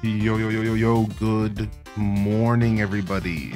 Yo, yo, yo, yo, yo, good morning, everybody.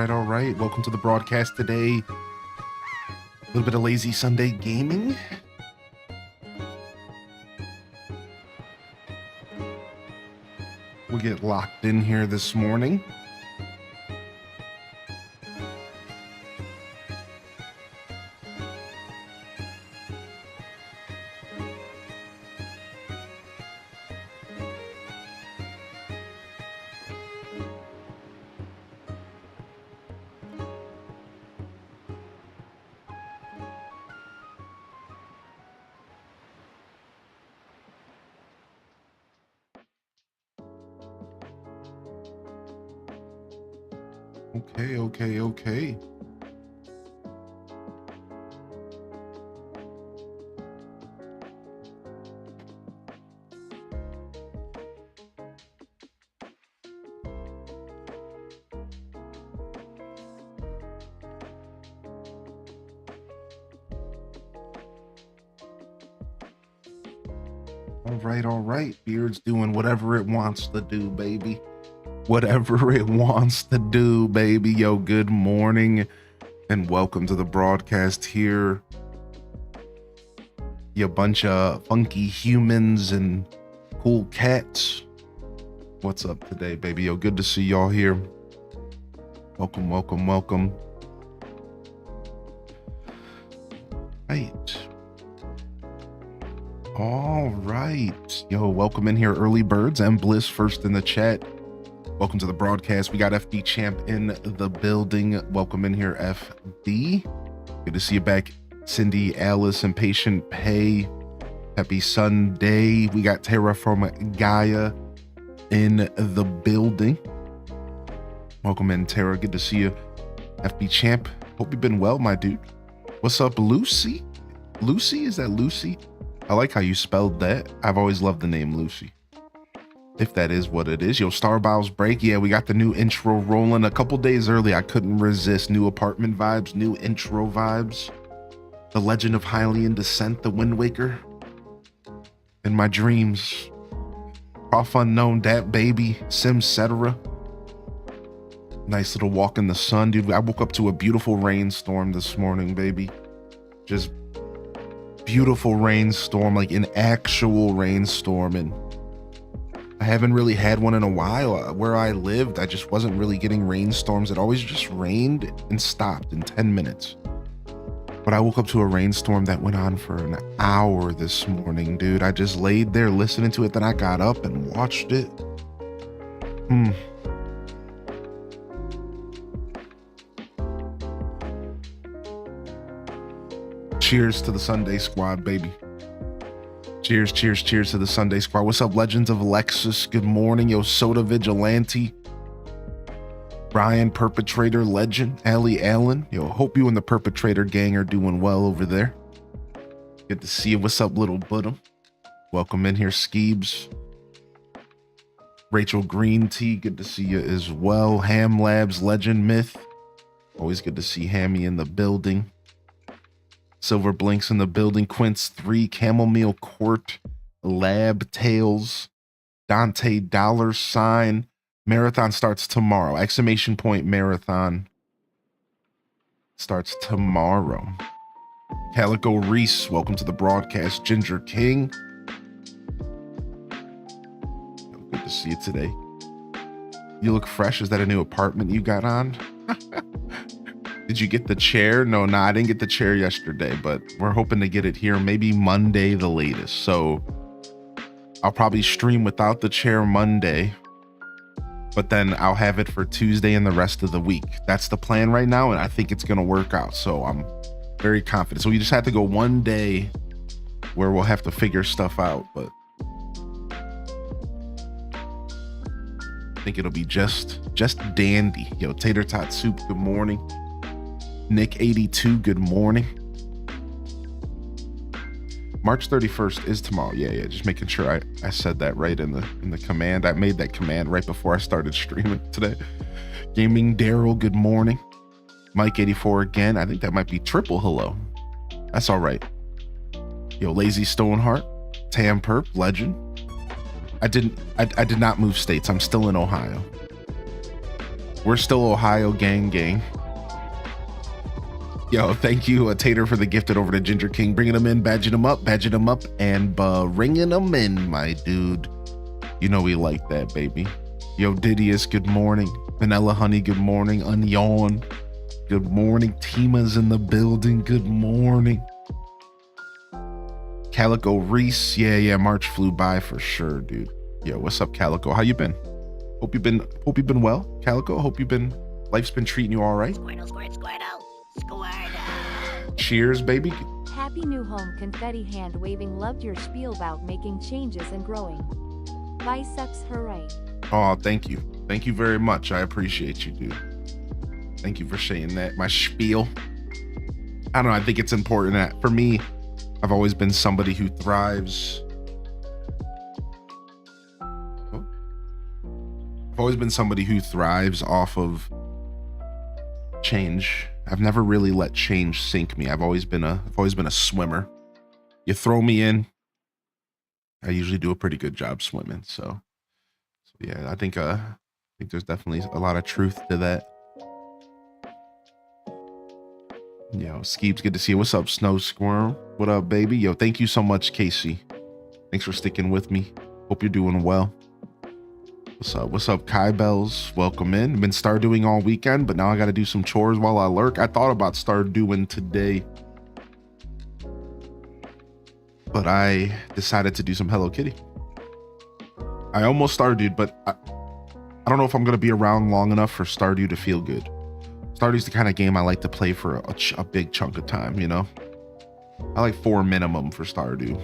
All right. Welcome to the broadcast today. A little bit of lazy Sunday gaming. We'll get locked in here this morning. Okay. All right. Beard's doing whatever it wants to do, baby. Whatever it wants to do, baby. Yo, good morning and welcome to the broadcast here. You bunch of funky humans and cool cats. What's up today, baby? Yo, good to see y'all here. Welcome. All right. Yo, welcome in here, early birds and Bliss first in the chat. Welcome to the broadcast. We got FD Champ in the building. Welcome in here, FD. Good to see you back, Cindy, Alice, and Patient Pay. Happy Sunday. We got Tara from Gaia in the building. Welcome in, Tara. Good to see you. FB Champ. Hope you've been well, my dude. What's up, Lucy? Lucy? Is that Lucy? I like how you spelled that. I've always loved the name Lucy, if that is what it is. Yo, Starbows break. Yeah, we got the new intro rolling a couple days early. I couldn't resist. New apartment vibes, new intro vibes. The Legend of Hylian Descent, the Wind Waker. In my dreams. Prof Unknown, Dat Baby, Simcetera. Nice little walk in the sun, dude. I woke up to a beautiful rainstorm this morning, baby. Just beautiful rainstorm, like an actual rainstorm. And I haven't really had one in a while. Where I lived, I just wasn't really getting rainstorms. It always just rained and stopped in 10 minutes. But I woke up to a rainstorm that went on for an hour this morning, dude. I just laid there listening to it. Then I got up and watched it. Cheers to the Sunday squad, baby. Cheers to the Sunday squad. What's up, Legends of Alexis? Good morning. Yo, Soda Vigilante. Ryan, Perpetrator, Legend. Allie Allen. Yo, hope you and the Perpetrator gang are doing well over there. Good to see you. What's up, Little Bud'em? Welcome in here, Skeebs. Rachel Green Tea, good to see you as well. Ham Labs, Legend Myth. Always good to see Hammy in the building. Silver Blinks in the building. Quince 3, Chamomile Court, Lab Tales, Dante $. Marathon starts tomorrow. Exclamation point marathon starts tomorrow. Calico Reese, welcome to the broadcast. Ginger King. Good to see you today. You look fresh. Is that a new apartment you got on? Did you get the chair? No, I didn't get the chair yesterday, but we're hoping to get it here maybe Monday the latest. So I'll probably stream without the chair Monday, but then I'll have it for Tuesday and the rest of the week. That's the plan right now, and I think it's going to work out. So I'm very confident. So we just have to go one day where we'll have to figure stuff out, but I think it'll be just dandy. Yo, Tater Tot Soup, good morning. Nick 82, good morning. March 31st is tomorrow. Yeah, just making sure I said that right in the command. I made that command right before I started streaming today. Gaming Daryl, good morning. Mike 84 again. I think that might be triple hello. That's all right. Yo, Lazy Stoneheart, Tam Perp, legend. I did not move states. I'm still in Ohio. We're still Ohio gang. Yo, thank you, Tater, for the gifted over to Ginger King. Bringing them in, badging them up, and ringing them in, my dude. You know we like that, baby. Yo, Didius, good morning. Vanilla Honey, good morning. Unyawn, good morning. Tima's in the building, good morning. Calico Reese, yeah, March flew by for sure, dude. Yo, what's up, Calico? How you been? Hope you've been well, Calico. Life's been treating you all right. Squirtle. Cheers, baby. Happy new home, confetti hand waving. Loved your spiel about making changes and growing. Biceps hooray. Oh, thank you very much. I appreciate you, dude. Thank you for saying that. My spiel. I don't know. I think it's important that for me, I've always been somebody who thrives. I've always been somebody who thrives off of change. I've never really let change sink me. I've always been a swimmer. You throw me in, I usually do a pretty good job swimming. So yeah, I think there's definitely a lot of truth to that. Yo, Skeeb's good to see you. What's up, Snow Squirrel? What up, baby? Yo, thank you so much, Casey. Thanks for sticking with me. Hope you're doing well. What's up, Kai Bells? Welcome in. Been Stardewing all weekend, but now I got to do some chores while I lurk. I thought about Stardewing today, but I decided to do some Hello Kitty. I almost Stardewed, but I don't know if I'm going to be around long enough for Stardew to feel good. Stardew's the kind of game I like to play for a big chunk of time, you know? I like 4 minimum for Stardew.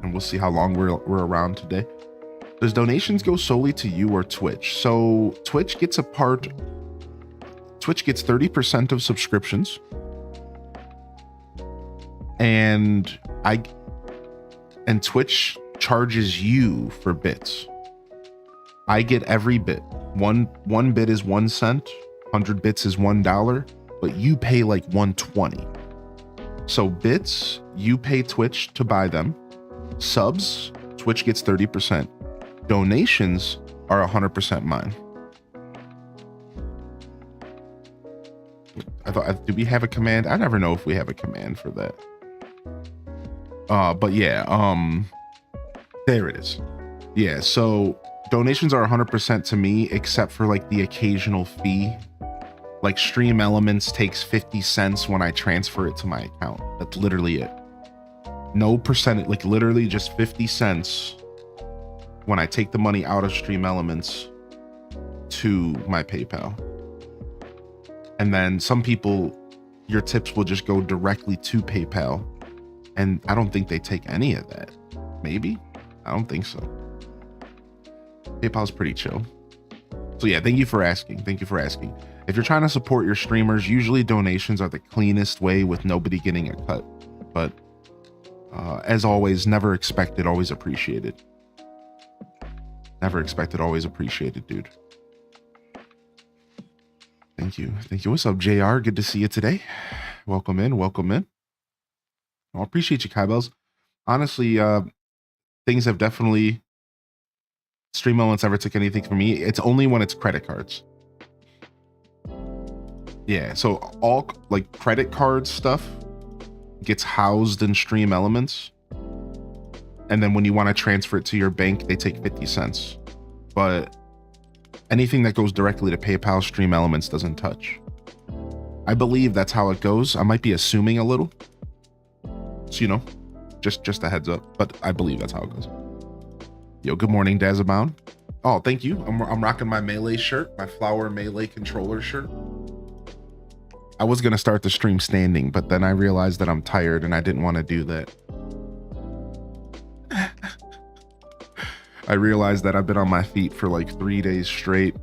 And we'll see how long we're around today. Does donations go solely to you or Twitch? So Twitch gets 30% of subscriptions. And Twitch charges you for bits. I get every bit. One bit is 1 cent, 100 bits is $1, but you pay like 120. So bits, you pay Twitch to buy them. Subs, Twitch gets 30%. Donations are 100% mine. I thought, do we have a command? I never know if we have a command for that. But yeah, there it is. Yeah, so donations are 100% to me, except for like the occasional fee. Like Stream Elements takes 50 cents when I transfer it to my account. That's literally it. No percentage, like literally just 50 cents when I take the money out of Stream Elements to my PayPal. And then some people, your tips will just go directly to PayPal. And I don't think they take any of that. Maybe? I don't think so. PayPal's pretty chill. So yeah, thank you for asking. If you're trying to support your streamers, usually donations are the cleanest way with nobody getting a cut. But as always, never expected, always appreciated. Never expected, always appreciated, dude. Thank you. What's up, JR? Good to see you today. Welcome in. I appreciate you, Kai Bells. Honestly, things have definitely... Stream Elements never took anything from me. It's only when it's credit cards. Yeah, so all like credit card stuff gets housed in Stream Elements. And then when you want to transfer it to your bank, they take 50 cents. But anything that goes directly to PayPal, Stream Elements doesn't touch. I believe that's how it goes. I might be assuming a little. So, you know, just a heads up, but I believe that's how it goes. Yo, good morning, Dazabound. Oh, thank you. I'm rocking my Melee shirt, my Flower Melee controller shirt. I was going to start the stream standing, but then I realized that I'm tired and I didn't want to do that. I realized that I've been on my feet for like 3 days straight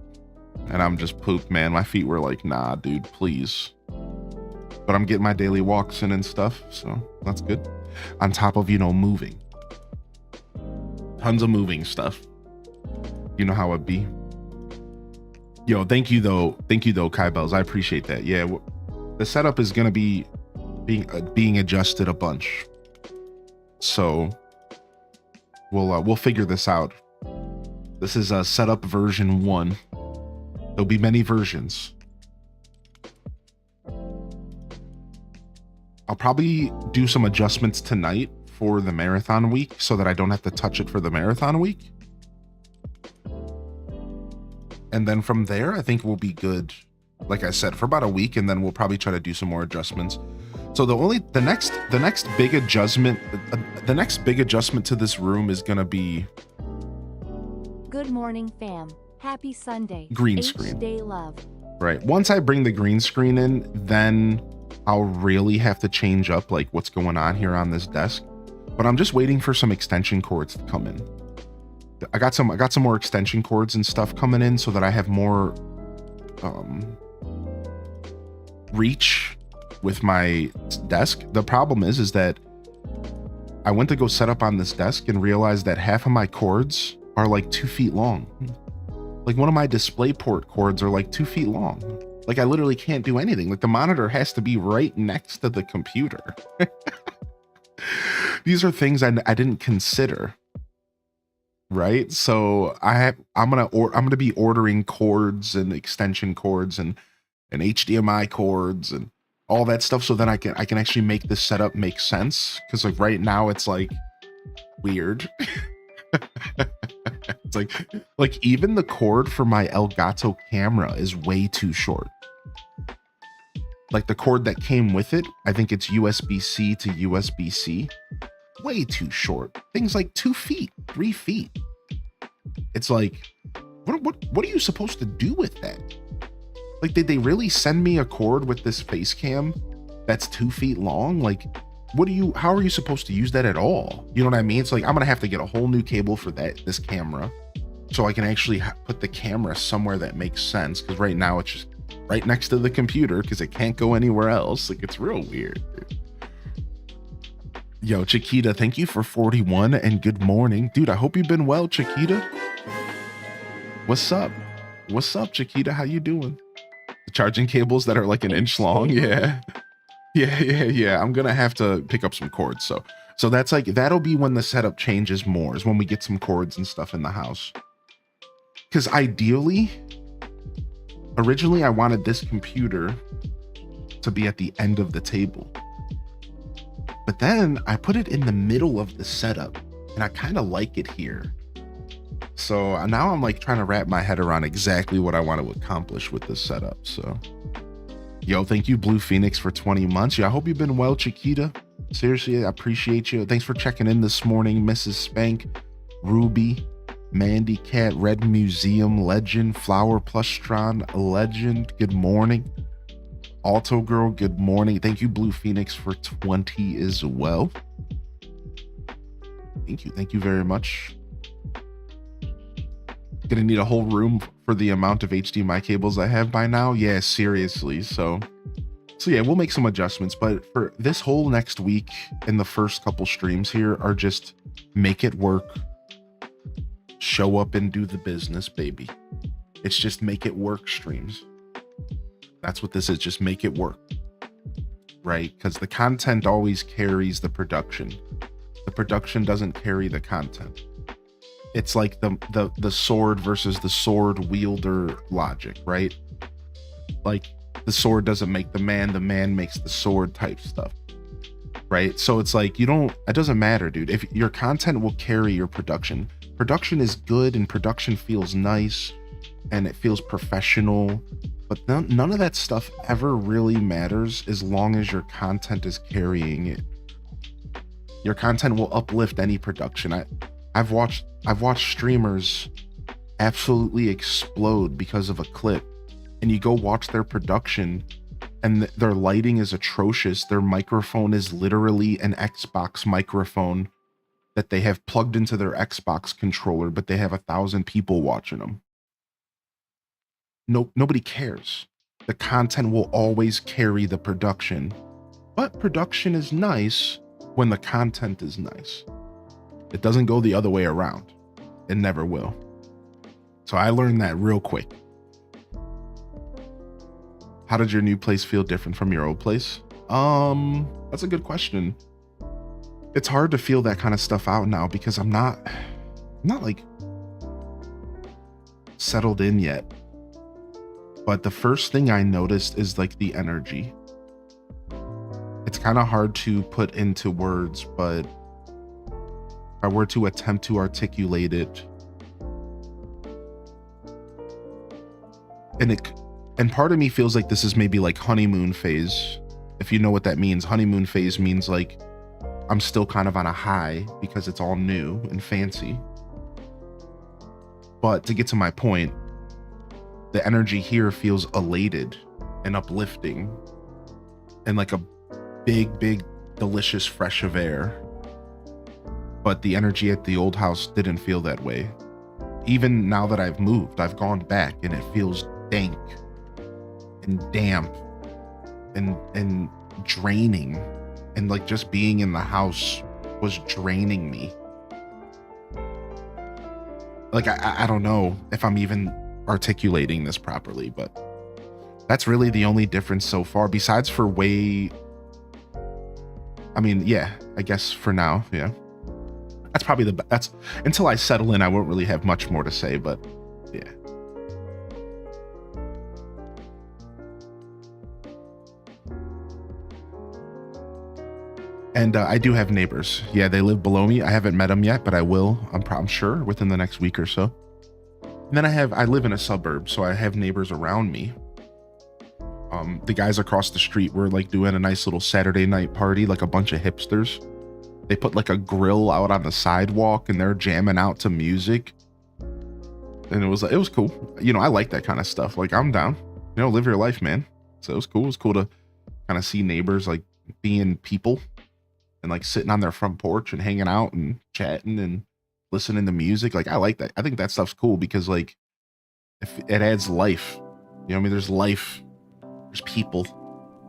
and I'm just pooped, man. My feet were like, nah, dude, please. But I'm getting my daily walks in and stuff, so that's good. On top of, you know, moving. Tons of moving stuff. You know how it be. Yo, thank you though, Kai Bells. I appreciate that. Yeah, the setup is gonna be being adjusted a bunch, so we'll figure this out. This is a setup version 1. There'll be many versions. I'll probably do some adjustments tonight for the marathon week so that I don't have to touch it for the marathon week. And then from there, I think we'll be good, like I said, for about a week, and then we'll probably try to do some more adjustments. So the next big adjustment, the next big adjustment to this room is gonna be. Good morning, fam. Happy Sunday. Green screen. Day love. Right. Once I bring the green screen in, then I'll really have to change up like what's going on here on this desk. But I'm just waiting for some extension cords to come in. I got some more extension cords and stuff coming in so that I have more reach with my desk. The problem is that I went to go set up on this desk and realized that half of my cords are like 2 feet long. Like one of my display port cords are like 2 feet long. Like I literally can't do anything. Like the monitor has to be right next to the computer. These are things I didn't consider. Right, so I'm gonna be ordering cords and extension cords and HDMI cords and all that stuff, so then I can actually make this setup make sense. Because like right now it's like weird. It's like even the cord for my Elgato camera is way too short. Like the cord that came with it, I think it's USB-C to USB-C. Way too short. Things like 2 feet, 3 feet. It's like, what are you supposed to do with that? Like, did they really send me a cord with this face cam that's 2 feet long? Like, how are you supposed to use that at all? You know what I mean? It's like, I'm gonna have to get a whole new cable for this camera so I can actually put the camera somewhere that makes sense. Because right now it's just right next to the computer because it can't go anywhere else. Like, it's real weird, dude. Yo, Chiquita, thank you for 41 and good morning. Dude, I hope you've been well, Chiquita. What's up? What's up, Chiquita? How you doing? The charging cables that are like an inch long. Yeah. Yeah. I'm gonna have to pick up some cords. So that's like, that'll be when the setup changes more, is when we get some cords and stuff in the house. Because ideally, originally I wanted this computer to be at the end of the table. But then I put it in the middle of the setup and I kind of like it here. So now I'm like trying to wrap my head around exactly what I want to accomplish with this setup. So, yo, thank you, Blue Phoenix, for 20 months. Yeah, I hope you've been well, Chiquita. Seriously, I appreciate you. Thanks for checking in this morning, Mrs. Spank, Ruby, Mandy Cat, Red Museum, Legend, Flower Plustron, Legend, good morning. Alto Girl, good morning. Thank you, Blue Phoenix, for 20 as well. Thank you very much. Gonna need a whole room for the amount of HDMI cables I have by now. Yeah, seriously. So yeah, we'll make some adjustments, but for this whole next week and the first couple streams here are just make it work, show up and do the business, baby. It's just make it work streams. That's what this is. Just make it work, right? Because the content always carries the production. The production doesn't carry the content. It's like the sword versus the sword wielder logic, right? Like the sword doesn't make the man makes the sword type stuff, right? So it's like, it doesn't matter, dude. If your content will carry your production is good and production feels nice, and it feels professional, but none of that stuff ever really matters as long as your content is carrying it. Your content will uplift any production. I've watched streamers absolutely explode because of a clip, and you go watch their production and their lighting is atrocious. Their microphone is literally an Xbox microphone that they have plugged into their Xbox controller, but they have 1,000 people watching them. Nobody cares. The content will always carry the production, but production is nice when the content is nice. It doesn't go the other way around. It never will. So I learned that real quick. How did your new place feel different from your old place? That's a good question. It's hard to feel that kind of stuff out now because I'm not like settled in yet. But the first thing I noticed is like the energy. It's kind of hard to put into words, but if I were to attempt to articulate it, and part of me feels like this is maybe like honeymoon phase. If you know what that means, honeymoon phase means like I'm still kind of on a high because it's all new and fancy. But to get to my point, the energy here feels elated and uplifting and like a big, delicious fresh of air. But the energy at the old house didn't feel that way. Even now that I've moved, I've gone back and it feels dank and damp and draining, and like just being in the house was draining me. Like I don't know if I'm even articulating this properly, but that's really the only difference so far, besides for way, I mean, yeah, I guess for now, yeah, that's probably that's until I settle in, I won't really have much more to say, but yeah. And I do have neighbors. Yeah, they live below me. I haven't met them yet, but I will. I'm sure within the next week or so. And then I live in a suburb, so I have neighbors around me. The guys across the street were like doing a nice little Saturday night party, like a bunch of hipsters. They put like a grill out on the sidewalk and they're jamming out to music. And it was cool. You know, I like that kind of stuff. Like, I'm down. You know, live your life, man. So it was cool. It was cool to kind of see neighbors like being people and like sitting on their front porch and hanging out and chatting and listening to music. Like, I like that. I think that stuff's cool because like if it adds life, you know what I mean? There's life, there's people.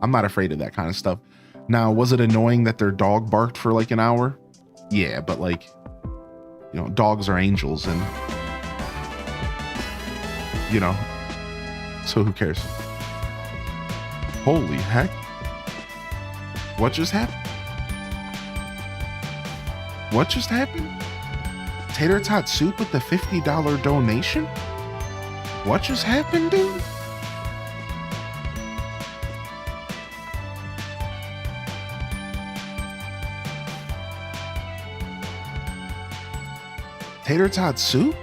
I'm not afraid of that kind of stuff. Now, was it annoying that their dog barked for like an hour? Yeah, but like, you know, dogs are angels and, you know, so who cares? Holy heck. What just happened? What just happened? Tater tot soup with the $50 donation? What just happened, dude? Tater tot soup?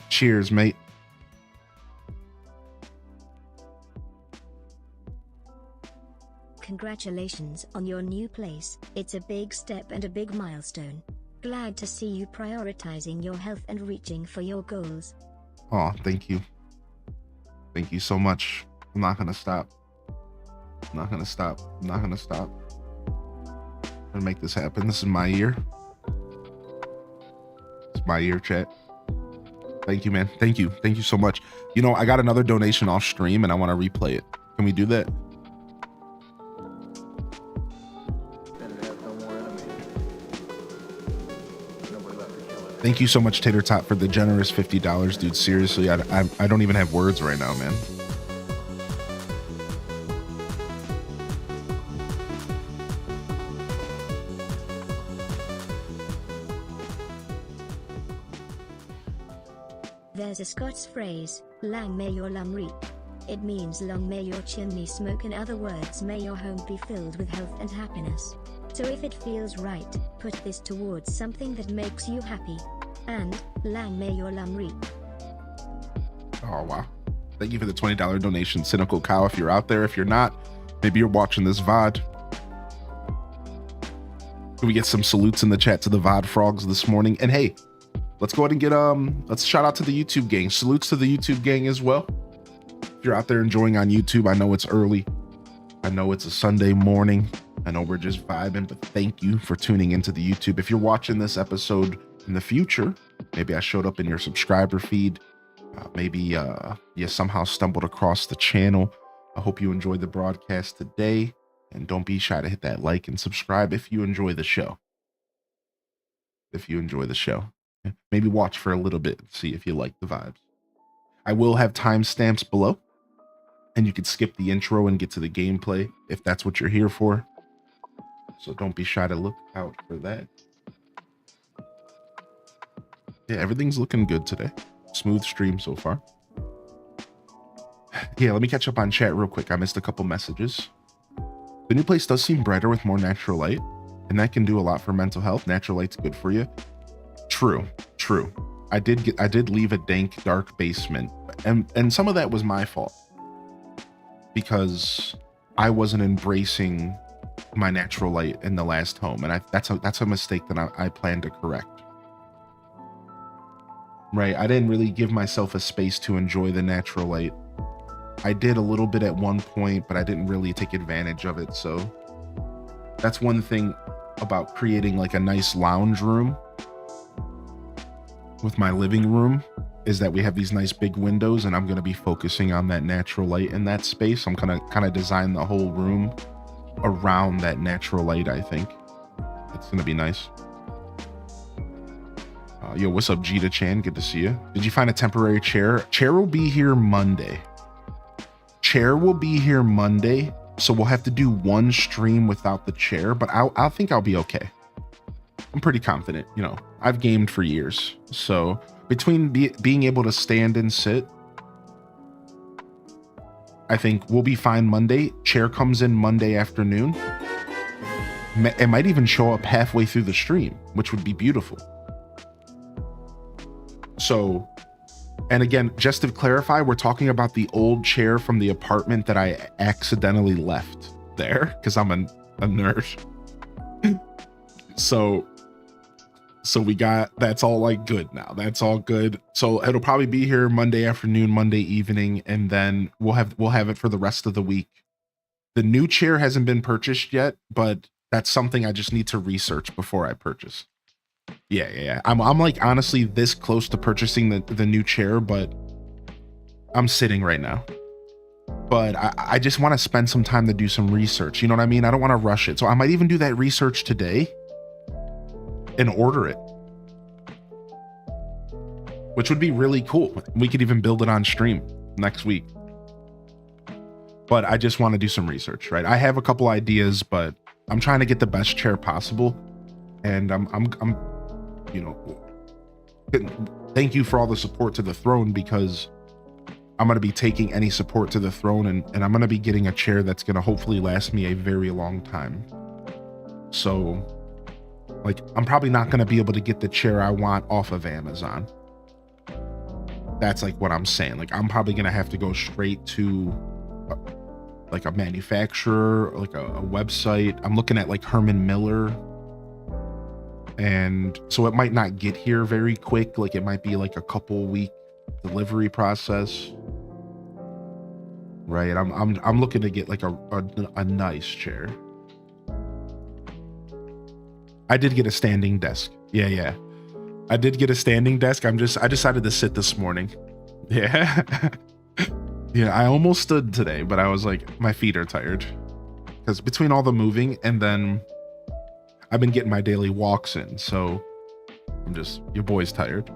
Cheers, mate. Congratulations on your new place. It's a big step and a big milestone. Glad to see you prioritizing your health and reaching for your goals. Oh, thank you. Thank you so much. I'm not gonna stop. I'm not gonna stop. I'm not gonna stop. I'm gonna make this happen. This is my year. It's my year, chat. Thank you, man. Thank you. Thank you so much. You know, I got another donation off stream and I want to replay it. Can we do that? Thank you so much, Tater Tot, for the generous $50, dude. Seriously, I don't even have words right now, man. There's a Scots phrase, lang may your lum reek. It means long may your chimney smoke. In other words, may your home be filled with health and happiness. So if it feels right, put this towards something that makes you happy. And, lang may your lum reap. Oh, wow. Thank you for the $20 donation, Cynical Cow. If you're out there, if you're not, maybe you're watching this VOD. Can we get some salutes in the chat to the VOD frogs this morning? And hey, let's go ahead and get, let's shout out to the YouTube gang. Salutes to the YouTube gang as well. If you're out there enjoying on YouTube, I know it's early. I know it's a Sunday morning. I know we're just vibing, but thank you for tuning into the YouTube. If you're watching this episode in the future, maybe I showed up in your subscriber feed. Maybe you somehow stumbled across the channel. I hope you enjoyed the broadcast today. And don't be shy to hit that like and subscribe if you enjoy the show. If you enjoy the show. Maybe watch for a little bit and see if you like the vibes. I will have timestamps below. And you could skip the intro and get to the gameplay if that's what you're here for. So don't be shy to look out for that. Yeah, everything's looking good today. Smooth stream so far. Yeah, let me catch up on chat real quick. I missed a couple messages. The new place does seem brighter with more natural light, and that can do a lot for mental health. Natural light's good for you. True. I did leave a dank, dark basement, and some of that was my fault because I wasn't embracing my natural light in the last home, and that's a mistake that I plan to correct. Right, I didn't really give myself a space to enjoy the natural light. I did a little bit at one point, but I didn't really take advantage of it. So that's one thing about creating like a nice lounge room with my living room, is that we have these nice big windows, and I'm going to be focusing on that natural light in that space. I'm going to kind of design the whole room around that natural light. I think it's going to be nice. Yo, what's up, Jita Chan? Good to see you. Did you find a temporary chair? Chair will be here Monday. Chair will be here Monday, so we'll have to do one stream without the chair, but I think I'll be okay. I'm pretty confident. You know, I've gamed for years, so between being able to stand and sit, I think we'll be fine Monday. Chair comes in Monday afternoon. It might even show up halfway through the stream, which would be beautiful. So, and again, just to clarify, we're talking about the old chair from the apartment that I accidentally left there because I'm a nerd. So we got, that's all like good now. That's all good. So it'll probably be here Monday afternoon, Monday evening, and then we'll have it for the rest of the week. The new chair hasn't been purchased yet, but that's something I just need to research before I purchase. Yeah. I'm like honestly this close to purchasing the new chair, but I'm sitting right now. But I just want to spend some time to do some research. You know what I mean? I don't want to rush it. So I might even do that research today and order it, which would be really cool. We could even build it on stream next week. But I just want to do some research, right? I have a couple ideas, but I'm trying to get the best chair possible. And I'm you know, thank you for all the support to the throne, because I'm going to be taking any support to the throne, and I'm going to be getting a chair that's going to hopefully last me a very long time. So like, I'm probably not going to be able to get the chair I want off of Amazon. That's like what I'm saying. Like, I'm probably going to have to go straight to like a manufacturer, like a website. I'm looking at like Herman Miller. And so it might not get here very quick. Like, it might be like a couple week delivery process. Right. I'm looking to get like a nice chair. I did get a standing desk. Yeah. I did get a standing desk. I decided to sit this morning. Yeah. Yeah, I almost stood today, but I was like, my feet are tired. Because between all the moving and then I've been getting my daily walks in, so your boy's tired.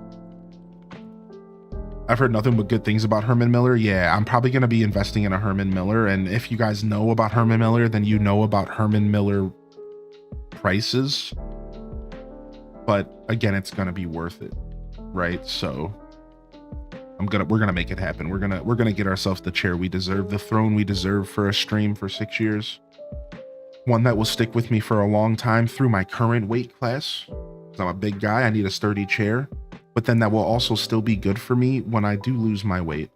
I've heard nothing but good things about Herman Miller. Yeah, I'm probably going to be investing in a Herman Miller. And if you guys know about Herman Miller, then you know about Herman Miller prices. But again, it's going to be worth it, right? So we're going to make it happen. We're going to get ourselves the chair we deserve, the throne we deserve for a stream for 6 years. One that will stick with me for a long time through my current weight class. 'Cause I'm a big guy. I need a sturdy chair. but then that will also still be good for me when I do lose my weight,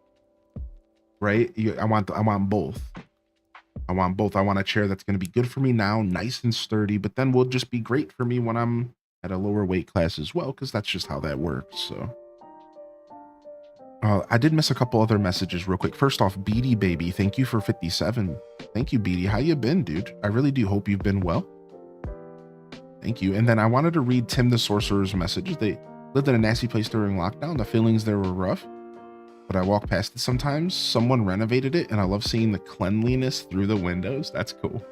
right? I want both. I want both. I want a chair that's going to be good for me now, nice and sturdy, but then will just be great for me when I'm at a lower weight class as well, because that's just how that works. So I did miss a couple other messages real quick. First off, Beady Baby, thank you for 57. Thank you, Beady. How you been, dude? I really do hope you've been well. Thank you. And then I wanted to read Tim the Sorcerer's message. They lived in a nasty place during lockdown. The feelings there were rough, but I walk past it sometimes. Someone renovated it, and I love seeing the cleanliness through the windows. That's cool.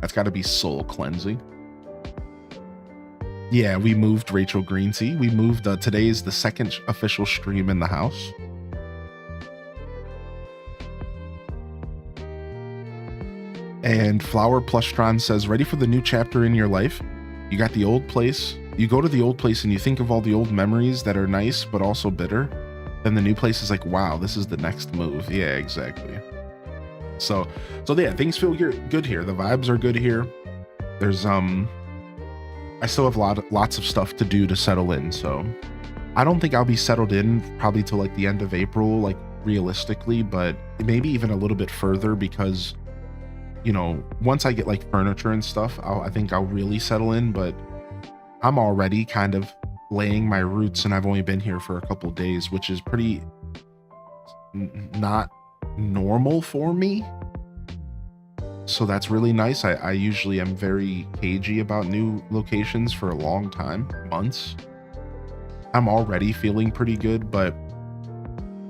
That's got to be soul cleansing. Yeah, we moved, Rachel Greensea. We moved. Today is the second official stream in the house. And Flower Plustron says, ready for the new chapter in your life? You got the old place. You go to the old place and you think of all the old memories that are nice, but also bitter. Then the new place is like, wow, this is the next move. Yeah, exactly. So yeah, things feel good here. The vibes are good here. There's, I still have lots of stuff to do to settle in. So I don't think I'll be settled in probably till like the end of April, like realistically, but maybe even a little bit further, because you know, once I get like furniture and stuff, I think I'll really settle in, but I'm already kind of laying my roots, and I've only been here for a couple of days, which is pretty not normal for me. So that's really nice. I usually am very cagey about new locations for a long time, months. I'm already feeling pretty good, but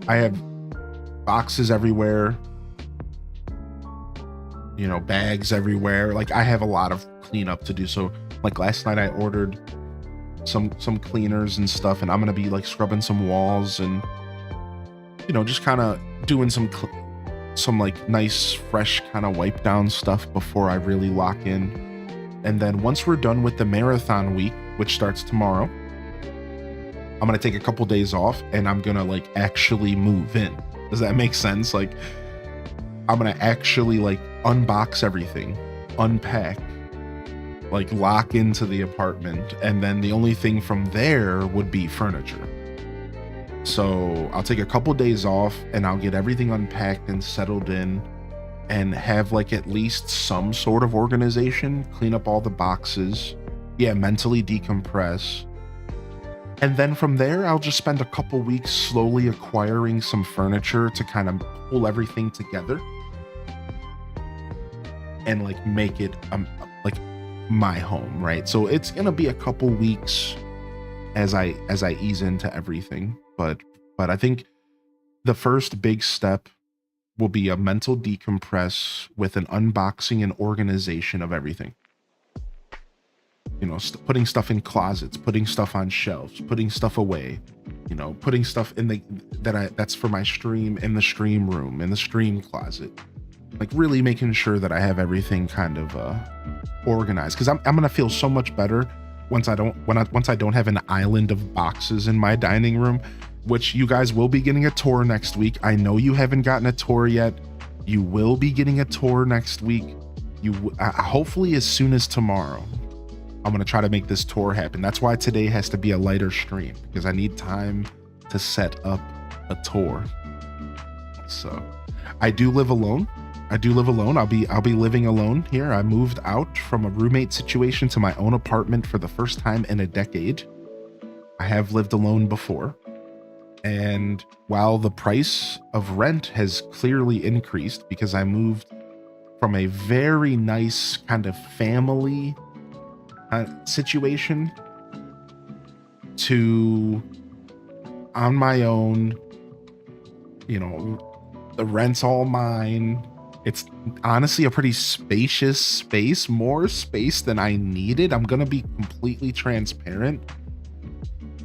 I have boxes everywhere, you know, bags everywhere. Like I have a lot of cleanup to do. So like last night I ordered some cleaners and stuff, and I'm gonna be like scrubbing some walls and, you know, just kind of doing some like nice fresh kind of wipe down stuff before I really lock in. And then once we're done with the marathon week, which starts tomorrow, I'm gonna take a couple days off and I'm gonna like actually move in. Does that make sense? Like I'm gonna actually like unbox everything, unpack, like lock into the apartment, and then the only thing from there would be furniture. So I'll take a couple days off and I'll get everything unpacked and settled in and have like at least some sort of organization, clean up all the boxes, mentally decompress. And then from there, I'll just spend a couple weeks slowly acquiring some furniture to kind of pull everything together and like make it like my home, right? So it's gonna be a couple weeks as I ease into everything, but I think the first big step will be a mental decompress with an unboxing and organization of everything. You know, putting stuff in closets, putting stuff on shelves, putting stuff away, you know, putting stuff in that's for my stream in the stream room, in the stream closet. Like really making sure that I have everything kind of organized, because I'm gonna feel so much better once I don't have an island of boxes in my dining room, which you guys will be getting a tour next week. I know you haven't gotten a tour yet. You will be getting a tour next week. Hopefully as soon as tomorrow. I'm gonna try to make this tour happen. That's why today has to be a lighter stream, because I need time to set up a tour. So I do live alone. I'll be living alone here. I moved out from a roommate situation to my own apartment for the first time in a decade. I have lived alone before. And while the price of rent has clearly increased because I moved from a very nice kind of family situation to on my own, you know, the rent's all mine. It's honestly a pretty spacious space, more space than I needed. I'm gonna be completely transparent.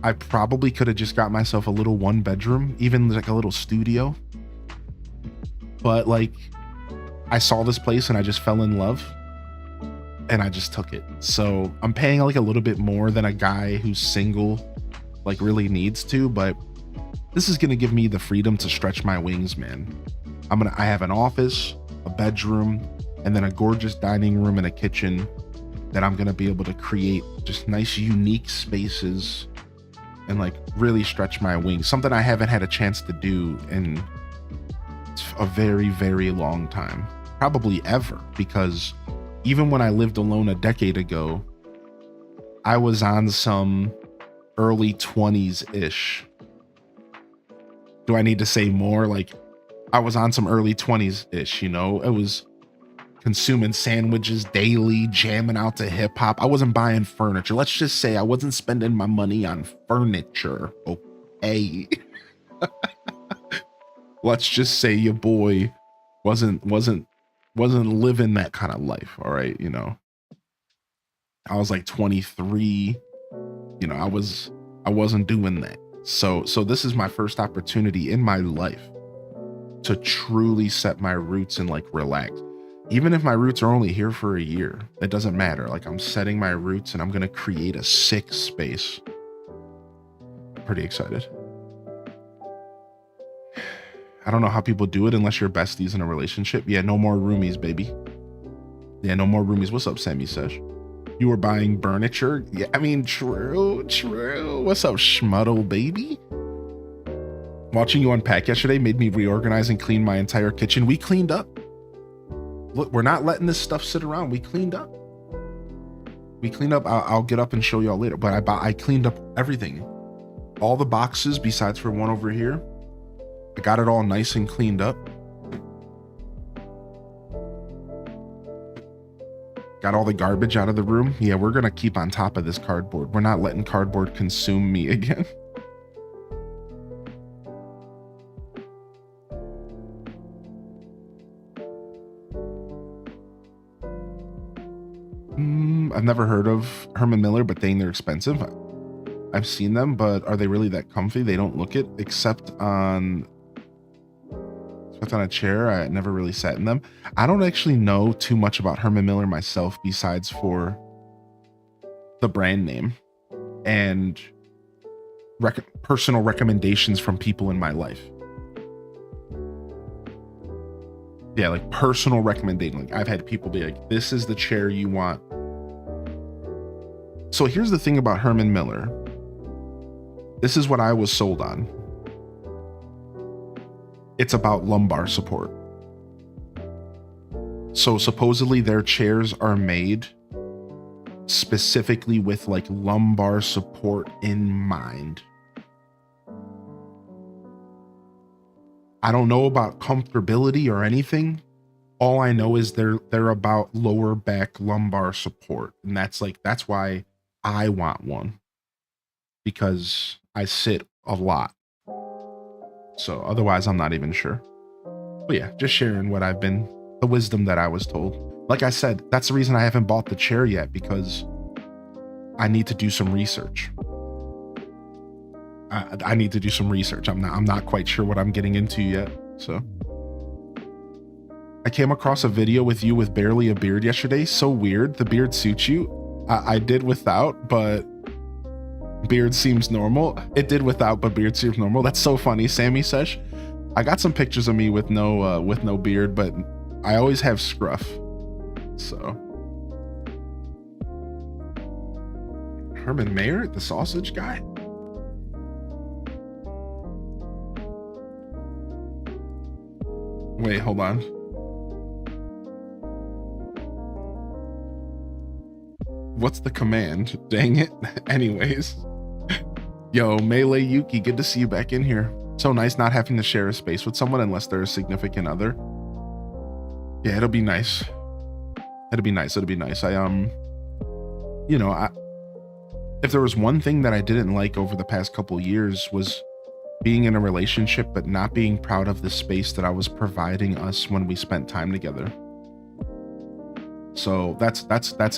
I probably could have just got myself a little 1-bedroom, even like a little studio. But like, I saw this place and I just fell in love and I just took it. So I'm paying like a little bit more than a guy who's single like really needs to, but this is gonna give me the freedom to stretch my wings, man. I have an office, a bedroom, and then a gorgeous dining room and a kitchen that I'm gonna be able to create just nice, unique spaces and like really stretch my wings. Something I haven't had a chance to do in a very, very long time, probably ever, because even when I lived alone a decade ago, I was on some early 20s ish. Do I need to say more? Like, I was on some early 20s ish, you know? It was consuming sandwiches daily, jamming out to hip hop. I wasn't buying furniture. Let's just say I wasn't spending my money on furniture. Okay. Let's just say your boy wasn't living that kind of life. All right. You know, I was like 23, you know, I wasn't doing that. So this is my first opportunity in my life to truly set my roots and like relax. Even if my roots are only here for a year, it doesn't matter. Like, I'm setting my roots and I'm going to create a sick space. I'm pretty excited. I don't know how people do it unless you're besties in a relationship. Yeah, no more roomies, baby. Yeah, no more roomies. What's up, Sammy Sesh? You were buying furniture? Yeah, I mean, true. What's up, Schmuddle, baby? Watching you unpack yesterday made me reorganize and clean my entire kitchen. We cleaned up. Look, we're not letting this stuff sit around. We cleaned up. I'll get up and show y'all later, but I cleaned up everything. All the boxes besides for one over here. I got it all nice and cleaned up. Got all the garbage out of the room. Yeah, we're going to keep on top of this cardboard. We're not letting cardboard consume me again. I've never heard of Herman Miller, but dang, they're expensive. I've seen them, but are they really that comfy? They don't look it, except on a chair. I never really sat in them. I don't actually know too much about Herman Miller myself, besides for the brand name and personal recommendations from people in my life. Yeah, like personal recommendation. Like, I've had people be like, this is the chair you want. So here's the thing about Herman Miller. This is what I was sold on. It's about lumbar support. So supposedly their chairs are made specifically with like lumbar support in mind. I don't know about comfortability or anything. All I know is they're about lower back lumbar support. And that's why I want one, because I sit a lot. So otherwise I'm not even sure. But yeah, just sharing the wisdom that I was told. Like I said, that's the reason I haven't bought the chair yet, because I need to do some research. I need to do some research. I'm not quite sure what I'm getting into yet. So I came across a video with you with barely a beard yesterday. So weird. The beard suits you. I did without, but beard seems normal. It did without, but beard seems normal. That's so funny. Sammy Sesh. I got some pictures of me with no beard, but I always have scruff. So Herman Mayer, the sausage guy. Wait, hold on. What's the command? Dang it. Anyways. Yo, Melee Yuki, good to see you back in here. So nice not having to share a space with someone unless they're a significant other. Yeah, it'll be nice. It'll be nice. If there was one thing that I didn't like over the past couple years, was being in a relationship but not being proud of the space that I was providing us when we spent time together. So that's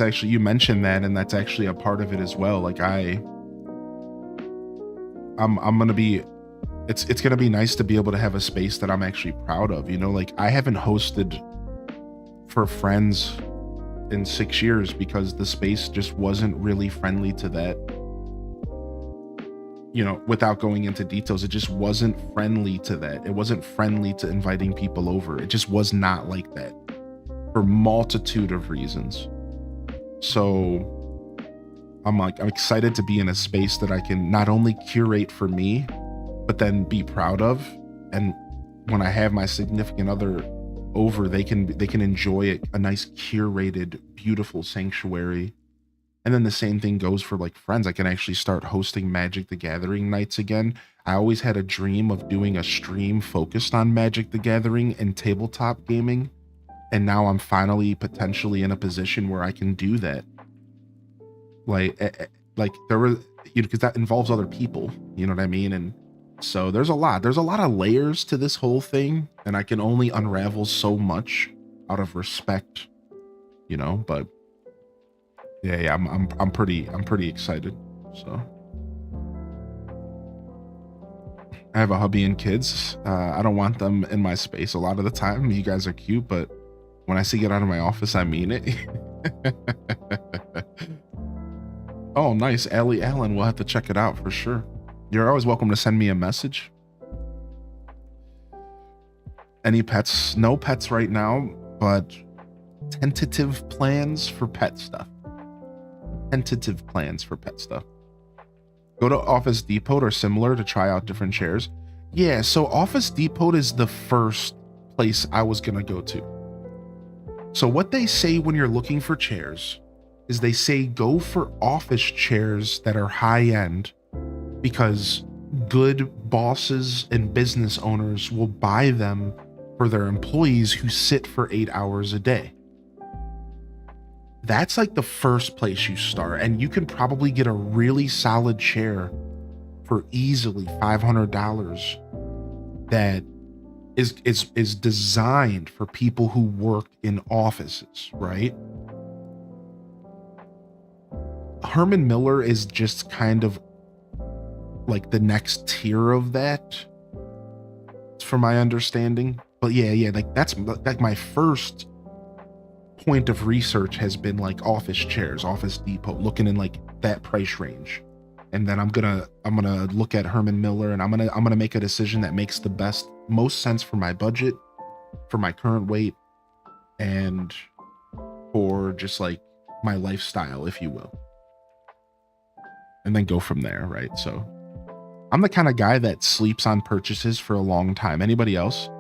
actually, you mentioned that, and that's actually a part of it as well. Like I'm gonna be, it's gonna be nice to be able to have a space that I'm actually proud of. You know, like I haven't hosted for friends in 6 years because the space just wasn't really friendly to that. You know, without going into details, it just wasn't friendly to that. It wasn't friendly to inviting people over. It just was not like that for multitude of reasons. So I'm excited to be in a space that I can not only curate for me, but then be proud of. And when I have my significant other over, they can enjoy a nice curated, beautiful sanctuary. And then the same thing goes for like friends. I can actually start hosting Magic the Gathering nights again. I always had a dream of doing a stream focused on Magic the Gathering and tabletop gaming. And now I'm finally potentially in a position where I can do that. Like there were, because that involves other people, you know what I mean? And so there's a lot of layers to this whole thing, and I can only unravel so much out of respect, but yeah, I'm pretty excited. So I have a hubby and kids. I don't want them in my space a lot of the time. You guys are cute, but when I say get out of my office, I mean it. Oh, nice. Allie Allen. We'll have to check it out for sure. You're always welcome to send me a message. Any pets? No pets right now, but tentative plans for pet stuff. Tentative plans for pet stuff. Go to Office Depot or similar to try out different chairs. Yeah, so Office Depot is the first place I was going to go to. So what they say when you're looking for chairs is they say go for office chairs that are high end, because good bosses and business owners will buy them for their employees who sit for 8 hours a day. That's like the first place you start, and you can probably get a really solid chair for easily $500 that is designed for people who work in offices, right? Herman Miller is just kind of like the next tier of that, from my understanding. But yeah, like that's like my first point of research has been like office chairs, Office Depot, looking in like that price range. And then I'm gonna look at Herman Miller, and I'm gonna make a decision that makes the most sense for my budget, for my current weight, and for just like my lifestyle, if you will. And then go from there, right? So I'm the kind of guy that sleeps on purchases for a long time. Anybody else?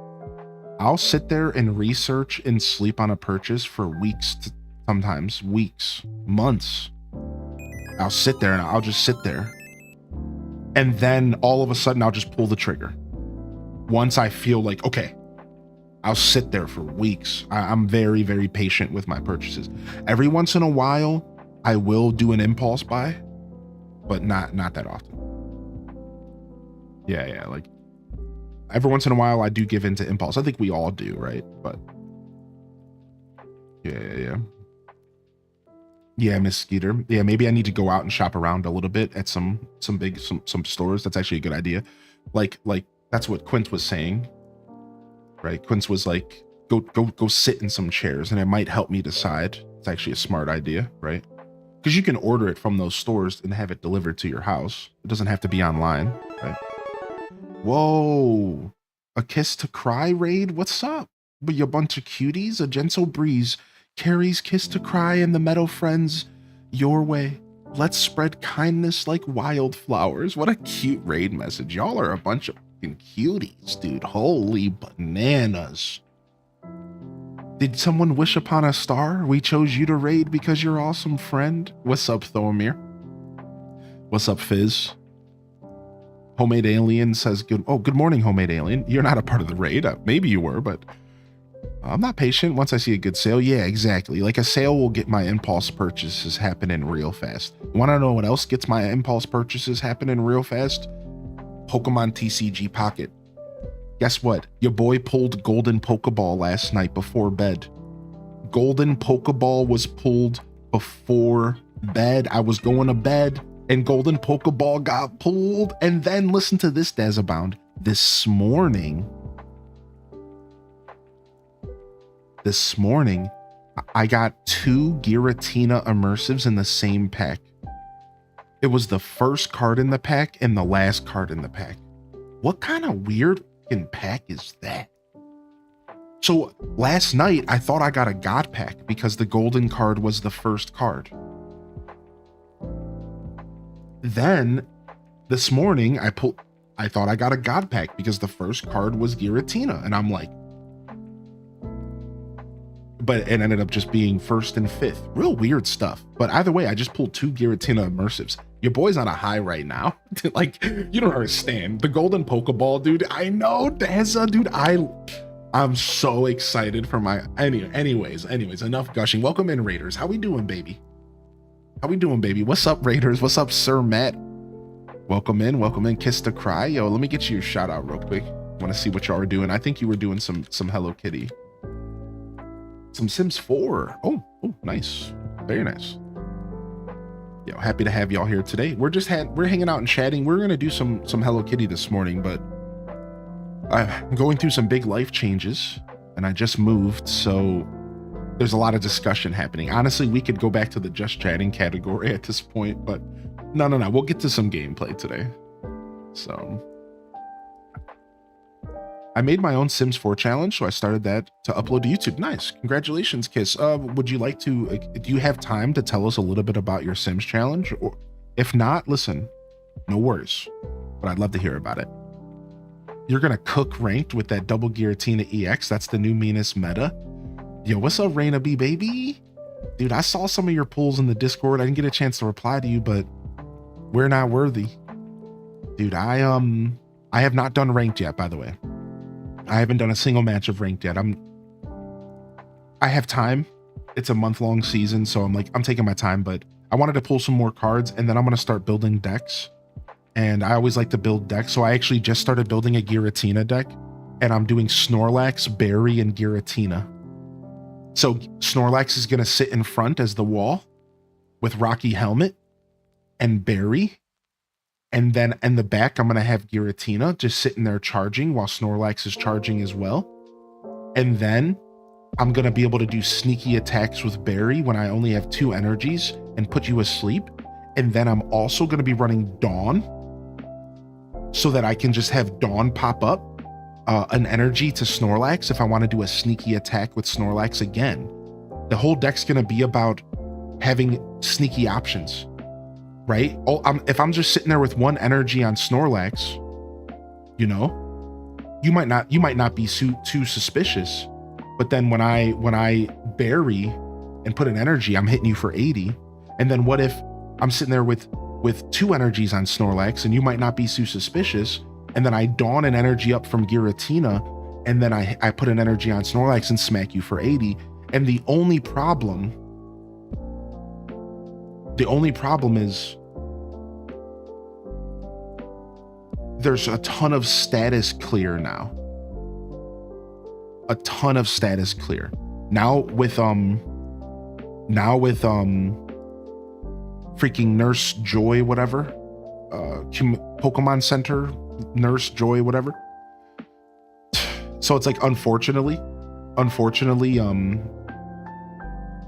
I'll sit there and research and sleep on a purchase for weeks, sometimes weeks, months. I'll sit there and I'll just sit there. And then all of a sudden I'll just pull the trigger. Once I feel like, okay, I'll sit there for weeks. I'm very, very patient with my purchases. Every once in a while, I will do an impulse buy, but not that often. Yeah, like every once in a while I do give into impulse. I think we all do, right? But yeah, Miss Skeeter. Yeah, maybe I need to go out and shop around a little bit at some stores. That's actually a good idea. Like that's what Quint was saying, right? Quint was like, go sit in some chairs, and it might help me decide. It's actually a smart idea, right? Because you can order it from those stores and have it delivered to your house. It doesn't have to be online, right? Whoa, a Kiss to Cry raid? What's up? But you bunch of cuties? A gentle breeze carries Kiss to Cry and the Meadow Friends your way. Let's spread kindness like wildflowers. What a cute raid message. Y'all are a bunch of fucking cuties, dude. Holy bananas. Did someone wish upon a star? We chose you to raid because you're awesome, friend. What's up, Thormir? What's up, Fizz? Homemade Alien says, good morning, Homemade Alien. You're not a part of the raid. Maybe you were, but I'm not patient once I see a good sale. Yeah, exactly. Like a sale will get my impulse purchases happening real fast. Want to know what else gets my impulse purchases happening real fast? Pokemon TCG Pocket. Guess what? Your boy pulled Golden Pokeball last night before bed. Golden Pokeball was pulled before bed. I was going to bed and Golden Pokeball got pulled. And then listen to this, Dazabound. This morning, I got 2 Giratina Immersives in the same pack. It was the first card in the pack and the last card in the pack. What kind of weird pack is that? So last night I thought I got a God pack because the golden card was the first card. Then this morning I thought I got a god pack because the first card was Giratina, and I'm like, but it ended up just being first and fifth. Real weird stuff. But either way, I just pulled 2 Giratina immersives. Your boy's on a high right now. Like, you don't understand. The golden Pokeball, dude. I know, Daza, dude. I'm so excited for my anyways, enough gushing. Welcome in, Raiders. How we doing, baby? What's up, Raiders? What's up, Sir Matt? Welcome in. Kiss to Cry. Yo, let me get you a shout out real quick. Want to see what y'all are doing. I think you were doing some Hello Kitty. Some Sims 4. Oh, nice. Very nice. Yo, happy to have y'all here today. We're hanging out and chatting. We're gonna do some Hello Kitty this morning, but I'm going through some big life changes and I just moved, so there's a lot of discussion happening. Honestly, we could go back to the just chatting category at this point, but no. We'll get to some gameplay today. So I made my own Sims 4 challenge, so I started that to upload to YouTube. Nice. Congratulations, Kiss. Would you like to, do you have time to tell us a little bit about your Sims challenge? Or if not, listen, no worries, but I'd love to hear about it. You're going to cook ranked with that double Giratina EX. That's the new meanest meta. Yo, what's up, Raina B, baby? Dude, I saw some of your polls in the Discord. I didn't get a chance to reply to you, but we're not worthy. Dude, I have not done ranked yet, by the way. I haven't done a single match of ranked yet. I have time. It's a month-long season, so I'm taking my time, but I wanted to pull some more cards, and then I'm going to start building decks. And I always like to build decks, so I actually just started building a Giratina deck, and I'm doing Snorlax, Berry, and Giratina. So Snorlax is going to sit in front as the wall with Rocky Helmet and Berry. And then in the back, I'm going to have Giratina just sitting there charging while Snorlax is charging as well. And then I'm going to be able to do sneaky attacks with Berry when I only have 2 energies and put you asleep. And then I'm also going to be running Dawn so that I can just have Dawn pop up an energy to Snorlax if I want to do a sneaky attack with Snorlax again. The whole deck's going to be about having sneaky options. Right? If I'm just sitting there with 1 energy on Snorlax, you might not be too suspicious. But then when I Berry and put an energy, I'm hitting you for 80. And then what if I'm sitting there with 2 energies on Snorlax and you might not be too suspicious, and then I Dawn an energy up from Giratina, and then I put an energy on Snorlax and smack you for 80. And the only problem is there's a ton of status clear now. A ton of status clear. Now with freaking Nurse Joy, whatever. Pokemon Center, Nurse Joy, whatever. So it's like, unfortunately,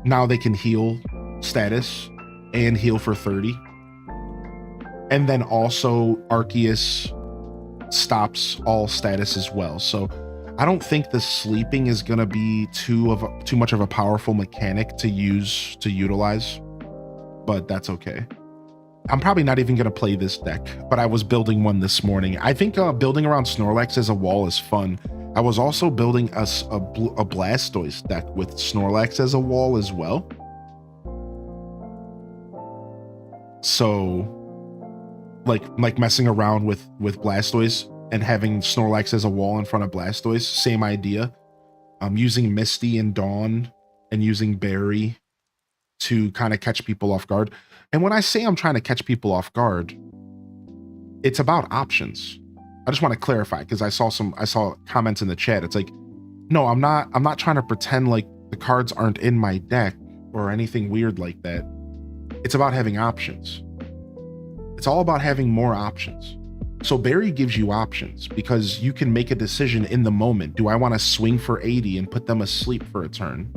now they can heal status and heal for 30. And then also Arceus stops all status as well. So I don't think the sleeping is going to be too much of a powerful mechanic to utilize, but that's okay. I'm probably not even going to play this deck, but I was building one this morning. I think building around Snorlax as a wall is fun. I was also building a Blastoise deck with Snorlax as a wall as well. So like messing around with Blastoise and having Snorlax as a wall in front of Blastoise, same idea. Using Misty and Dawn and using Berry to kind of catch people off guard. And when I say I'm trying to catch people off guard, it's about options. I just want to clarify, because I saw comments in the chat. It's like, no, I'm not trying to pretend like the cards aren't in my deck or anything weird like that. It's about having options. It's all about having more options. So Berry gives you options because you can make a decision in the moment. Do I want to swing for 80 and put them asleep for a turn?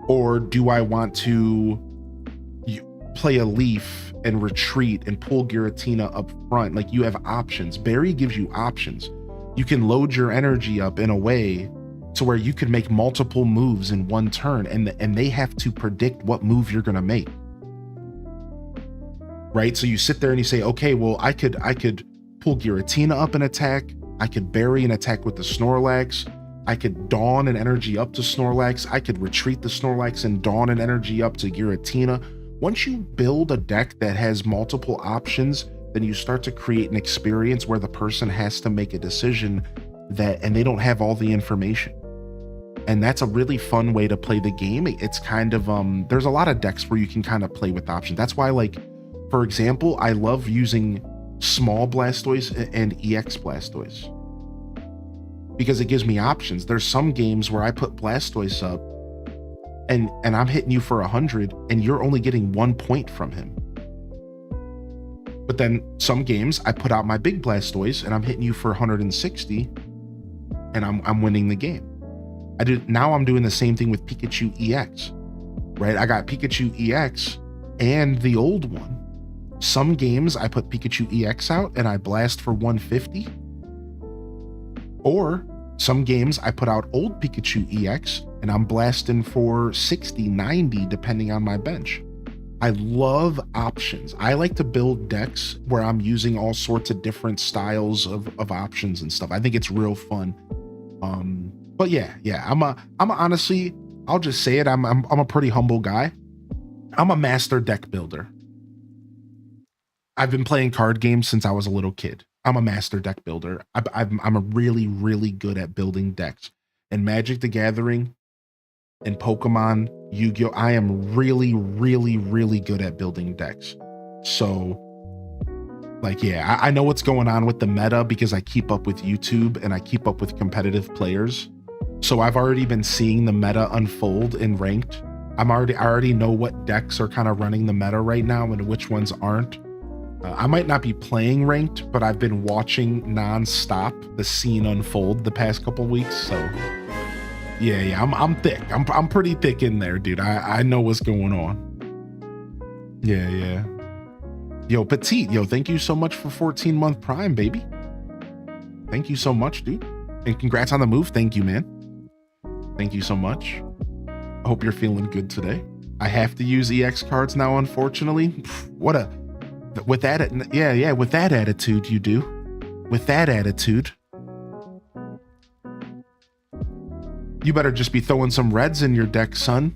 Or do I want to play a Leaf and retreat and pull Giratina up front? Like, you have options. Berry gives you options. You can load your energy up in a way to where you can make multiple moves in one turn, and they have to predict what move you're going to make. right? So you sit there and you say, okay, well, I could pull Giratina up and attack. I could bury and attack with the Snorlax. I could dawn an energy up to Snorlax. I could retreat the Snorlax and dawn an energy up to Giratina. Once you build a deck that has multiple options, then you start to create an experience where the person has to make a decision and they don't have all the information. And that's a really fun way to play the game. It's kind of, there's a lot of decks where you can kind of play with options. That's why, like, for example, I love using small Blastoise and EX Blastoise, because it gives me options. There's some games where I put Blastoise up and I'm hitting you for 100 and you're only getting 1 point from him. But then some games I put out my big Blastoise and I'm hitting you for 160 and I'm winning the game. Now I'm doing the same thing with Pikachu EX, right? I got Pikachu EX and the old one. Some games I put Pikachu EX out and I blast for 150. Or some games I put out old Pikachu EX and I'm blasting for 60, 90, depending on my bench. I love options. I like to build decks where I'm using all sorts of different styles of options and stuff. I think it's real fun. But yeah, I'm honestly, I'll just say it. I'm a pretty humble guy. I'm a master deck builder. I've been playing card games since I was a little kid. I'm a master deck builder. I'm a really, really good at building decks. And Magic the Gathering and Pokemon, Yu-Gi-Oh! I am really, really, really good at building decks. So, like, yeah, I know what's going on with the meta because I keep up with YouTube and I keep up with competitive players. So I've already been seeing the meta unfold in ranked. I already know what decks are kind of running the meta right now and which ones aren't. I might not be playing ranked, but I've been watching non-stop the scene unfold the past couple weeks. So yeah, I'm thick. I'm pretty thick in there, dude. I know what's going on. Yeah. Yo, Petite, thank you so much for 14-month Prime, baby. Thank you so much, dude. And congrats on the move. Thank you, man. Thank you so much. I hope you're feeling good today. I have to use EX cards now, unfortunately. With that attitude, you do. With that attitude, you better just be throwing some reds in your deck, son.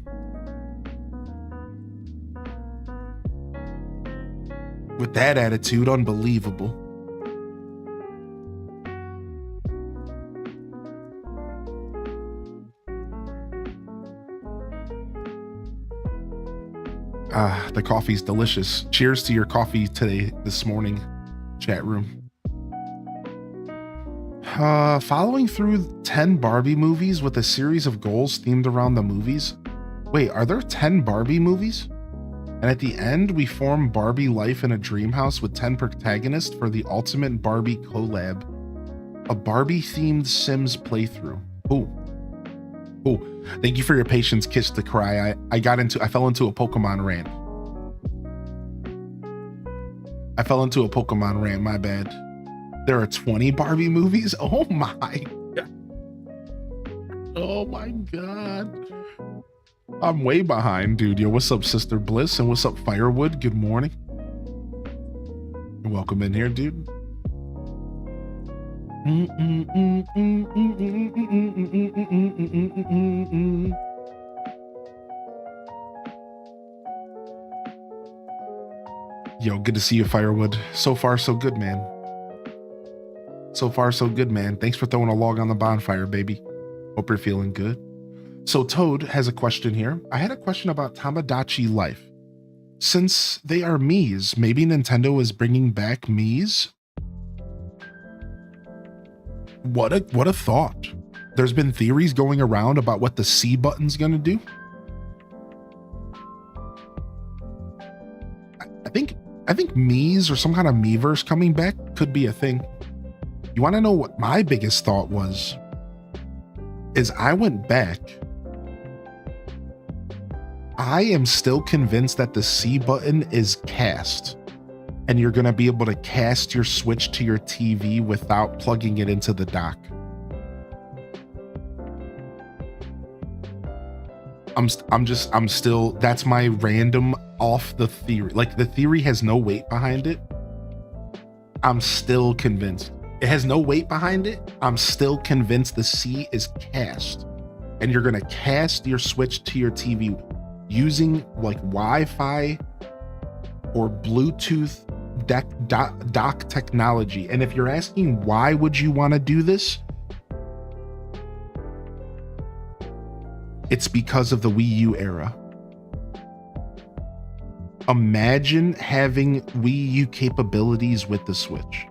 With that attitude, unbelievable. The coffee's delicious. Cheers to your coffee this morning, chat room. Following through 10 Barbie movies with a series of goals themed around the movies. Wait, are there 10 Barbie movies? And at the end, we form Barbie Life in a Dream House with 10 protagonists for the ultimate Barbie collab. A Barbie-themed Sims playthrough. Ooh. Thank you for your patience, Kiss the Cry. I fell into a Pokemon rant. My bad. There are 20 Barbie movies? Oh my god. I'm way behind, dude. Yo, what's up, Sister Bliss? And what's up, Firewood? Good morning. Welcome in here, dude. Yo, good to see you, Firewood. So far, so good, man. Thanks for throwing a log on the bonfire, baby. Hope you're feeling good. So Toad has a question here. I had a question about Tamagotchi Life. Since they are Miis, maybe Nintendo is bringing back Miis? What a thought. There's been theories going around about what the C button's gonna do. I think Miis or some kind of Miiverse coming back could be a thing. You want to know what my biggest thought was? Is I went back. I am still convinced that the C button is cast, and you're going to be able to cast your Switch to your TV without plugging it into the dock. I'm still, that's my random off the theory, like the theory has no weight behind it, I'm still convinced. It has no weight behind it. I'm still convinced the C is cast. And you're going to cast your Switch to your TV using like Wi-Fi or Bluetooth dock technology. And if you're asking why would you want to do this, it's because of the Wii U era. Imagine having Wii U capabilities with the Switch.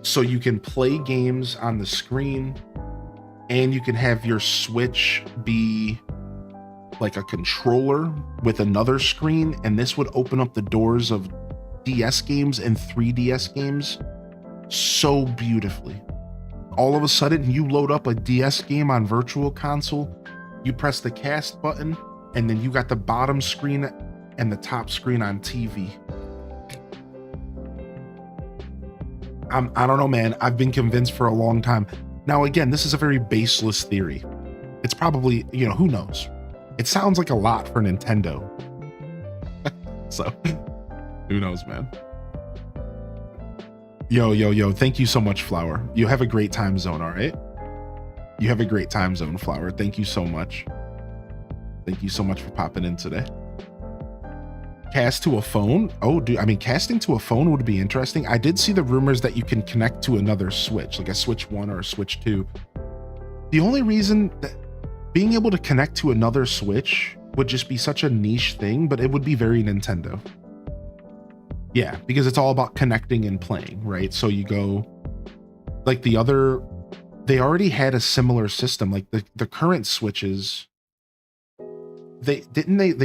So you can play games on the screen, and you can have your Switch be like a controller with another screen, and this would open up the doors of DS games and 3DS games so beautifully. All of a sudden, you load up a DS game on Virtual Console, you press the cast button, and then you got the bottom screen and the top screen on TV. I don't know, man. I've been convinced for a long time. Now, again, this is a very baseless theory. It's probably, who knows? It sounds like a lot for Nintendo. So, who knows, man? Yo. Thank you so much, Flower. You have a great time zone, all right? You have a great time zone, Flower. Thank you so much. Thank you so much for popping in today. Cast to a phone? Oh, dude, I mean, casting to a phone would be interesting. I did see the rumors that you can connect to another Switch, like a Switch 1 or a Switch 2. The only reason that being able to connect to another Switch would just be such a niche thing, but it would be very Nintendo. Yeah, because it's all about connecting and playing, right? So you go, like they already had a similar system, like the current Switches. They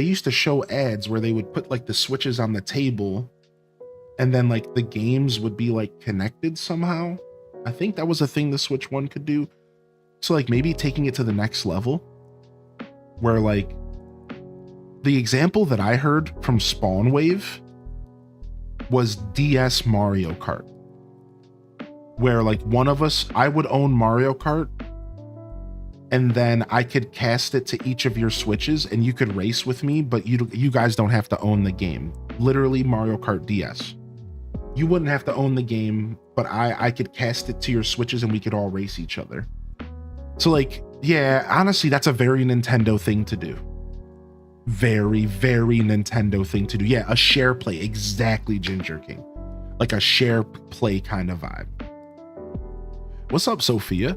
used to show ads where they would put like the Switches on the table, and then like the games would be like connected somehow. I think that was a thing the Switch 1 could do. So like maybe taking it to the next level, where like the example that I heard from Spawn Wave was DS Mario Kart, where like one of us, I would own Mario Kart, and then I could cast it to each of your Switches and you could race with me, but you guys don't have to own the game. Literally Mario Kart DS. You wouldn't have to own the game, but I could cast it to your Switches and we could all race each other. So like, yeah, honestly, that's a very Nintendo thing to do. Very, very Nintendo thing to do. Yeah, a share play. Exactly, Ginger King. Like a share play kind of vibe. What's up, Sophia?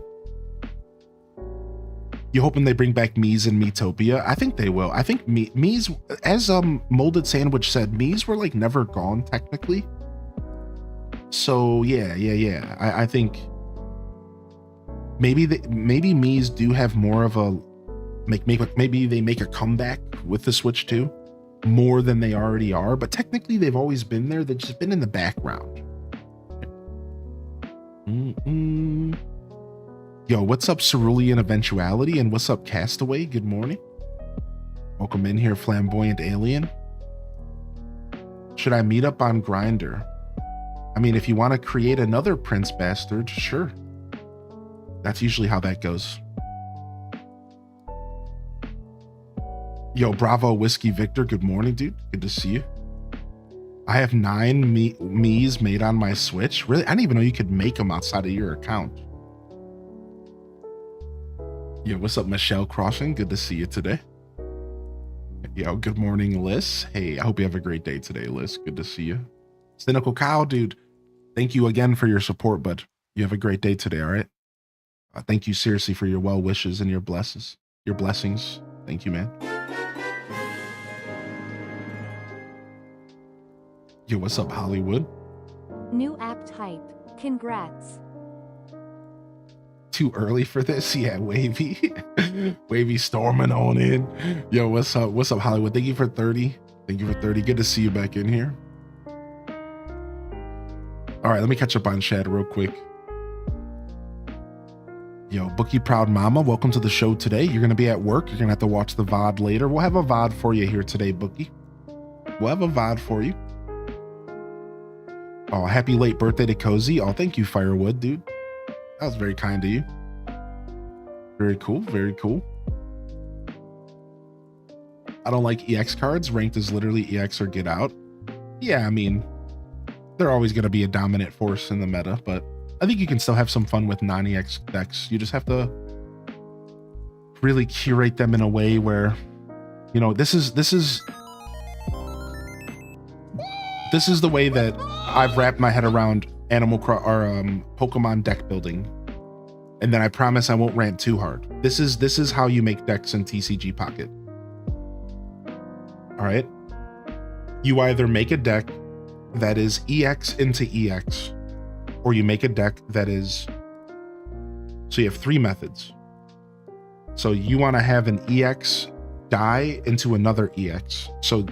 You hoping they bring back Mii's and Miitopia? I think they will. I think Mii's, as Molded Sandwich said, Mii's were like never gone technically. So yeah. I think maybe Mii's do have more of a maybe they make a comeback with the Switch 2 more than they already are, but technically they've always been there. They've just been in the background. Yo, what's up, Cerulean Eventuality, and what's up, Castaway? Good morning. Welcome in here, Flamboyant Alien. Should I meet up on Grindr? I mean, if you want to create another Prince Bastard, sure. That's usually how that goes. Yo, Bravo Whiskey Victor, good morning, dude. Good to see you. I have 9 Mii's made on my Switch. Really? I didn't even know you could make them outside of your account. Yo, what's up, Michelle Crossing? Good to see you today. Yo, good morning, Liz. Hey, I hope you have a great day today, Liz. Good to see you. Cynical Cow, dude. Thank you again for your support, bud. You have a great day today, all right? Thank you seriously for your well wishes and your blessings. Thank you, man. Yo, what's up, Hollywood? New app type. Congrats. Too early for this? Yeah, Wavy. Wavy storming on in. Yo, what's up? What's up, Hollywood? Thank you for 30. Thank you for 30. Good to see you back in here. All right, let me catch up on chat real quick. Yo, Bookie Proud Mama, welcome to the show today. You're going to be at work. You're going to have to watch the VOD later. We'll have a VOD for you here today, Bookie. We'll have a VOD for you. Oh, happy late birthday to Cozy. Oh, thank you, Firewood, dude. That was very kind of you. Very cool. Very cool. I don't like EX cards. Ranked is literally EX or get out. Yeah, I mean, they're always going to be a dominant force in the meta, but I think you can still have some fun with non-EX decks. You just have to really curate them in a way where, you know, this is the way that I've wrapped my head around Pokemon deck building. And then I promise I won't rant too hard. This is how you make decks in TCG Pocket. All right. You either make a deck that is EX into EX, or you make a deck that is, so you have 3 methods. So you want to have an EX die into another EX. So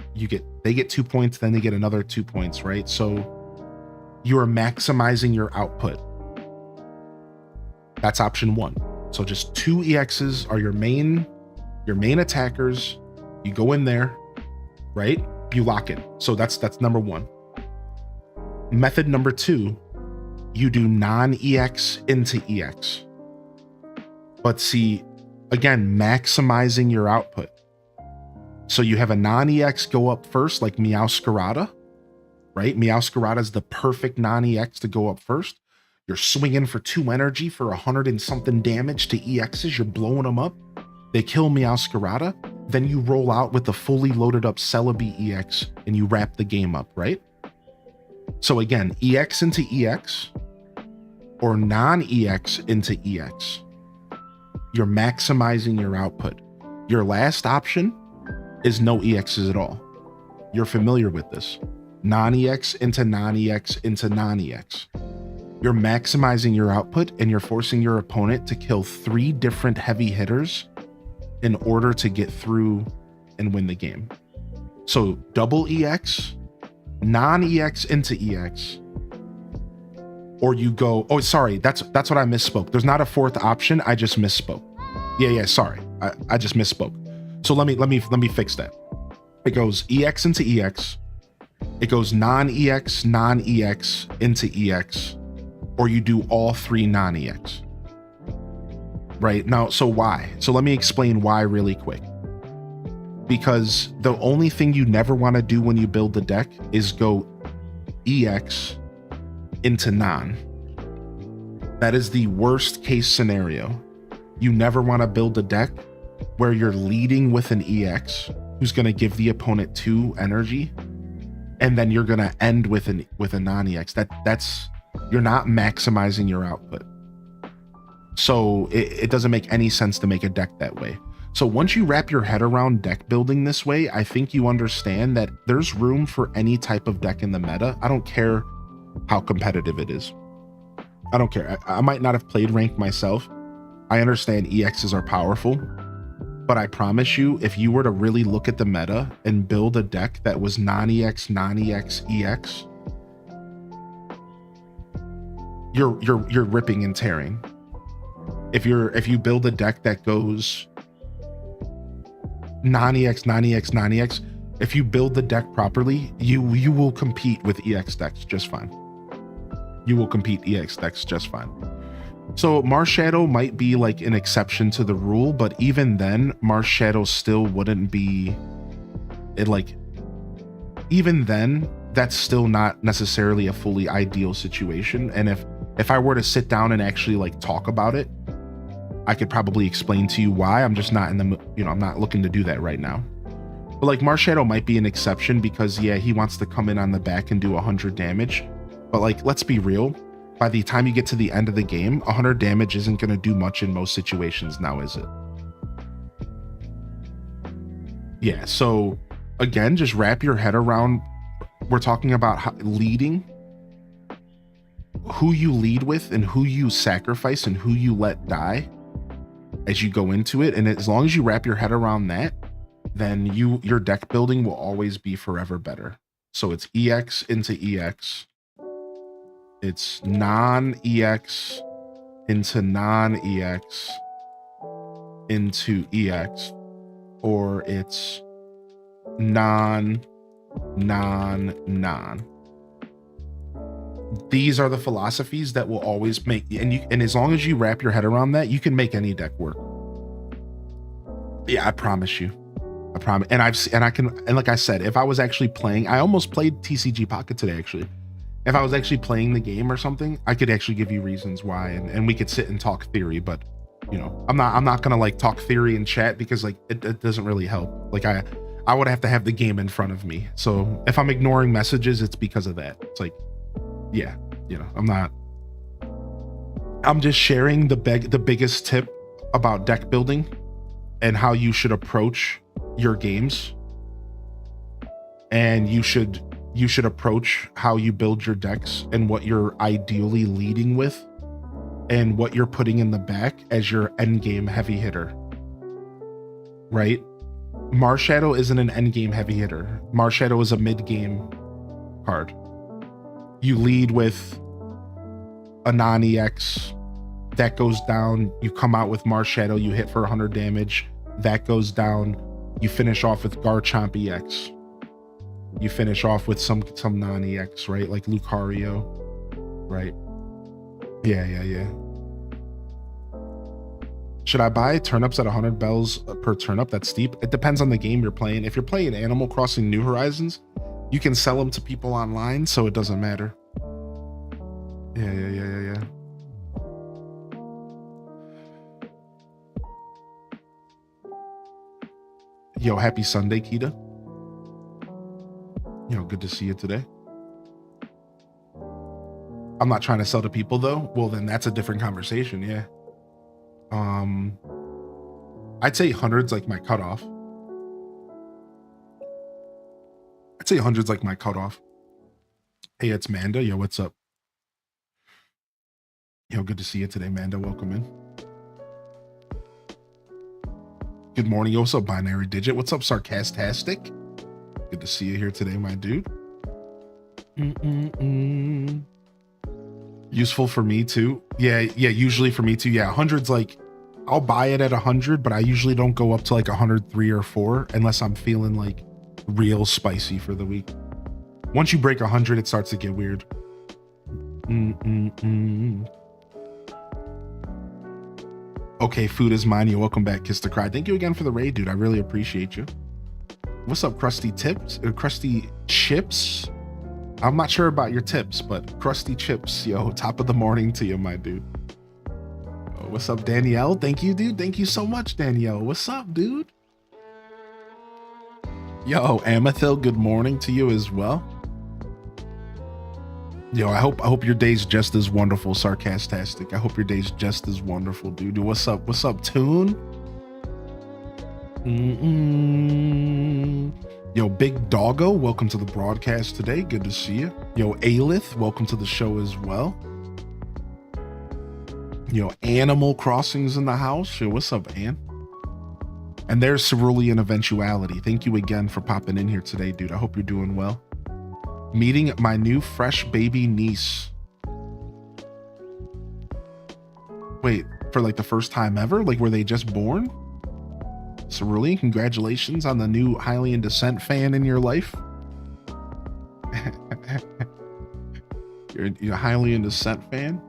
they get 2 points, then they get another 2 points, right? So you are maximizing your output. That's option 1. So just 2 EXs are your main attackers. You go in there, right? You lock in. So that's number 1. Method number 2, you do non-EX into EX. But see, again, maximizing your output. So you have a non-EX go up first, like Meowscarada, right? Meowscarada is the perfect non-EX to go up first. You're swinging for 2 energy for 100 and something damage to EXs. You're blowing them up. They kill Meowscarada. Then you roll out with the fully loaded up Celebi EX and you wrap the game up, right? So again, EX into EX or non-EX into EX. You're maximizing your output. Your last option is no EXs at all. You're familiar with this. Non-EX into non-EX into non-EX. You're maximizing your output and you're forcing your opponent to kill 3 different heavy hitters in order to get through and win the game. So double EX, non-EX into EX, or you go, oh, sorry, that's what I misspoke. There's not a 4th option. I just misspoke. Yeah, sorry. I just misspoke. So let me fix that. It goes EX into EX. It goes non-EX into EX, or you do all 3 non-EX. Right now, so why? So let me explain why really quick. Because the only thing you never want to do when you build the deck is go EX into non. That is the worst case scenario. You never want to build a deck where you're leading with an EX who's going to give the opponent 2 energy, and then you're going to end with a non-EX. That's you're not maximizing your output. So it doesn't make any sense to make a deck that way. So once you wrap your head around deck building this way, I think you understand that there's room for any type of deck in the meta. I don't care how competitive it is. I don't care. I might not have played ranked myself. I understand EXs are powerful, but I promise you, if you were to really look at the meta and build a deck that was non-EX, EX, you're ripping and tearing. If you build a deck that goes non-EX, if you build the deck properly, you will compete with EX decks just fine. You will compete EX decks just fine. So Marshadow might be like an exception to the rule, but even then, Marshadow still wouldn't be it. Like, even then, that's still not necessarily a fully ideal situation. And if I were to sit down and actually like talk about it, I could probably explain to you why. I'm just not in the, I'm not looking to do that right now. But like Marshadow might be an exception because yeah, he wants to come in on the back and do 100 damage. But like, let's be real. By the time you get to the end of the game, 100 damage isn't going to do much in most situations now, is it? Yeah, so again, just wrap your head around, we're talking about leading, who you lead with and who you sacrifice and who you let die as you go into it. And as long as you wrap your head around that, then your deck building will always be forever better. So it's EX into EX. It's non-EX into non-EX into EX, or it's non. These are the philosophies that will always make, and as long as you wrap your head around that, you can make any deck work. Yeah, I promise you. I promise. And and like I said, if I was actually playing, I almost played TCG Pocket today, actually. If I was actually playing the game or something, I could actually give you reasons why, and we could sit and talk theory. But you know, I'm not gonna like talk theory in chat because like it doesn't really help. Like I would have to have the game in front of me. So if I'm ignoring messages, it's because of that. It's like, yeah, you know, I'm just sharing the biggest tip about deck building and how you should approach your games, and you should approach how you build your decks and what you're ideally leading with and what you're putting in the back as your end game heavy hitter, right? Marshadow isn't an end game heavy hitter. Marshadow is a mid game card. You lead with a non-EX, that goes down, you come out with Marshadow, you hit for 100 damage, that goes down, you finish off with Garchomp EX. You finish off with some non-EX, right? Like Lucario, right? Yeah. Should I buy turnips at 100 bells per turnip? That's steep. It depends on the game you're playing. If you're playing Animal Crossing New Horizons, you can sell them to people online, so it doesn't matter. Yeah. Yo, happy Sunday, Kita. You know, good to see you today. I'm not trying to sell to people though. Well, then that's a different conversation. Yeah. I'd say 100's like my cutoff. Hey, it's Manda. Yo, what's up? Yo, good to see you today, Manda. Welcome in. Good morning. Yo, what's up, Binary Digit? What's up, Sarcastastic? Good to see you here today, my dude. Useful for me too. Yeah, usually for me too. Yeah, 100's like, I'll buy it at 100, but I usually don't go up to like 103 or 4 unless I'm feeling like real spicy for the week. Once you break 100, it starts to get weird. Okay, food is mine. You're welcome back, Kiss the Cry. Thank you again for the raid, dude. I really appreciate you. What's up, Krusty Tips or Krusty Chips? I'm not sure about your tips, but Krusty Chips, yo, top of the morning to you, my dude. Oh, what's up, Danielle? Thank you, dude. Thank you so much, Danielle. What's up, dude? Yo, Amethyl, good morning to you as well. Yo, I hope your day's just as wonderful, Sarcastastic. I hope your day's just as wonderful, dude. What's up? What's up, Tune? Yo, Big Doggo, welcome to the broadcast today. Good to see you. Yo, Alith, welcome to the show as well. Yo, Animal Crossings in the house. Yo, what's up, Ann? And there's Cerulean Eventuality. Thank you again for popping in here today, dude. I hope you're doing well. Meeting my new fresh baby niece. Wait, for like the first time ever? Like, were they just born? Cerulean, congratulations on the new Hylian Descent fan in your life. You're a Hylian Descent fan?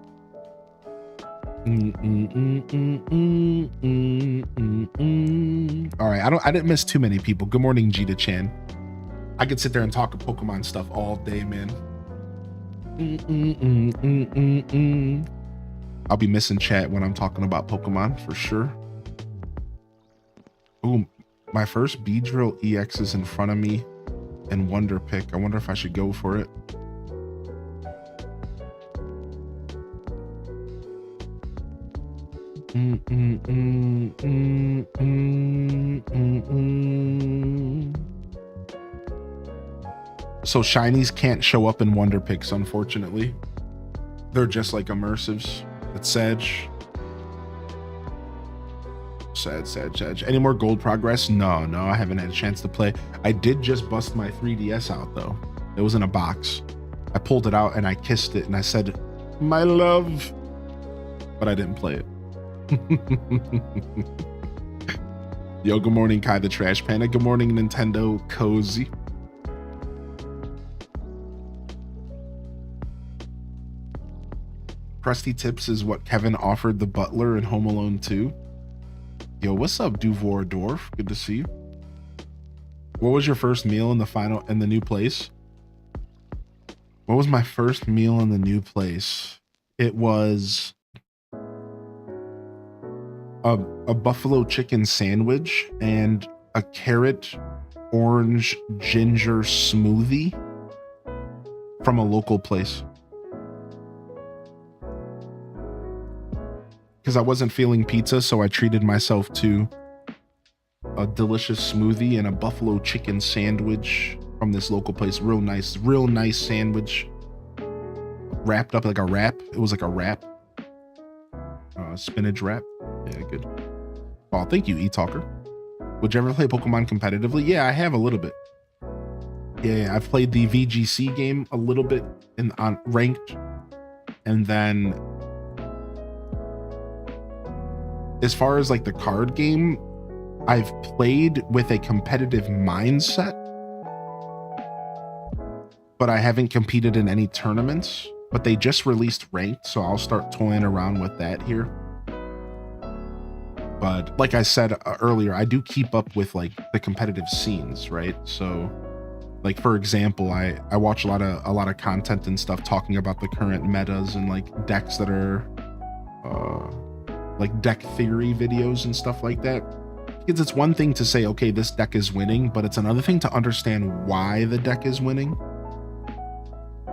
All right, I didn't miss too many people. Good morning, Jita Chan. I could sit there and talk Pokemon stuff all day, man. I'll be missing chat when I'm talking about Pokemon for sure. Ooh, my first Beedrill EX is in front of me and Wonder Pick. I wonder if I should go for it. So shinies can't show up in Wonder Picks, unfortunately. They're just like immersives. It's sad. Sad. Any more gold progress? No, I haven't had a chance to play. I did just bust my 3DS out though. It was in a box. I pulled it out and I kissed it and I said, "My love," but I didn't play it. Yo, good morning, Kai the Trash Panda. Good morning, Nintendo Cozy. Krusty Tips is what Kevin offered the butler in Home Alone 2. Yo, what's up, Duvor Dorf? Good to see you. What was your first meal in the new place? What was my first meal in the new place? It was a buffalo chicken sandwich and a carrot orange ginger smoothie from a local place. Because I wasn't feeling pizza, so I treated myself to a delicious smoothie and a buffalo chicken sandwich from this local place. Real nice sandwich. Wrapped up like a wrap. It was like a wrap. Spinach wrap. Yeah, good. Oh, thank you, eTalker. Would you ever play Pokemon competitively? Yeah, I have a little bit. Yeah, I've played the VGC game a little bit on ranked. And then as far as like the card game, I've played with a competitive mindset, but I haven't competed in any tournaments. But they just released ranked, so I'll start toying around with that here. But like I said earlier, I do keep up with like the competitive scenes, right? So like, for example, I watch a lot of content and stuff talking about the current metas and like decks that are like deck theory videos and stuff like that. Because it's one thing to say, okay, this deck is winning, but it's another thing to understand why the deck is winning.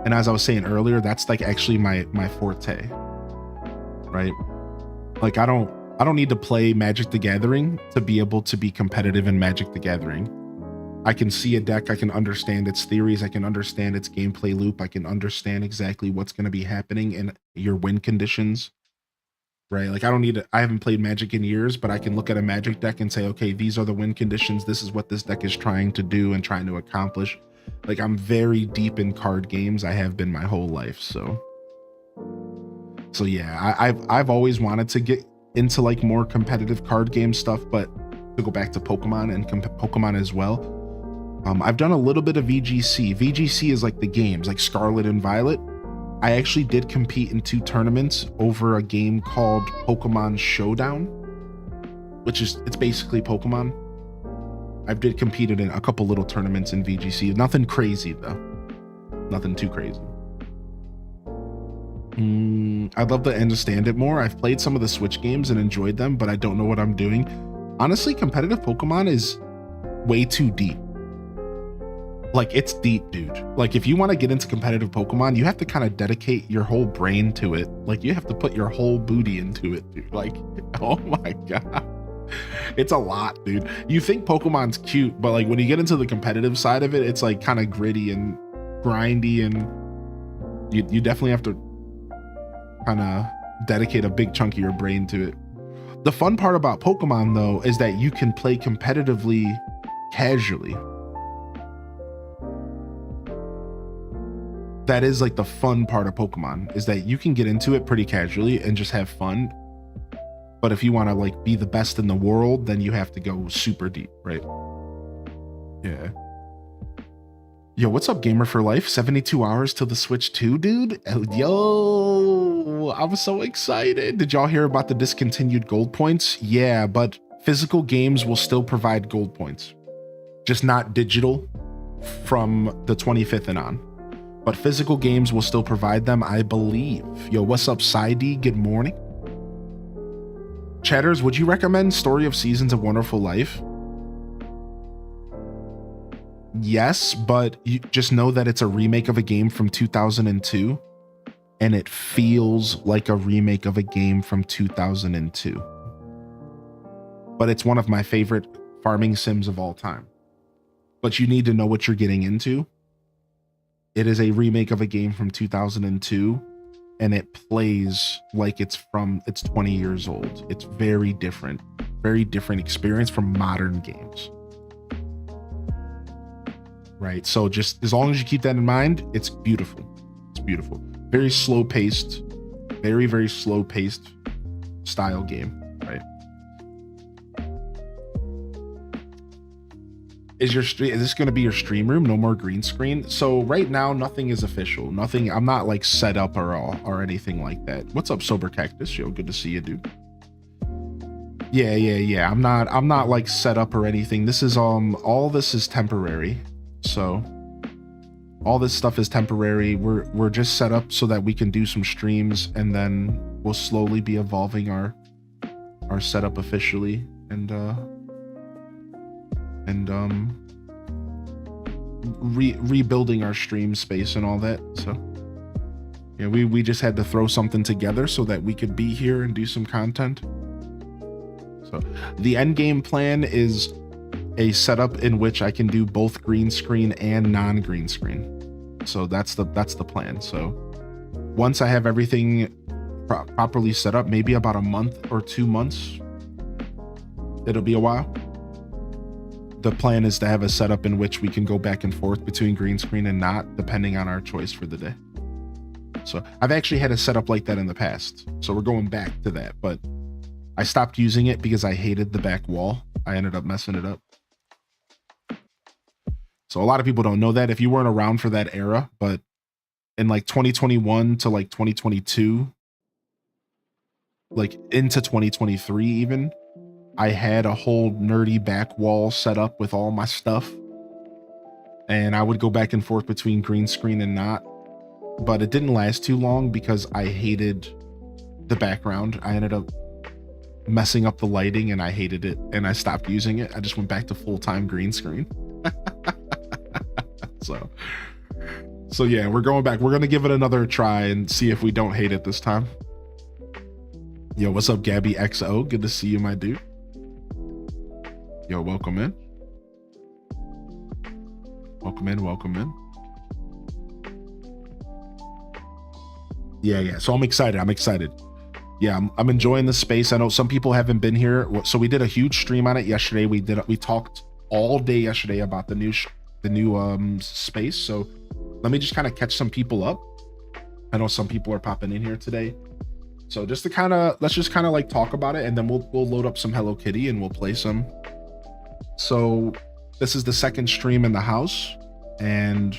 And as I was saying earlier, that's like actually my forte, right? Like I don't need to play Magic the Gathering to be able to be competitive in Magic the Gathering. I can see a deck, I can understand its theories, I can understand its gameplay loop, I can understand exactly what's going to be happening in your win conditions, right? Like I haven't played Magic in years, but I can look at a Magic deck and say, okay, these are the win conditions, this is what this deck is trying to do and trying to accomplish. Like I'm very deep in card games. I have been my whole life. So yeah, I've always wanted to get into like more competitive card game stuff, but to go back to Pokemon and Pokemon as well. I've done a little bit of VGC. VGC is like the games like Scarlet and Violet. I actually did compete in 2 tournaments over a game called Pokemon Showdown, it's basically Pokemon. I've did competed in a couple little tournaments in VGC. Nothing crazy though. Nothing too crazy. I'd love to understand it more. I've played some of the Switch games and enjoyed them, but I don't know what I'm doing. Honestly, competitive Pokemon is way too deep. Like it's deep, dude. Like if you want to get into competitive Pokemon, you have to kind of dedicate your whole brain to it. Like you have to put your whole booty into it, dude. Like, oh my God. It's a lot, dude. You think Pokemon's cute, but like when you get into the competitive side of it, it's like kind of gritty and grindy, and you definitely have to kind of dedicate a big chunk of your brain to it. The fun part about Pokemon though is that you can play competitively casually. That is like the fun part of Pokemon, is that you can get into it pretty casually and just have fun. But if you want to like be the best in the world, then you have to go super deep, right? Yeah. Yo, what's up, Gamer for Life? 72 hours till the Switch 2, dude. Yo, I'm so excited. Did y'all hear about the discontinued gold points? Yeah, but physical games will still provide gold points, just not digital from the 25th and on. But physical games will still provide them, I believe. Yo, what's up, Sidey? Good morning. Chatters, would you recommend Story of Seasons of Wonderful Life? Yes, but you just know that it's a remake of a game from 2002, and it feels like a remake of a game from 2002. But it's one of my favorite farming sims of all time. But you need to know what you're getting into. It is a remake of a game from 2002. And it plays like it's 20 years old. It's very different experience from modern games. Right. So just as long as you keep that in mind, it's beautiful. It's beautiful. Very slow paced, very slow paced style game. Right. Is this going to be your stream room? No more green screen. So right now, nothing is official. Nothing. I'm not like set up or anything like that. What's up, Sober Cactus? Yo, good to see you, dude. Yeah. I'm not like set up or anything. This is all this is temporary. So all this stuff is temporary. We're just set up so that we can do some streams, and then we'll slowly be evolving our setup officially and rebuilding our stream space and all that. So yeah, we just had to throw something together so that we could be here and do some content. So the end game plan is a setup in which I can do both green screen and non-green screen. So that's the plan. So once I have everything properly set up, maybe about a month or 2 months, it'll be a while. The plan is to have a setup in which we can go back and forth between green screen and not, depending on our choice for the day. So I've actually had a setup like that in the past. So we're going back to that, but I stopped using it because I hated the back wall. I ended up messing it up. So a lot of people don't know that if you weren't around for that era, but in like 2021 to like 2022, like into 2023 even, I had a whole nerdy back wall set up with all my stuff, and I would go back and forth between green screen and not, but it didn't last too long because I hated the background. I ended up messing up the lighting and I hated it, and I stopped using it. I just went back to full-time green screen. So yeah, we're going back. We're gonna give it another try and see if we don't hate it this time. Yo, what's up, Gabby XO? Good to see you, my dude. Yo, welcome in. Welcome in. Yeah. So I'm excited. Yeah, I'm enjoying the space. I know some people haven't been here. So we did a huge stream on it yesterday. We talked all day yesterday about the new space. So let me just kind of catch some people up. I know some people are popping in here today. So just to let's just kind of like talk about it, and then we'll load up some Hello Kitty and we'll play some. So this is the second stream in the house, and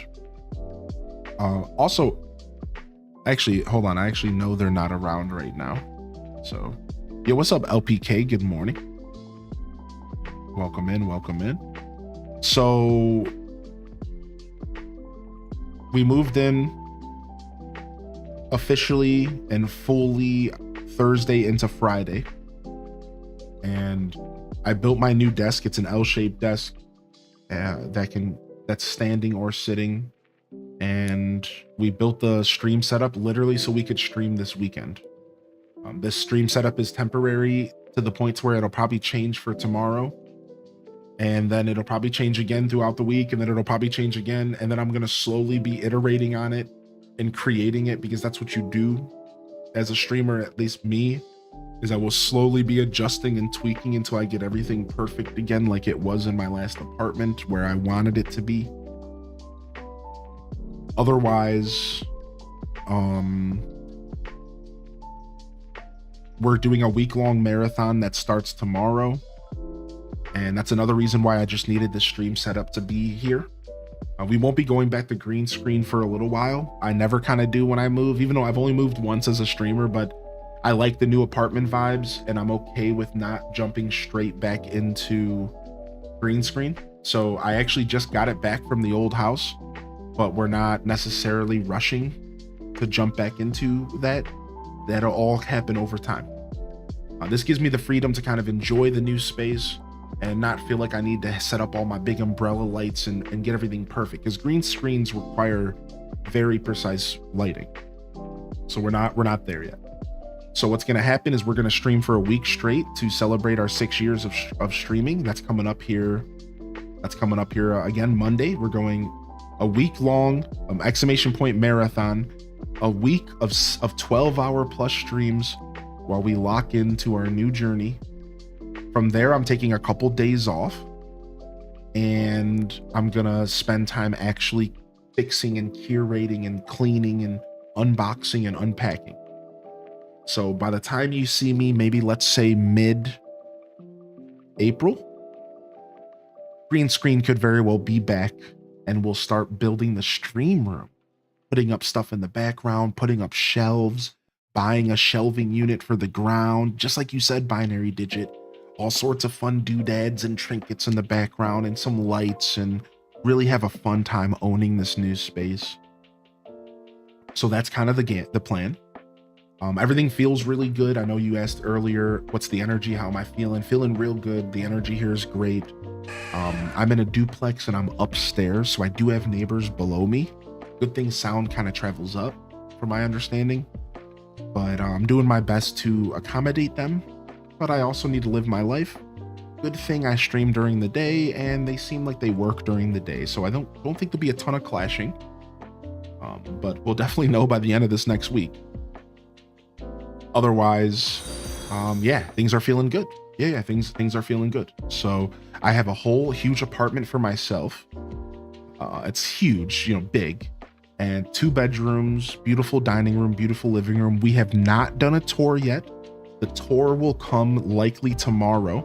also, actually, hold on. I actually know they're not around right now. So yeah, what's up, LPK? Good morning. Welcome in. So we moved in officially and fully Thursday into Friday, and I built my new desk. It's an L-shaped desk that's standing or sitting, and we built the stream setup literally so we could stream this weekend. This stream setup is temporary to the point where it'll probably change for tomorrow, and then it'll probably change again throughout the week, and then it'll probably change again, and then I'm gonna slowly be iterating on it and creating it, because that's what you do as a streamer, at least me, is I will slowly be adjusting and tweaking until I get everything perfect again, like it was in my last apartment where I wanted it to be. Otherwise, we're doing a week-long marathon that starts tomorrow, and that's another reason why I just needed the stream setup to be here. We won't be going back to green screen for a little while. I never kind of do when I move, even though I've only moved once as a streamer, but I like the new apartment vibes, and I'm okay with not jumping straight back into green screen. So I actually just got it back from the old house, but we're not necessarily rushing to jump back into that. That'll all happen over time. This gives me the freedom to kind of enjoy the new space and not feel like I need to set up all my big umbrella lights and get everything perfect, because green screens require very precise lighting. So we're not there yet. So what's going to happen is we're going to stream for a week straight to celebrate our 6 years of streaming. That's coming up here. Again, Monday. We're going a week long exclamation point marathon, a week of 12-hour plus streams while we lock into our new journey. From there, I'm taking a couple days off, and I'm gonna spend time actually fixing and curating and cleaning and unboxing and unpacking. So by the time you see me, maybe let's say mid-April, green screen could very well be back, and we'll start building the stream room, putting up stuff in the background, putting up shelves, buying a shelving unit for the ground, just like you said, Binary Digit. all sorts of fun doodads and trinkets in the background and some lights, and really have a fun time owning this new space. So that's kind of the plan. Everything feels really good. I know you asked earlier, what's the energy? How am I feeling? Feeling real good. The energy here is great. I'm in a duplex and I'm upstairs, so I do have neighbors below me. Good thing sound kind of travels up, from my understanding. But I'm doing my best to accommodate them. But I also need to live my life. Good thing I stream during the day, and they seem like they work during the day, so I don't think there'll be a ton of clashing. But we'll definitely know by the end of this next week. Otherwise, yeah, things are feeling good. Yeah, things are feeling good. So I have a whole huge apartment for myself. It's huge, big, and 2 bedrooms, beautiful dining room, beautiful living room. We have not done a tour yet. The tour will come likely tomorrow.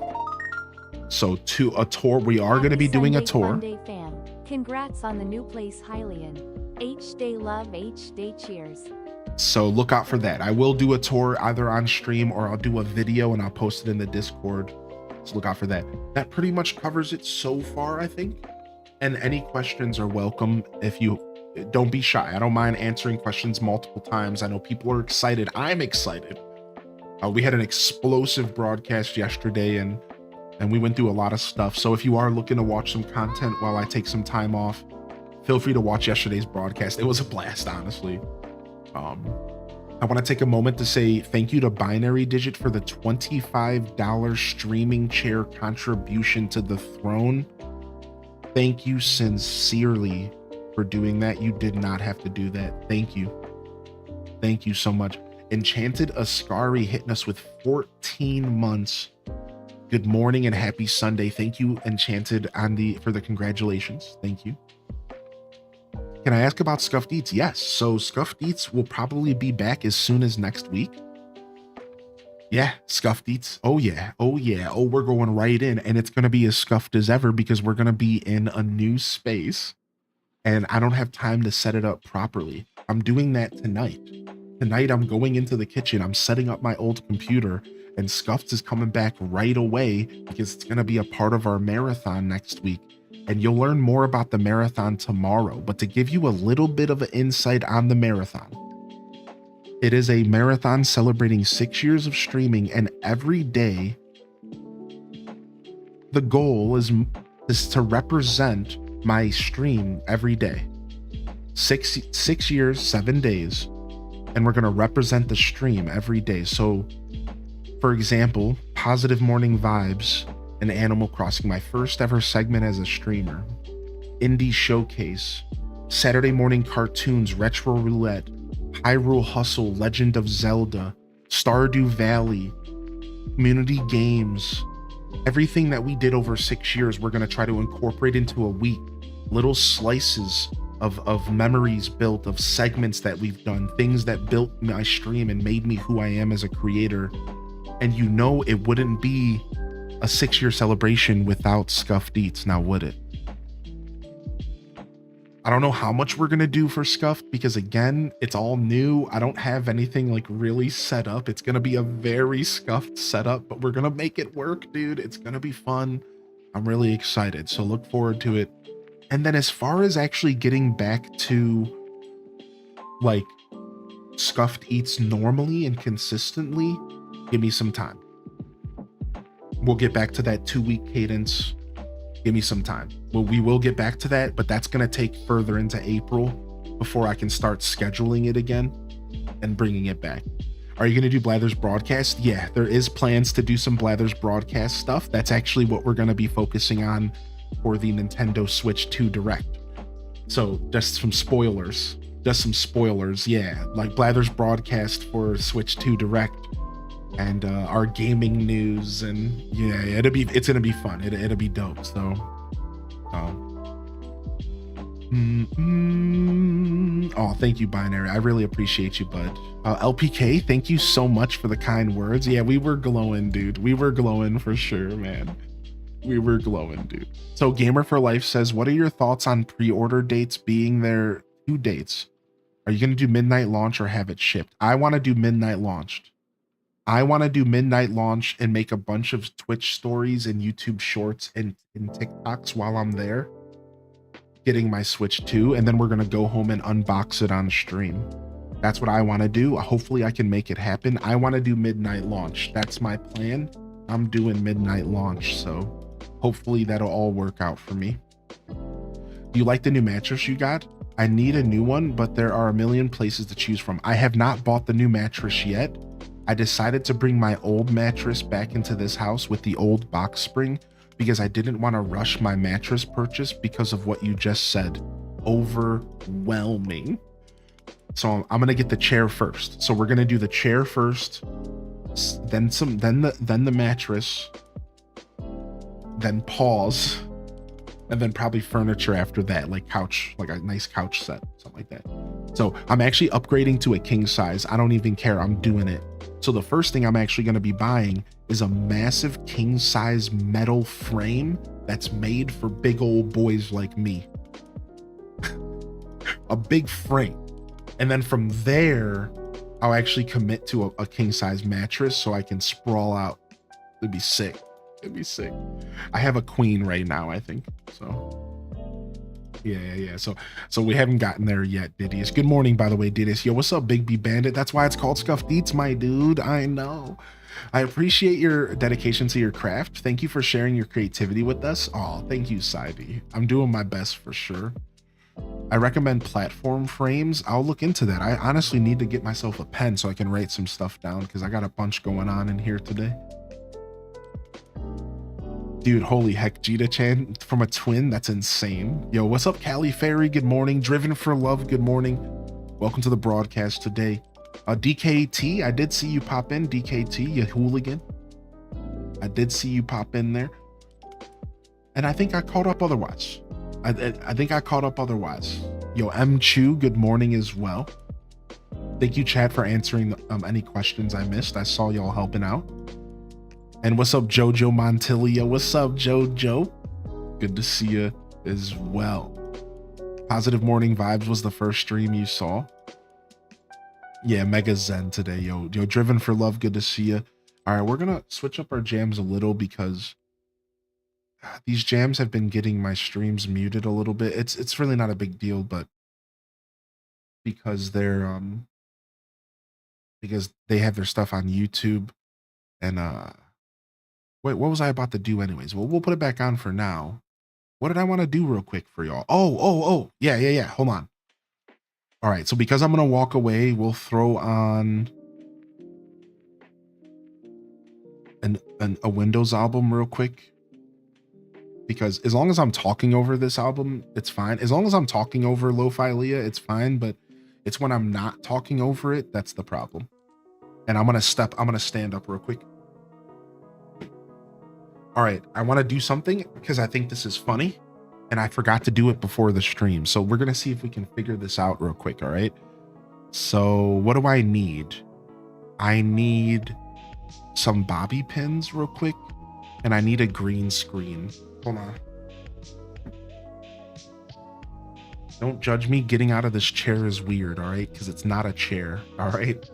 So to a tour, we are going to be doing a tour. Sunday fam. Congrats on the new place, Hylian. H-Day love, H-Day cheers. So look out for that. I will do a tour either on stream or I'll do a video and I'll post it in the Discord. So look out for that. That pretty much covers it so far, I think. And any questions are welcome. If you don't be shy. I don't mind answering questions multiple times. I know people are excited. I'm excited. We had an explosive broadcast yesterday and we went through a lot of stuff. So if you are looking to watch some content while I take some time off, feel free to watch yesterday's broadcast. It was a blast, honestly. I want to take a moment to say thank you to Binary Digit for the $25 streaming chair contribution to the throne. Thank you sincerely for doing that. You did not have to do that. Thank you. Thank you so much. Enchanted Ascari hitting us with 14 months. Good morning and happy Sunday. Thank you, Enchanted, for the congratulations. Thank you. Can I ask about Scuffed Eats? Yes. So Scuffed Eats will probably be back as soon as next week. Yeah, Scuffed Eats. Oh yeah. Oh yeah. Oh, we're going right in, and it's going to be as scuffed as ever because we're going to be in a new space and I don't have time to set it up properly. I'm doing that tonight. Tonight I'm going into the kitchen. I'm setting up my old computer, and Scuffed is coming back right away because it's going to be a part of our marathon next week. And you'll learn more about the marathon tomorrow. But to give you a little bit of an insight on the marathon, it is a marathon celebrating 6 years of streaming, and every day the goal is to represent my stream every day. Six years, 7 days, and we're going to represent the stream every day. So for example, Positive Morning Vibes and Animal Crossing, my first ever segment as a streamer. Indie Showcase, Saturday Morning Cartoons, Retro Roulette, Hyrule Hustle, Legend of Zelda, Stardew Valley, Community Games. Everything that we did over 6 years, we're going to try to incorporate into a week. Little slices of memories built, of segments that we've done, things that built my stream and made me who I am as a creator. And it wouldn't be a 6-year celebration without Scuffed Eats, now would it? I don't know how much we're gonna do for Scuffed because again, it's all new. I don't have anything like really set up. It's gonna be a very Scuffed setup, but we're gonna make it work, dude. It's gonna be fun. I'm really excited, so look forward to it. And then as far as actually getting back to like Scuffed Eats normally and consistently, give me some time. We'll get back to that 2-week cadence. Give me some time. Well, we will get back to that, but that's going to take further into April before I can start scheduling it again and bringing it back. Are you going to do Blather's broadcast? Yeah, there is plans to do some Blather's broadcast stuff. That's actually what we're going to be focusing on for the Nintendo Switch 2 Direct. So just some spoilers. Yeah, like Blather's broadcast for Switch 2 Direct. And our gaming news, and yeah, it's gonna be fun. It'll be dope. So, oh, thank you, Binary. I really appreciate you, bud. LPK, thank you so much for the kind words. Yeah, we were glowing, dude. We were glowing for sure, man. We were glowing, dude. So, Gamer for Life says, "What are your thoughts on pre-order dates being their 2 dates? Are you gonna do midnight launch or have it shipped?" I want to do midnight launched. I want to do midnight launch and make a bunch of Twitch stories and YouTube shorts and TikToks while I'm there getting my Switch 2, and then we're going to go home and unbox it on stream. That's what I want to do. Hopefully I can make it happen. I want to do midnight launch. That's my plan. I'm doing midnight launch, so hopefully that'll all work out for me. Do you like the new mattress you got? I need a new one, but there are a million places to choose from. I have not bought the new mattress yet. I decided to bring my old mattress back into this house with the old box spring because I didn't want to rush my mattress purchase because of what you just said. Overwhelming. So I'm gonna get the chair first. So we're gonna do the chair first, then the mattress, then pause, and then probably furniture after that, like couch, like a nice couch set, something like that. So I'm actually upgrading to a king size. I don't even care. I'm doing it. So the first thing I'm actually going to be buying is a massive king size metal frame that's made for big old boys like me. A big frame. And then from there, I'll actually commit to a king size mattress so I can sprawl out. It'd be sick. It'd be sick. I have a queen right now, I think. So yeah. So we haven't gotten there yet, Didius. Good morning, by the way, Didius. Yo, what's up, Big B Bandit? That's why it's called Scuffed Eats, my dude. I know. I appreciate your dedication to your craft. Thank you for sharing your creativity with us. Oh, thank you, Saibi. I'm doing my best for sure. I recommend platform frames. I'll look into that. I honestly need to get myself a pen so I can write some stuff down because I got a bunch going on in here today. Dude, holy heck, Jita-chan from a twin, that's insane. Yo, what's up, Callie Fairy? Good morning. Driven for Love, good morning. Welcome to the broadcast today. DKT, I did see you pop in. DKT, you hooligan. I did see you pop in there. And I think I caught up otherwise. I think I caught up otherwise. Yo, M. Chu, good morning as well. Thank you, chat, for answering any questions I missed. I saw y'all helping out. And what's up, Jojo Montilia? What's up, Jojo? Good to see you as well. Positive Morning Vibes was the first stream you saw. Yeah, Mega Zen today, yo. Driven for Love, good to see you. All right, we're gonna switch up our jams a little because these jams have been getting my streams muted a little bit. It's really not a big deal, but because they're because they have their stuff on YouTube and wait, what was I about to do anyways? Well, we'll put it back on for now. What did I want to do real quick for y'all? Oh, yeah. Hold on. All right, so because I'm gonna walk away, we'll throw on a Windows album real quick. Because as long as I'm talking over this album, it's fine. As long as I'm talking over Lo-Fi Leah, it's fine. But it's when I'm not talking over it, that's the problem. And I'm gonna stand up real quick. All right, I want to do something because I think this is funny, and I forgot to do it before the stream. So we're gonna see if we can figure this out real quick. All right. So what do I need? I need some bobby pins real quick, and I need a green screen. Hold on. Don't judge me. Getting out of this chair is weird, all right? Because it's not a chair, all right?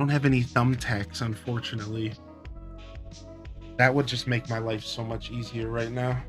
don't have any thumbtacks, unfortunately. That would just make my life so much easier right now.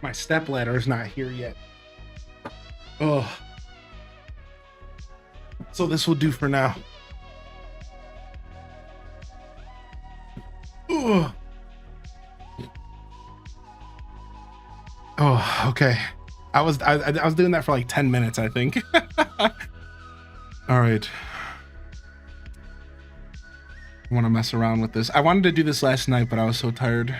My step ladder is not here yet. Oh. So this will do for now. Ugh. Oh, okay. I was doing that for like 10 minutes, I think. All right. I want to mess around with this. I wanted to do this last night, but I was so tired.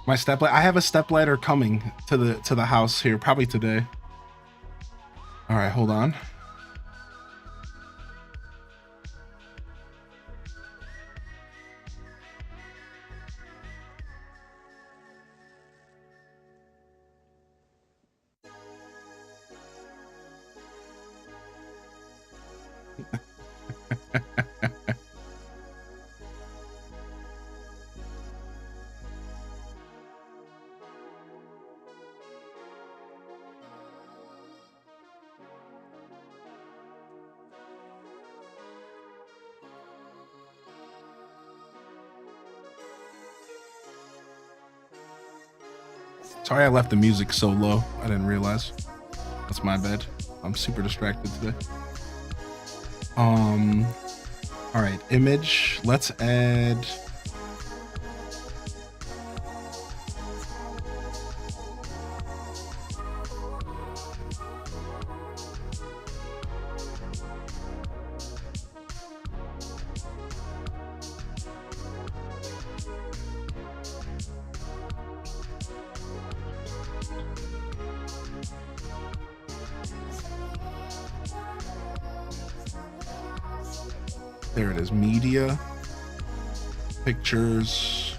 My step ladder. I have a step ladder coming to the house here, probably today. All right, hold on. Sorry I left the music so low. I didn't realize. That's my bad. I'm super distracted today. All right, image. Let's add. There it is, media, pictures.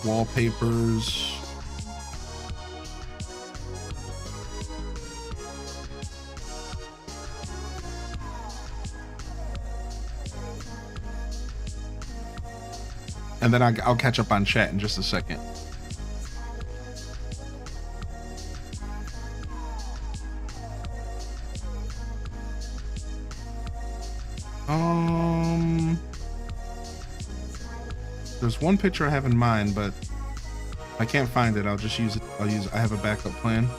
Wallpapers. And then I'll catch up on chat in just a second. There's one picture I have in mind, but I can't find it. I'll just use it. I have a backup plan.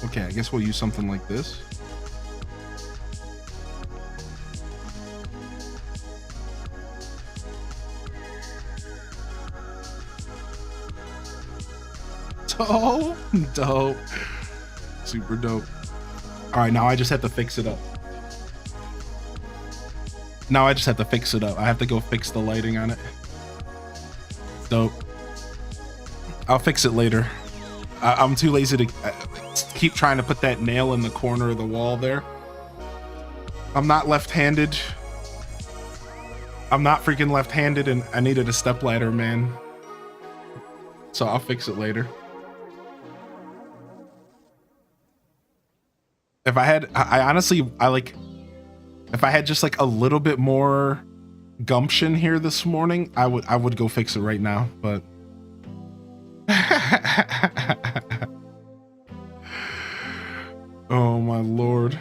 Okay, I guess we'll use something like this. Dope, dope, super dope. All right, now I just have to fix it up. Now I just have to fix it up. I have to go fix the lighting on it. Dope. I'll fix it later. I'm too lazy to keep trying to put that nail in the corner of the wall there. I'm not left-handed. I'm not freaking left-handed, and I needed a stepladder, man. So I'll fix it later. If I had, I honestly, if I had just like a little bit more gumption here this morning, I would go fix it right now, but. Oh my lord.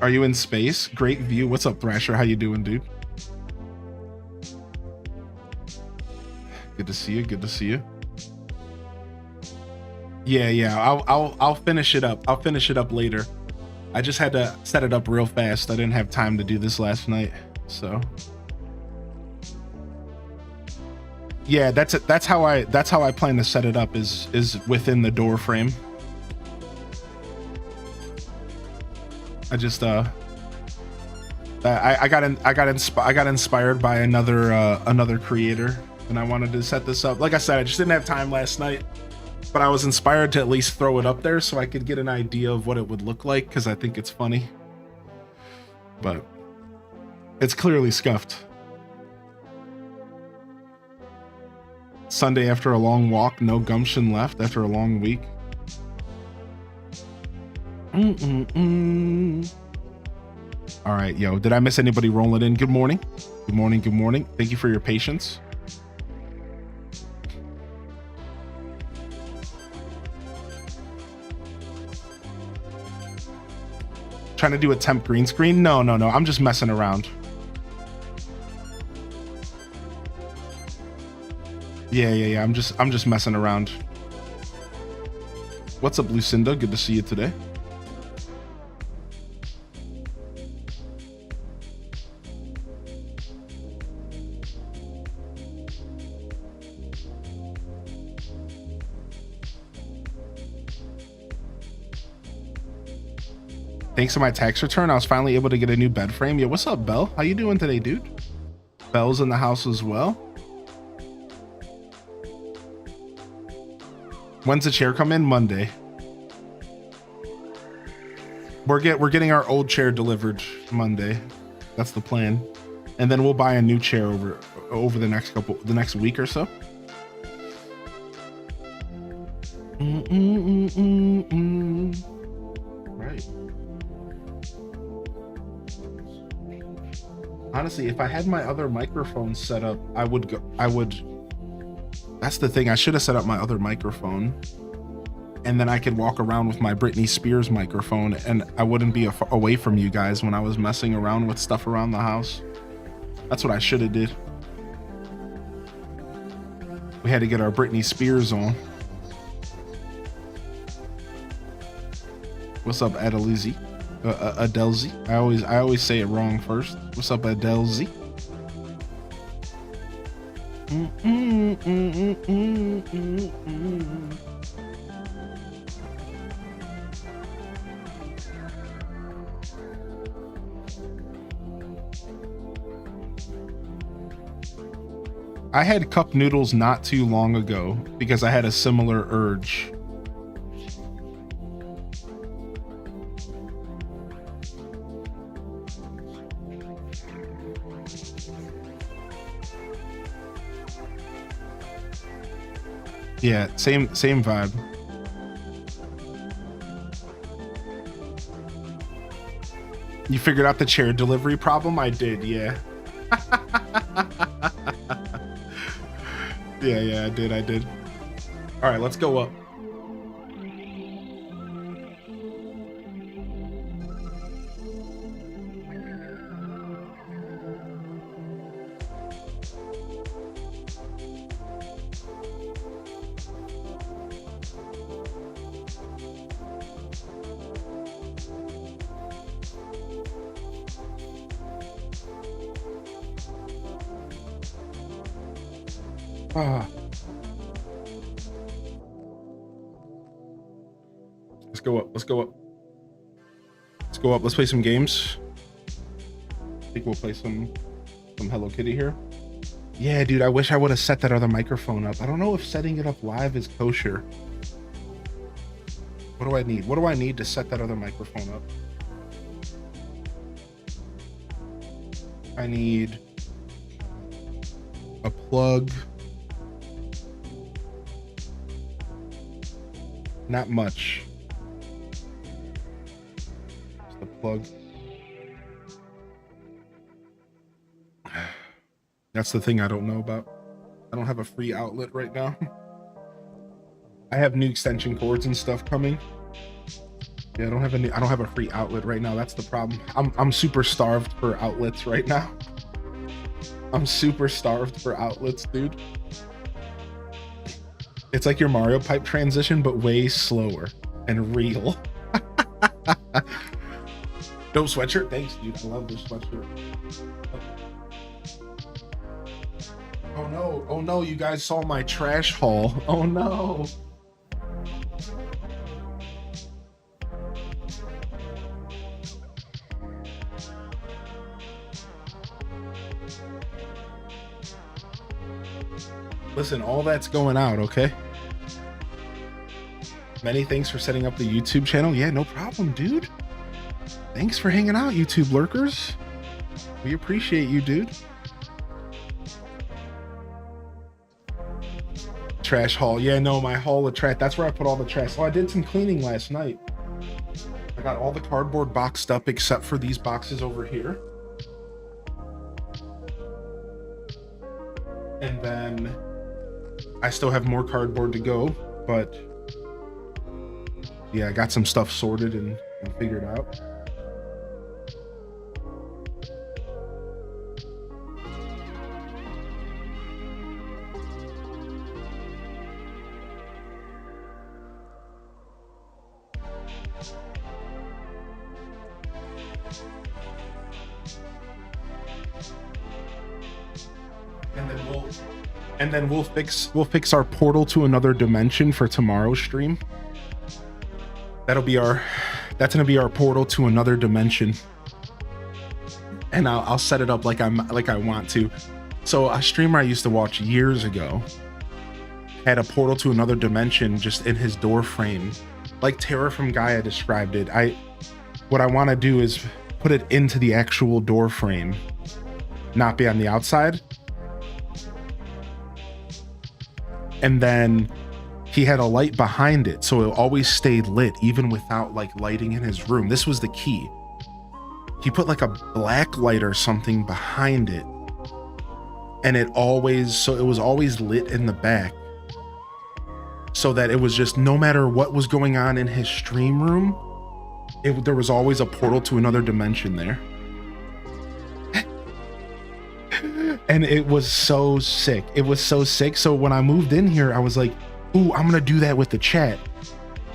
Are you in space? Great view. What's up, Thrasher? How you doing, dude? Good to see you. Good to see you. Yeah. I'll finish it up. I'll finish it up later. I just had to set it up real fast. I didn't have time to do this last night, so. Yeah, that's how I plan to set it up is within the door frame. I just I got inspired by another creator, and I wanted to set this up. Like I said, I just didn't have time last night, but I was inspired to at least throw it up there so I could get an idea of what it would look like, because I think it's funny. But it's clearly scuffed. Sunday after a long walk, no gumption left after a long week. All right, yo, did I miss anybody rolling in? Good morning. Good morning. Good morning. Thank you for your patience. Trying to do a temp green screen? No. I'm just messing around. Yeah. I'm just messing around. What's up, Lucinda? Good to see you today. Thanks to my tax return, I was finally able to get a new bed frame. Yeah, what's up, Belle? How you doing today, dude? Belle's in the house as well. When's the chair come in? Monday. We're getting our old chair delivered Monday. That's the plan, and then we'll buy a new chair over the next week or so. Right. Honestly, if I had my other microphone set up, I would. That's the thing. I should have set up my other microphone, and then I could walk around with my Britney Spears microphone, and I wouldn't be away from you guys when I was messing around with stuff around the house. That's what I should have did. We had to get our Britney Spears on. What's up, Adelzy? Adelzy. I always say it wrong first. What's up, Adelzy? I had cup noodles not too long ago because I had a similar urge. Yeah, same vibe. You figured out the chair delivery problem? I did, yeah. Yeah, I did. All right, let's go up. Let's go up. Let's play some games. I think we'll play some Hello Kitty here. Yeah, dude, I wish I would have set that other microphone up. I don't know if setting it up live is kosher. What do I need? What do I need to set that other microphone up? I need a plug. Not much. Just a plug. That's the thing I don't know about. I don't have a free outlet right now. I have new extension cords and stuff coming. Yeah, I don't have a free outlet right now. That's the problem. I'm super starved for outlets right now. I'm super starved for outlets, dude. It's like your Mario pipe transition, but way slower and real. Dope sweatshirt. Thanks, dude. I love this sweatshirt. Oh no. Oh no, you guys saw my trash haul. Oh no. Listen, all that's going out, okay? Many thanks for setting up the YouTube channel. Yeah, no problem, dude. Thanks for hanging out, YouTube lurkers. We appreciate you, dude. Trash haul. Yeah, no, my haul of trash. That's where I put all the trash. Oh, I did some cleaning last night. I got all the cardboard boxed up except for these boxes over here. And then I still have more cardboard to go, but yeah, I got some stuff sorted and figured out. And then we'll fix our portal to another dimension for tomorrow's stream. That's gonna be our portal to another dimension. And I'll set it up like I want to. So a streamer I used to watch years ago had a portal to another dimension just in his door frame, like Terra from Gaia described it. What I want to do is put it into the actual door frame, not be on the outside. And then he had a light behind it, so it always stayed lit even without like lighting in his room. This was the key. He put like a black light or something behind it, and it was always lit in the back, so that it was just, no matter what was going on in his stream room, there was always a portal to another dimension there. And it was so sick. It was so sick. So when I moved in here, I was like, ooh, I'm gonna do that with the chat.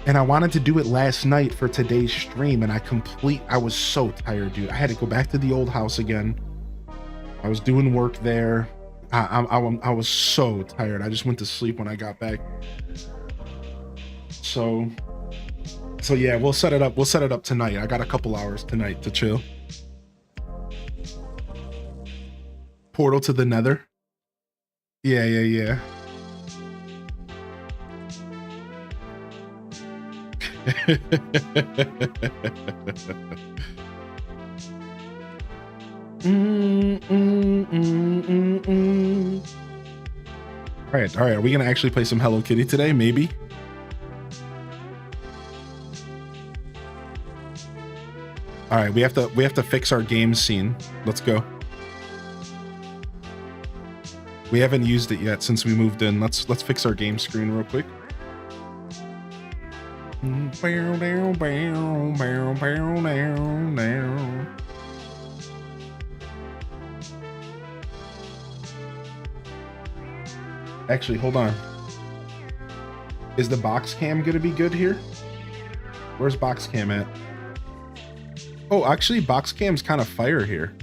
And I wanted to do it last night for today's stream, and I was so tired, dude. I had to go back to the old house again. I was doing work there. I was so tired. I just went to sleep when I got back. So yeah, we'll set it up. We'll set it up tonight. I got a couple hours tonight to chill. Portal to the nether. Yeah. All right. Are we gonna actually play some Hello Kitty today? Maybe. All right, we have to fix our game scene. Let's go. We haven't used it yet since we moved in. Let's fix our game screen real quick. Actually, hold on. Is the box cam gonna be good here? Where's box cam at? Oh, actually, box cam's kind of fire here.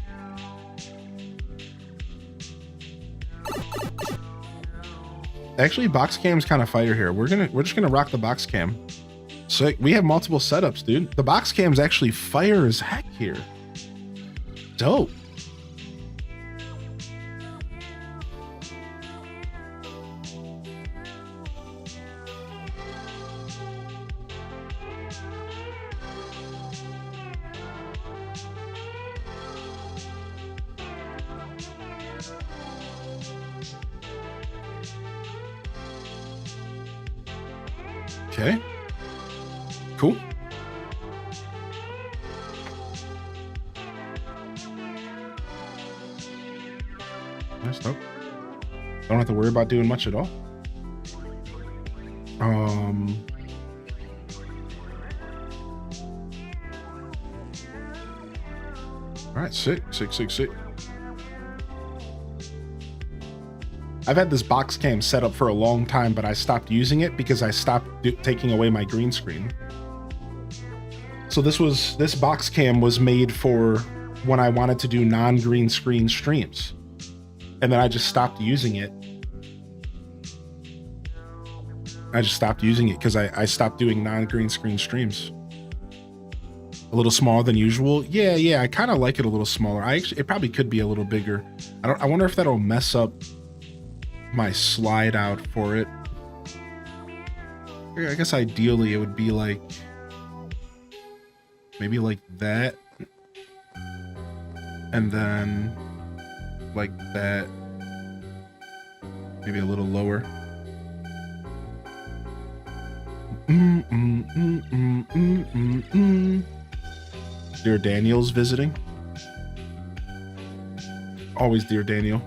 Actually, box cam's kind of fire here. We're just gonna rock the box cam. So we have multiple setups, dude. The box cam's actually fire as heck here. Dope. Okay. Cool. Nice. Nope. Don't have to worry about doing much at all. right, sick. I've had this box cam set up for a long time, but I stopped using it because I stopped taking away my green screen. So this box cam was made for when I wanted to do non-green screen streams. And then I just stopped using it. I just stopped using it because I stopped doing non-green screen streams. A little smaller than usual. Yeah, I kind of like it a little smaller. It probably could be a little bigger. I wonder if that'll mess up my slide out for it. I guess ideally it would be like maybe like that, and then like that, maybe a little lower. Dear Daniel's visiting. Always dear Daniel.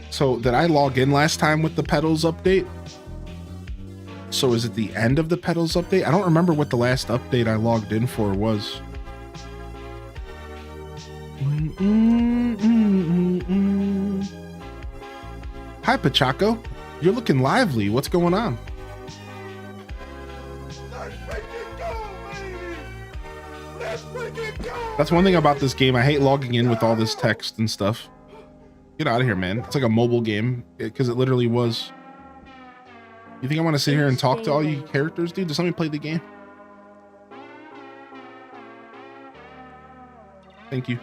So did I log in last time with the pedals update? So is it the end of the pedals update? I don't remember what the last update I logged in for was. Hi, Pachaco. You're looking lively. What's going on? That's one thing about this game. I hate logging in with all this text and stuff. Get out of here, man. It's like a mobile game because it literally was. You think I want to sit here and talk to all you characters, dude? Just let me play the game. Thank you.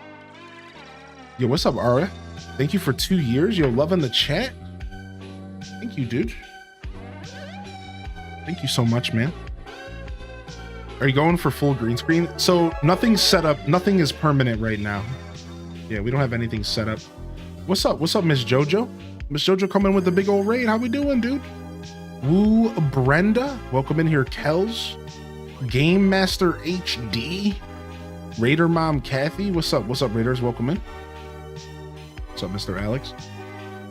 Yo, what's up, Ara? Thank you for 2 years. Yo, loving the chat. Thank you, dude. Thank you so much, man. Are you going for full green screen? So nothing's set up. Nothing is permanent right now. Yeah, we don't have anything set up. What's up? What's up, Miss Jojo? Miss Jojo coming with the big old raid. How we doing, dude? Woo, Brenda. Welcome in here, Kels. Game Master HD. Raider Mom Kathy. What's up? What's up, Raiders? Welcome in. What's up, Mr. Alex?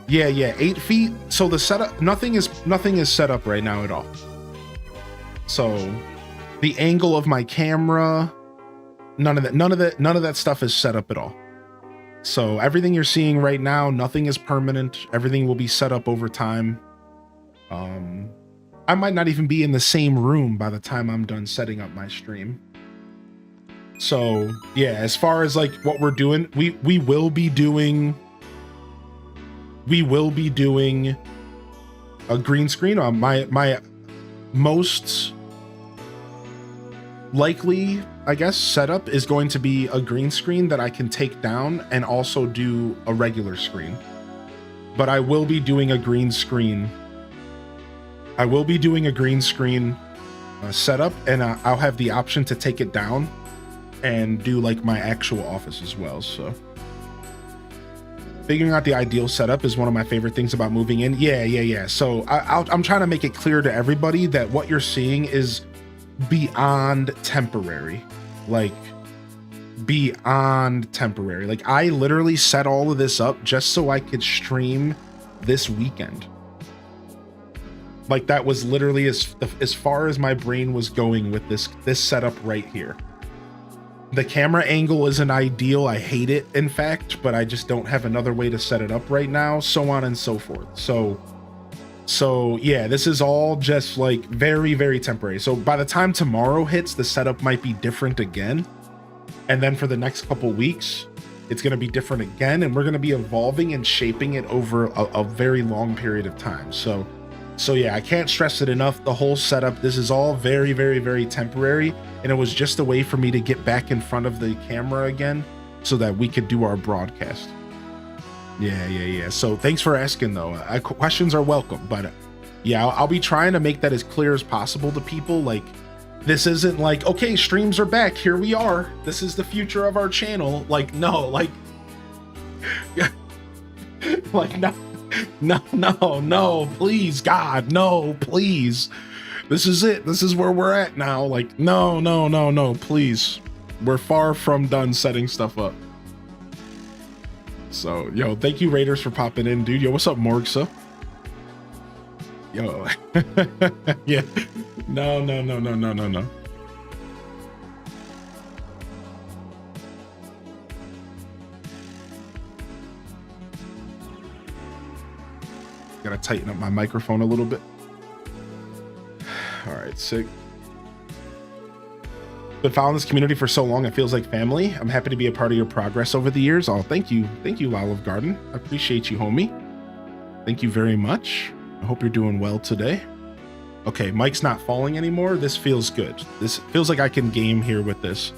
Yeah, 8 feet. So the setup, nothing is set up right now at all. So the angle of my camera, none of that stuff is set up at all. So everything you're seeing right now, nothing is permanent. Everything will be set up over time. I might not even be in the same room by the time I'm done setting up my stream. So yeah, as far as like what we're doing, we will be doing a green screen on my most likely, I guess, setup is going to be a green screen that I can take down and also do a regular screen. But I will be doing a green screen. I will be doing a green screen setup, and I'll have the option to take it down and do like my actual office as well. So figuring out the ideal setup is one of my favorite things about moving in. Yeah. So I'm trying to make it clear to everybody that what you're seeing is beyond temporary. Like beyond temporary. Like I literally set all of this up just so I could stream this weekend. Like that was literally as far as my brain was going with this setup right here. The camera angle isn't ideal. I hate it, in fact, but I just don't have another way to set it up right now, so on and so forth. So yeah, this is all just like very, very temporary. So by the time tomorrow hits, the setup might be different again. And then for the next couple weeks, it's going to be different again. And we're going to be evolving and shaping it over a very long period of time. So yeah, I can't stress it enough. The whole setup, this is all very, very, very temporary. And it was just a way for me to get back in front of the camera again so that we could do our broadcast. Yeah. So thanks for asking though. Questions are welcome, but yeah, I'll be trying to make that as clear as possible to people. Like this isn't like, okay, streams are back. Here we are. This is the future of our channel. Like, no, like, like, no, please, God, no, please. This is it. This is where we're at now. Like, no, please. We're far from done setting stuff up. So, yo, thank you, Raiders, for popping in, dude. Yo, what's up, Morgsa? Yo, yeah, No, no, no, no, no, no, no. Gotta tighten up my microphone a little bit. All right, sick. Been following this community for so long, it feels like family. I'm happy to be a part of your progress over the years. Oh, thank you, Olive Garden. I appreciate you, homie. Thank you very much. I hope you're doing well today. Okay, Mike's not falling anymore. This feels good. This feels like I can game here with this.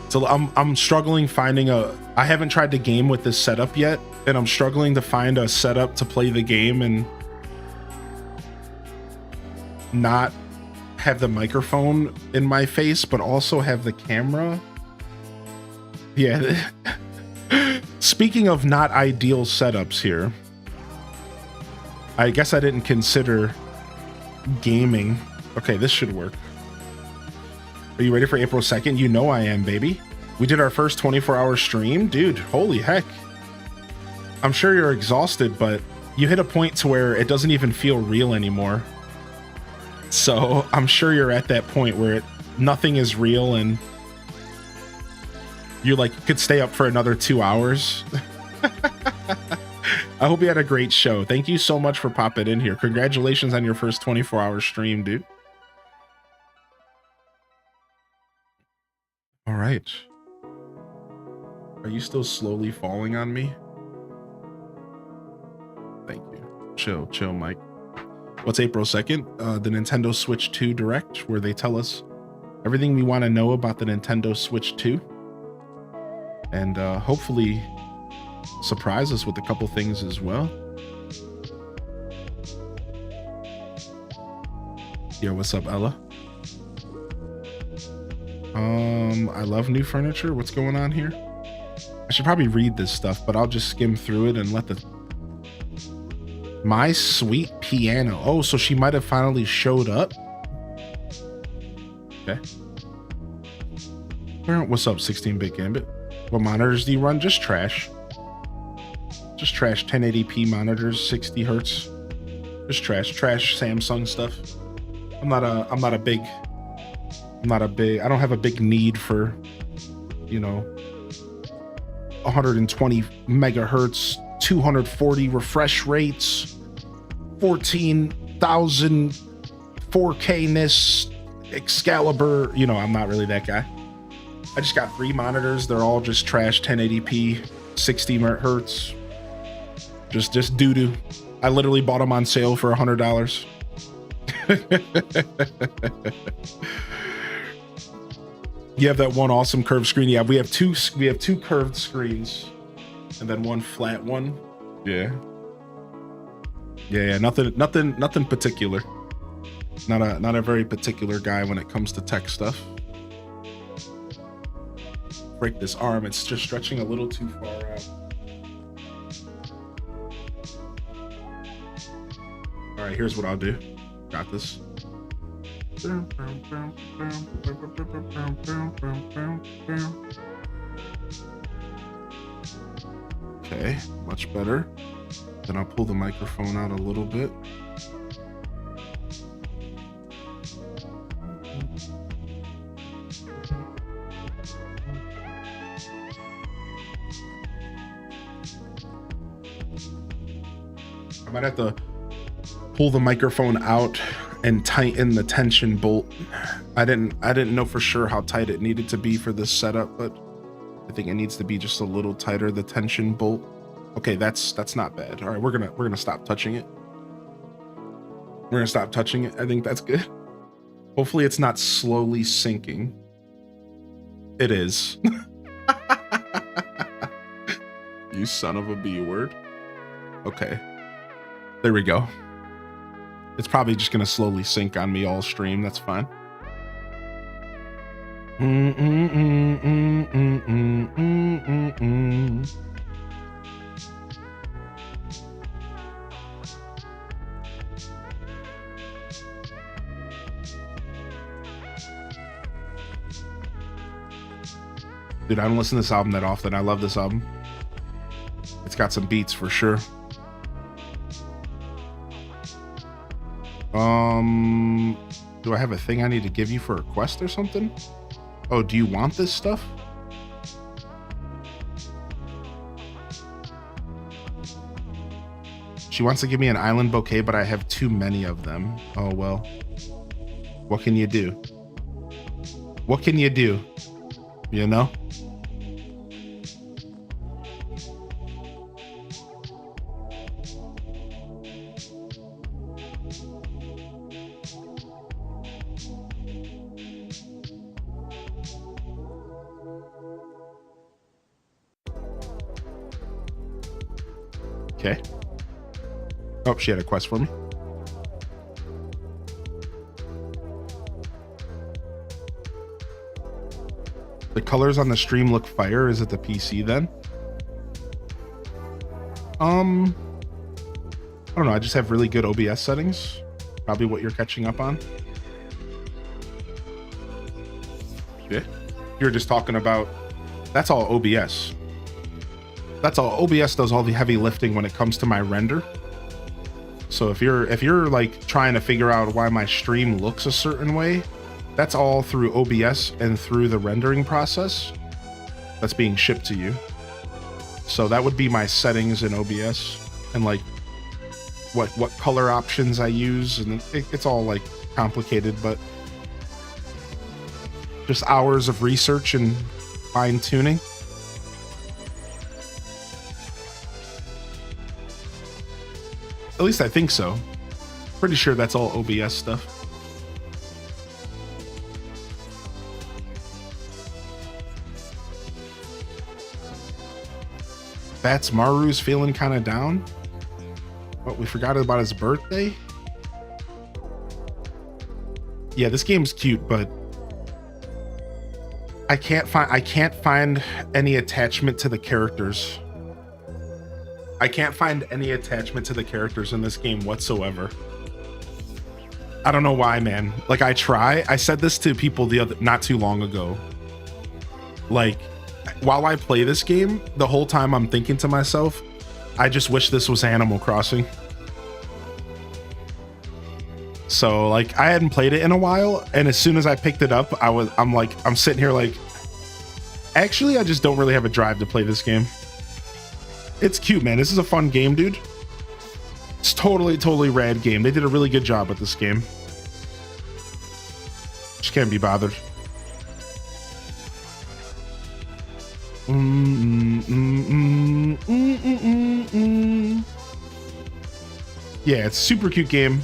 So I'm struggling finding I haven't tried to game with this setup yet, and I'm struggling to find a setup to play the game and not have the microphone in my face, but also have the camera. Yeah. Speaking of not ideal setups here, I guess I didn't consider gaming. Okay, this should work. Are you ready for April 2nd? You know I am, baby. We did our first 24-hour stream. Dude, holy heck. I'm sure you're exhausted, but you hit a point to where it doesn't even feel real anymore. So I'm sure you're at that point where nothing is real and you could stay up for another 2 hours. I hope you had a great show. Thank you so much for popping in here. Congratulations on your first 24-hour stream, dude. All right. Are you still slowly falling on me? Thank you. Chill, Mike. What's April 2nd? The Nintendo Switch 2 Direct, where they tell us everything we want to know about the Nintendo Switch 2. And hopefully surprise us with a couple things as well. Yo, what's up, Ella? I love new furniture. What's going on here? I should probably read this stuff, but I'll just skim through it and let the... My sweet piano. Oh, so she might have finally showed up. Okay. What's up, 16-bit Gambit? What monitors do you run? Just trash. Just trash 1080p monitors, 60 hertz. Just trash Samsung stuff. I don't have a big need for, 120 megahertz, 240 refresh rates, 14,000 4K-ness, Excalibur. I'm not really that guy. I just got 3 monitors. They're all just trash 1080p, 60 hertz. Just doo-doo. I literally bought them on sale for $100. You have that one awesome curved screen. Yeah, we have two curved screens and then one flat one. Yeah, nothing particular. Not a very particular guy when it comes to tech stuff. Break this arm, it's just stretching a little too far out. All right, here's what I'll do. Got this. Okay, much better. Then I'll pull the microphone out a little bit. I might have to pull the microphone out and tighten the tension bolt. I didn't know for sure how tight it needed to be for this setup, but I think it needs to be just a little tighter, the tension bolt. Okay, that's not bad. All right, we're gonna stop touching it. We're gonna stop touching it. I think that's good. Hopefully it's not slowly sinking. It is. You son of a B word. Okay. There we go. It's probably just gonna slowly sink on me all stream. That's fine. Dude, I don't listen to this album that often. I love this album. It's got some beats for sure. Do I have a thing I need to give you for a quest or something? Oh, do you want this stuff? She wants to give me an island bouquet, but I have too many of them. Oh, well. What can you do? What can you do? You know? Okay. Oh, she had a quest for me. The colors on the stream look fire. Is it the PC then? I don't know. I just have really good OBS settings. Probably what you're catching up on. Yeah. You're just talking about, that's all OBS. That's all. OBS does all the heavy lifting when it comes to my render. So if you're like trying to figure out why my stream looks a certain way, that's all through OBS and through the rendering process that's being shipped to you. So that would be my settings in OBS and like what color options I use, and it's all like complicated, but just hours of research and fine tuning. At least I think so. Pretty sure that's all OBS stuff. Bats Maru's feeling kind of down. What, we forgot about his birthday? Yeah, this game's cute, but I can't find any attachment to the characters. I can't find any attachment to the characters in this game whatsoever. I don't know why, man. Like, I said this to people not too long ago. Like, while I play this game, the whole time I'm thinking to myself, I just wish this was Animal Crossing. So like, I hadn't played it in a while, and as soon as I picked it up, I'm sitting here like, actually, I just don't really have a drive to play this game. It's cute, man. This is a fun game, dude. It's totally rad game. They did a really good job with this game. Just can't be bothered. Yeah, it's a super cute game.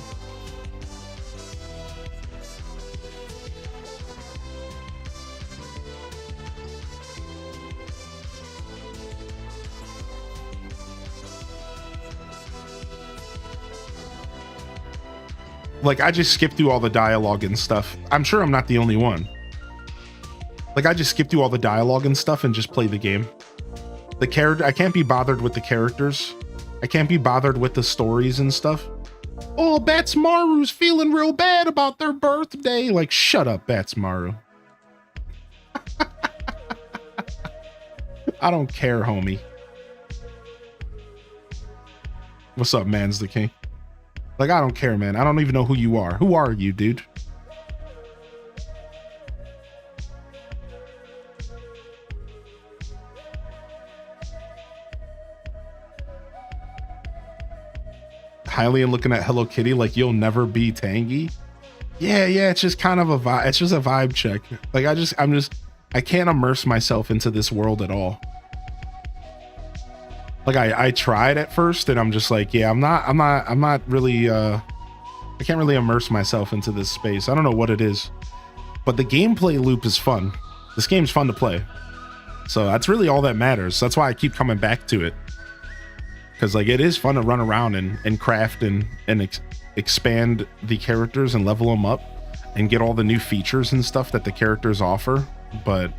Like, I just skipped through all the dialogue and stuff. I'm sure I'm not the only one. Like, I just skipped through all the dialogue and stuff and just play the game. The character, I can't be bothered with the characters. I can't be bothered with the stories and stuff. Oh, Bats Maru's feeling real bad about their birthday. Like, shut up, Bats Maru. I don't care, homie. What's up, Man's the King? Like, I don't care, man. I don't even know who you are. Who are you, dude? Hylian looking at Hello Kitty like you'll never be Tangy. Yeah, it's just kind of a vibe. It's just a vibe check. Like, I can't immerse myself into this world at all. Like, I tried at first, and I'm just like, yeah, I'm not really, I can't really immerse myself into this space. I don't know what it is, but the gameplay loop is fun. This game's fun to play. So that's really all that matters. That's why I keep coming back to it. Because, like, it is fun to run around and craft and expand the characters and level them up and get all the new features and stuff that the characters offer. But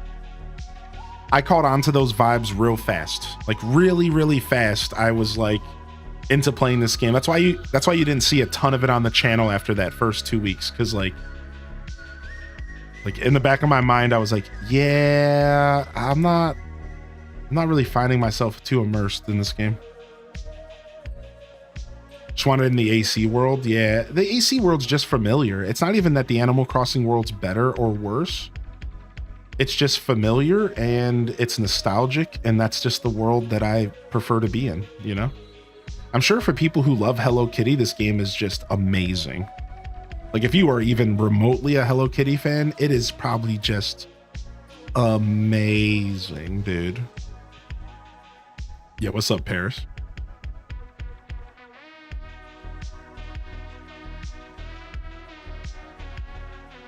I caught on to those vibes real fast, like really fast. I was like into playing this game. That's why you didn't see a ton of it on the channel after that first 2 weeks. Cause like in the back of my mind, I was like, yeah, I'm not really finding myself too immersed in this game. Just want it in the AC world. Yeah, the AC world's just familiar. It's not even that the Animal Crossing world's better or worse. It's just familiar and it's nostalgic, and that's just the world that I prefer to be in, you know? I'm sure for people who love Hello Kitty, this game is just amazing. Like, if you are even remotely a Hello Kitty fan, it is probably just amazing, dude. Yeah, what's up, Paris?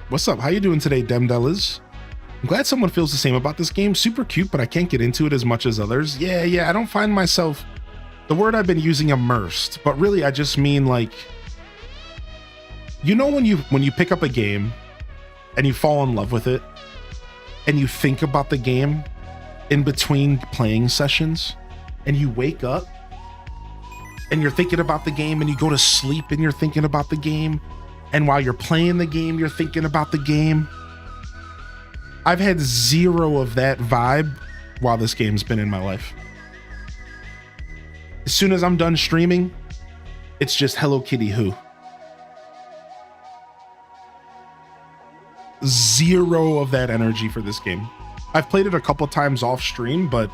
What's up? How you doing today, Demdellas? I'm glad someone feels the same about this game. Super cute, but I can't get into it as much as others. Yeah, I don't find myself... The word I've been using, immersed, but really I just mean like... You know when you pick up a game and you fall in love with it and you think about the game in between playing sessions and you wake up and you're thinking about the game and you go to sleep and you're thinking about the game, and while you're playing the game you're thinking about the game. I've had zero of that vibe while this game's been in my life. As soon as I'm done streaming, it's just Hello Kitty who. Zero of that energy for this game. I've played it a couple times off stream, but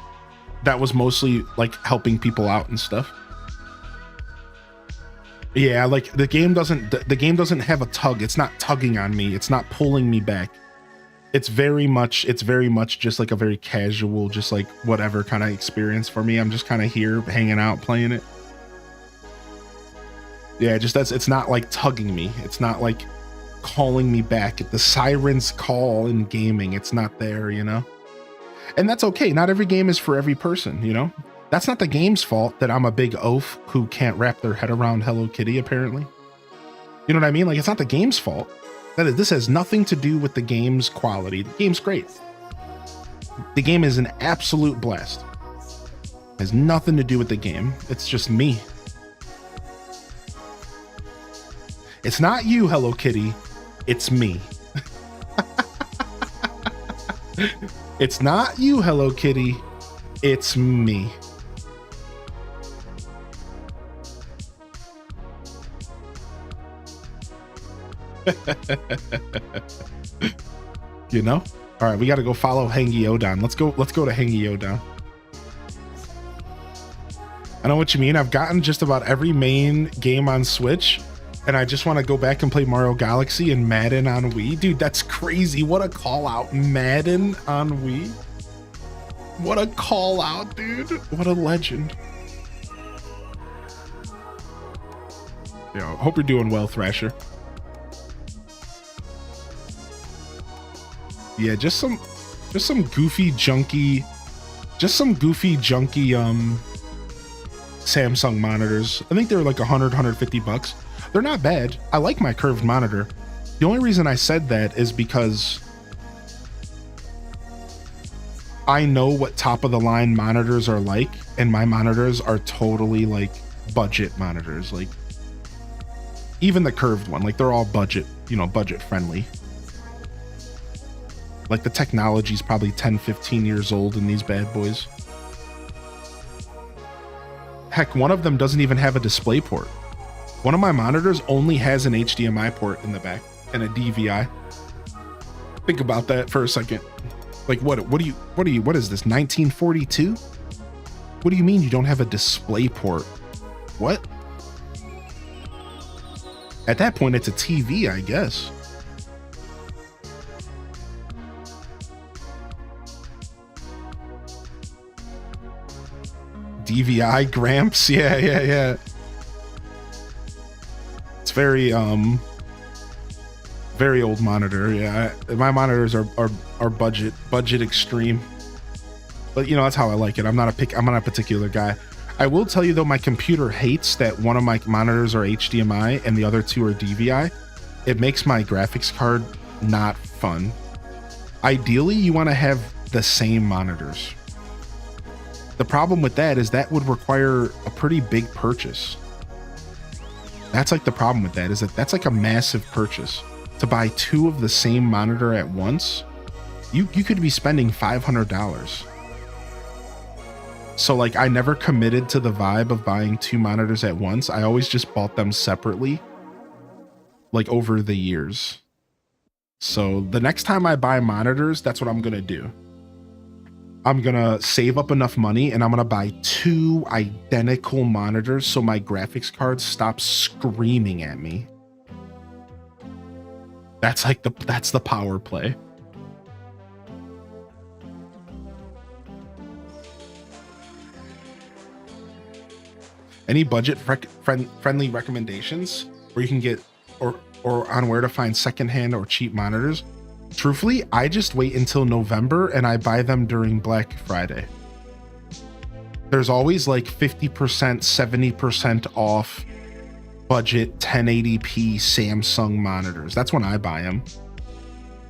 that was mostly like helping people out and stuff. Yeah, like the game doesn't have a tug. It's not tugging on me. It's not pulling me back. It's very much just like a very casual, just like whatever kind of experience for me. I'm just kind of here hanging out, playing it. Yeah, it's not like tugging me. It's not like calling me back. The sirens call in gaming. It's not there, you know? And that's okay. Not every game is for every person, you know? That's not the game's fault that I'm a big oaf who can't wrap their head around Hello Kitty, apparently. You know what I mean? Like, it's not the game's fault. This has nothing to do with the game's quality. The game's great. The game is an absolute blast. It has nothing to do with the game. It's just me. It's not you, Hello Kitty. It's me. It's not you, Hello Kitty. It's me. You know? All right, we got to go follow Hengi Odan. Let's go to Hengi Odan. I know what you mean. I've gotten just about every main game on Switch, and I just want to go back and play Mario Galaxy and Madden on Wii. Dude, that's crazy. What a call out. Madden on Wii. What a call out, dude. What a legend. Yeah, hope you're doing well, Thrasher. Yeah, just some goofy junky Samsung monitors. I think they're like 150 bucks. They're not bad. I like my curved monitor. The only reason I said that is because I know what top of the line monitors are like, and my monitors are totally like budget monitors. Like even the curved one, like they're all budget, you know, budget friendly. Like the technology's probably 10, 15 years old in these bad boys. Heck, one of them doesn't even have a display port. One of my monitors only has an HDMI port in the back and a DVI. Think about that for a second. Like what is this, 1942? What do you mean you don't have a display port? What? At that point, it's a TV, I guess. DVI Gramps, yeah. It's very old monitor. Yeah, my monitors are budget extreme. But you know, that's how I like it. I'm not a particular guy. I will tell you though, my computer hates that one of my monitors are HDMI and the other two are DVI. It makes my graphics card not fun. Ideally, you want to have the same monitors. The problem with that is that would require a pretty big purchase. That's like the problem with that, is that that's like a massive purchase. To buy two of the same monitor at once, you could be spending $500. So like I never committed to the vibe of buying 2 monitors at once. I always just bought them separately, like over the years. So the next time I buy monitors, that's what I'm gonna do. I'm gonna save up enough money and I'm gonna buy 2 identical monitors so my graphics card stops screaming at me. That's like that's the power play. Any budget friendly recommendations where you can get or on where to find secondhand or cheap monitors? Truthfully, I just wait until November and I buy them during Black Friday. There's always like 50%, 70% off budget 1080p Samsung monitors. That's when I buy them.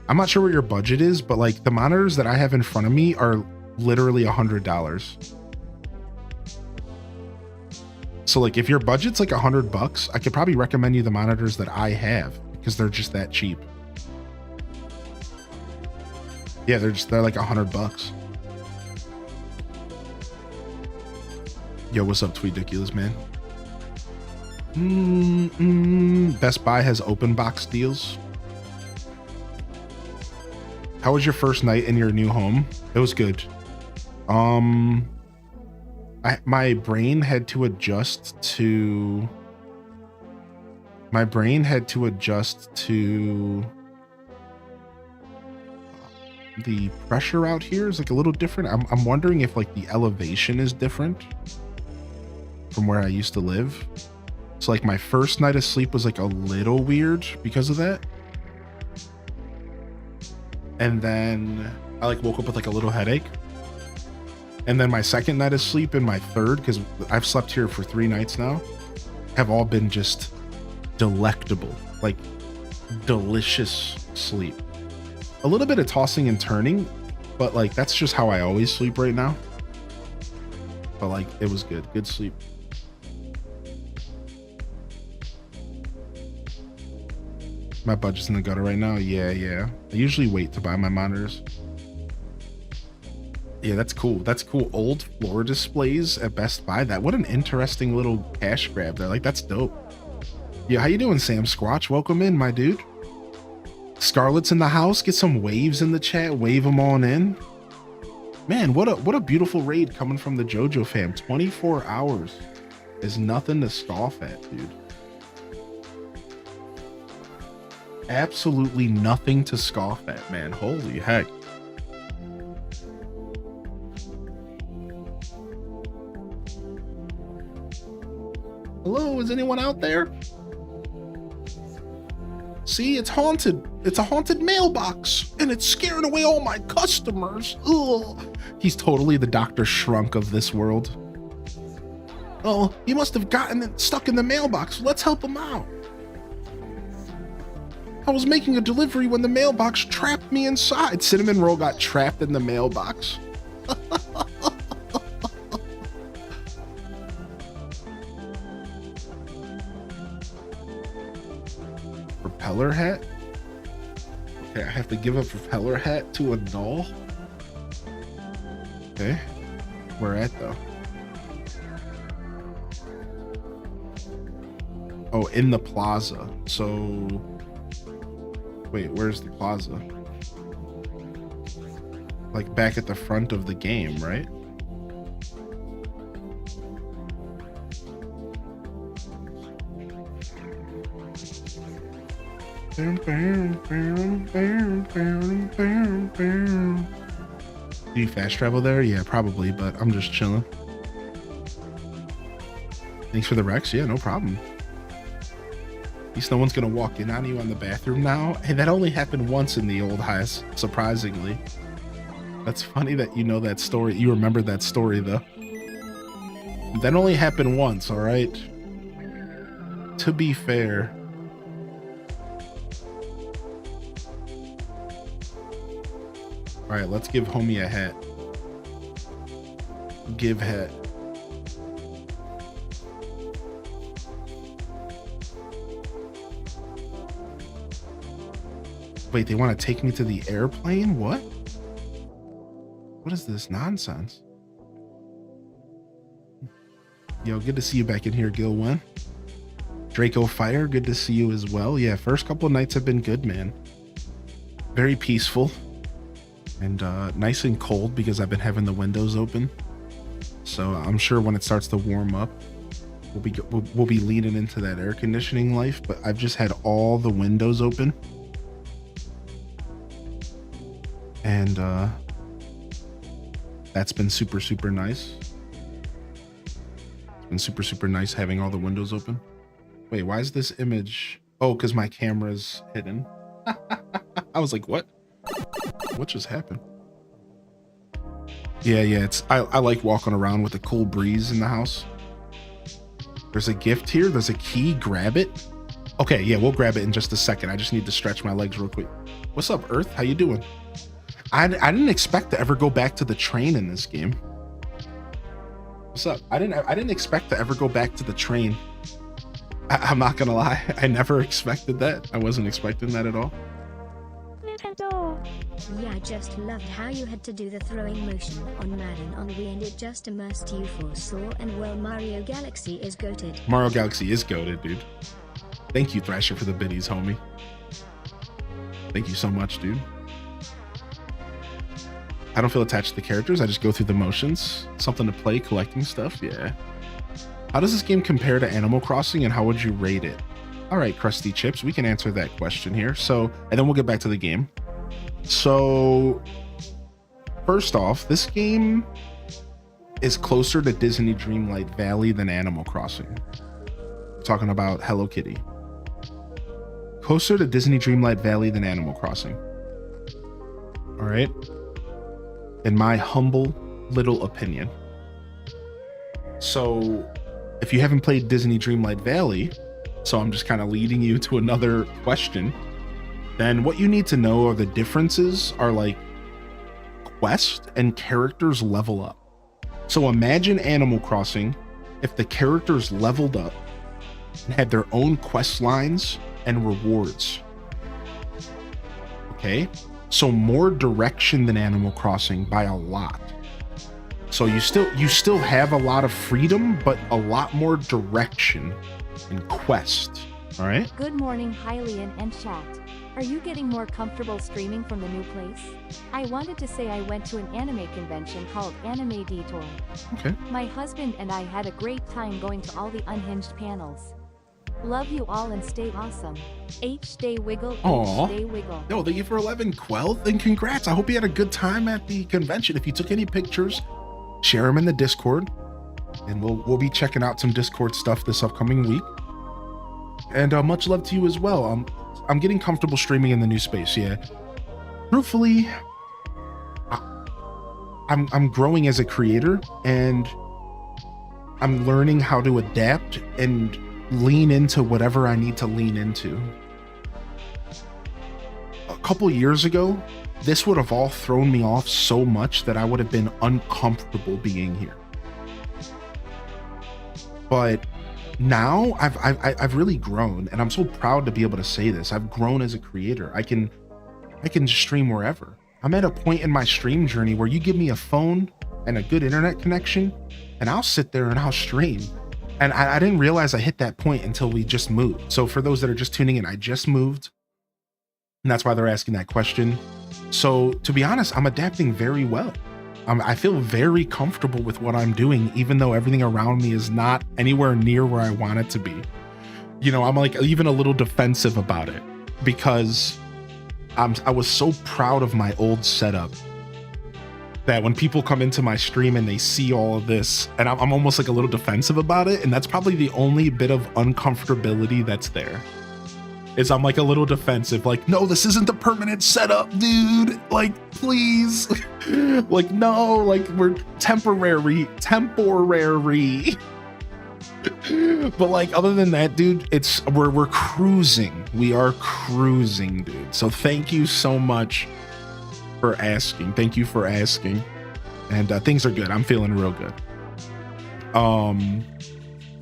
I'm not sure what your budget is, but like the monitors that I have in front of me are literally $100. So like if your budget's like $100, I could probably recommend you the monitors that I have because they're just that cheap. Yeah, they're like $100. Yo, what's up, Tweediculous, man? Best Buy has open box deals. How was your first night in your new home? It was good. My brain had to adjust to the pressure out here is like a little different. I'm wondering if like the elevation is different from where I used to live. So like my first night of sleep was like a little weird because of that. And then I like woke up with like a little headache. And then my second night of sleep and my third, because I've slept here for 3 nights now, have all been just delectable, like delicious sleep. A little bit of tossing and turning, but like that's just how I always sleep right now. But like it was good sleep. My budget's in the gutter right now. Yeah. I usually wait to buy my monitors. Yeah, that's cool. Old floor displays at Best Buy. What an interesting little cash grab there. Like that's dope. Yeah, how you doing, Sam Squatch? Welcome in, my dude. Scarlett's in the house. Get some waves in the chat. Wave them on in. Man, what a beautiful raid coming from the JoJo fam. 24 hours is nothing to scoff at, dude. Absolutely nothing to scoff at, man. Holy heck. Hello, is anyone out there? See, it's haunted. It's a haunted mailbox, and it's scaring away all my customers. Ugh. He's totally the Dr. Shrunk of this world. Oh, he must have gotten it stuck in the mailbox. Let's help him out. I was making a delivery when the mailbox trapped me inside. Cinnamon Roll got trapped in the mailbox. Propeller hat? Okay, I have to give a propeller hat to a doll? Okay. Where at though? Oh, in the plaza. So wait, where's the plaza? Like back at the front of the game, right? Do you fast travel there? Yeah, probably, but I'm just chilling. Thanks for the Rex. Yeah, no problem. At least no one's gonna walk in on you on the bathroom now. Hey, that only happened once in the old house, surprisingly. That's funny that you know that story. You remember that story though. That only happened once, all right? To be fair. All right, let's give homie a hat. Give hat. Wait, they want to take me to the airplane? What? What is this nonsense? Yo, good to see you back in here, Gilwen. Draco Fire, good to see you as well. Yeah, first couple of nights have been good, man. Very peaceful and nice and cold because I've been having the windows open. So I'm sure when it starts to warm up, we'll be leaning into that air conditioning life. But I've just had all the windows open, and that's been super, super nice. It's been super, super nice having all the windows open. Wait, why is this image? Oh, because my camera's hidden. I was like, what just happened? Yeah, it's I like walking around with a cool breeze in the house. There's a gift here. There's a key. Grab it. Okay, yeah, we'll grab it in just a second. I just need to stretch my legs real quick. What's up, Earth? How you doing? I didn't expect to ever go back to the train in this game. What's up? I didn't expect to ever go back to the train. I'm not gonna lie. I never expected that. I wasn't expecting that at all. Nintendo. Yeah, I just loved how you had to do the throwing motion on Madden on Wii and it just immersed you for sure. And well, Mario Galaxy is goated. Mario Galaxy is goated, dude. Thank you, Thrasher, for the biddies, homie. Thank you so much, dude. I don't feel attached to the characters. I just go through the motions. Something to play, collecting stuff. Yeah. How does this game compare to Animal Crossing and how would you rate it? All right, Krusty Chips, we can answer that question here. So, and then we'll get back to the game. So, first off, this game is closer to Disney Dreamlight Valley than Animal Crossing. We're talking about Hello Kitty. Closer to Disney Dreamlight Valley than Animal Crossing. All right. In my humble little opinion. So, if you haven't played Disney Dreamlight Valley, so I'm just kind of leading you to another question, then what you need to know are the differences are like quest and characters level up. So imagine Animal Crossing if the characters leveled up and had their own quest lines and rewards. Okay? So more direction than Animal Crossing by a lot. So you still have a lot of freedom, but a lot more direction and quest. All right? Good morning, Hylian and chat. Are you getting more comfortable streaming from the new place? I wanted to say I went to an anime convention called Anime Detour. Okay. My husband and I had a great time going to all the unhinged panels. Love you all and stay awesome. Stay wiggle. Aw. Stay wiggle. No, thank you for 11, Quelth, and congrats. I hope you had a good time at the convention. If you took any pictures, share them in the Discord, and we'll be checking out some Discord stuff this upcoming week. And much love to you as well. I'm getting comfortable streaming in the new space. Yeah, truthfully, I'm growing as a creator, and I'm learning how to adapt and lean into whatever I need to lean into. A couple years ago, this would have all thrown me off so much that I would have been uncomfortable being here. But now I've really grown, and I'm so proud to be able to say this. I've grown as a creator. I can stream wherever. I'm at a point in my stream journey where you give me a phone and a good internet connection, and I'll sit there and I'll stream. And I didn't realize I hit that point until we just moved. So for those that are just tuning in, I just moved, and that's why they're asking that question. So to be honest, I'm adapting very well. I feel very comfortable with what I'm doing, even though everything around me is not anywhere near where I want it to be. You know, I'm like even a little defensive about it because I was so proud of my old setup that when people come into my stream and they see all of this, and I'm almost like a little defensive about it. And that's probably the only bit of uncomfortability that's there. Is I'm like a little defensive, like, no, this isn't the permanent setup, dude. Like, please. Like, no, like we're temporary. But like, other than that, dude, we're cruising. We are cruising, dude. So thank you so much for asking. Thank you for asking. And things are good. I'm feeling real good.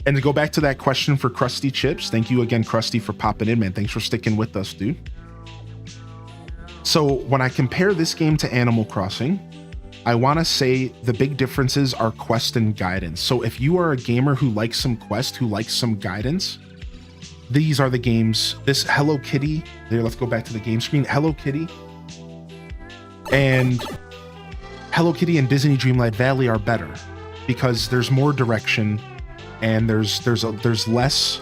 And to go back to that question for Krusty Chips, thank you again, Krusty, for popping in, man. Thanks for sticking with us, dude. So when I compare this game to Animal Crossing, I want to say the big differences are quest and guidance. So if you are a gamer who likes some quest, who likes some guidance, these are the games. This Hello Kitty, there, let's go back to the game screen. Hello Kitty and Disney Dreamlight Valley are better because there's more direction and there's less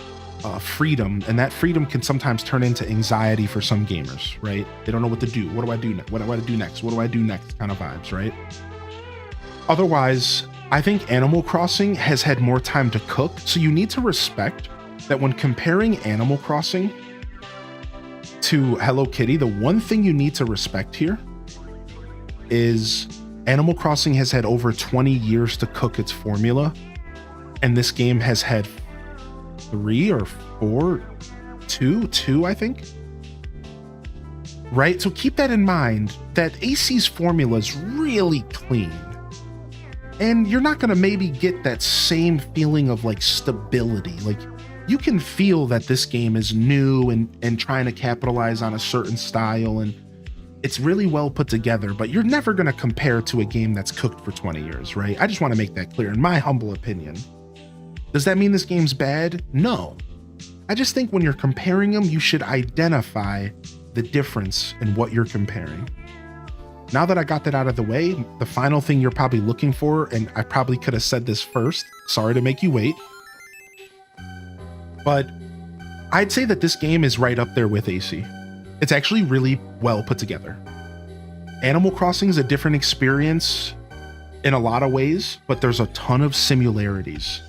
freedom, and that freedom can sometimes turn into anxiety for some gamers, right? They don't know what to do. What do I do? What do I do next? What do I do next? Kind of vibes, right? Otherwise, I think Animal Crossing has had more time to cook, so you need to respect that when comparing Animal Crossing to Hello Kitty, the one thing you need to respect here is Animal Crossing has had over 20 years to cook its formula, and this game has had 3 or 4, two, I think. Right? So keep that in mind, that AC's formula is really clean. And you're not going to maybe get that same feeling of like stability. Like you can feel that this game is new and trying to capitalize on a certain style, and it's really well put together, but you're never going to compare to a game that's cooked for 20 years, right? I just want to make that clear in my humble opinion. Does that mean this game's bad? No. I just think when you're comparing them, you should identify the difference in what you're comparing. Now that I got that out of the way, the final thing you're probably looking for, and I probably could have said this first, sorry to make you wait, but I'd say that this game is right up there with AC. It's actually really well put together. Animal Crossing is a different experience in a lot of ways, but there's a ton of similarities.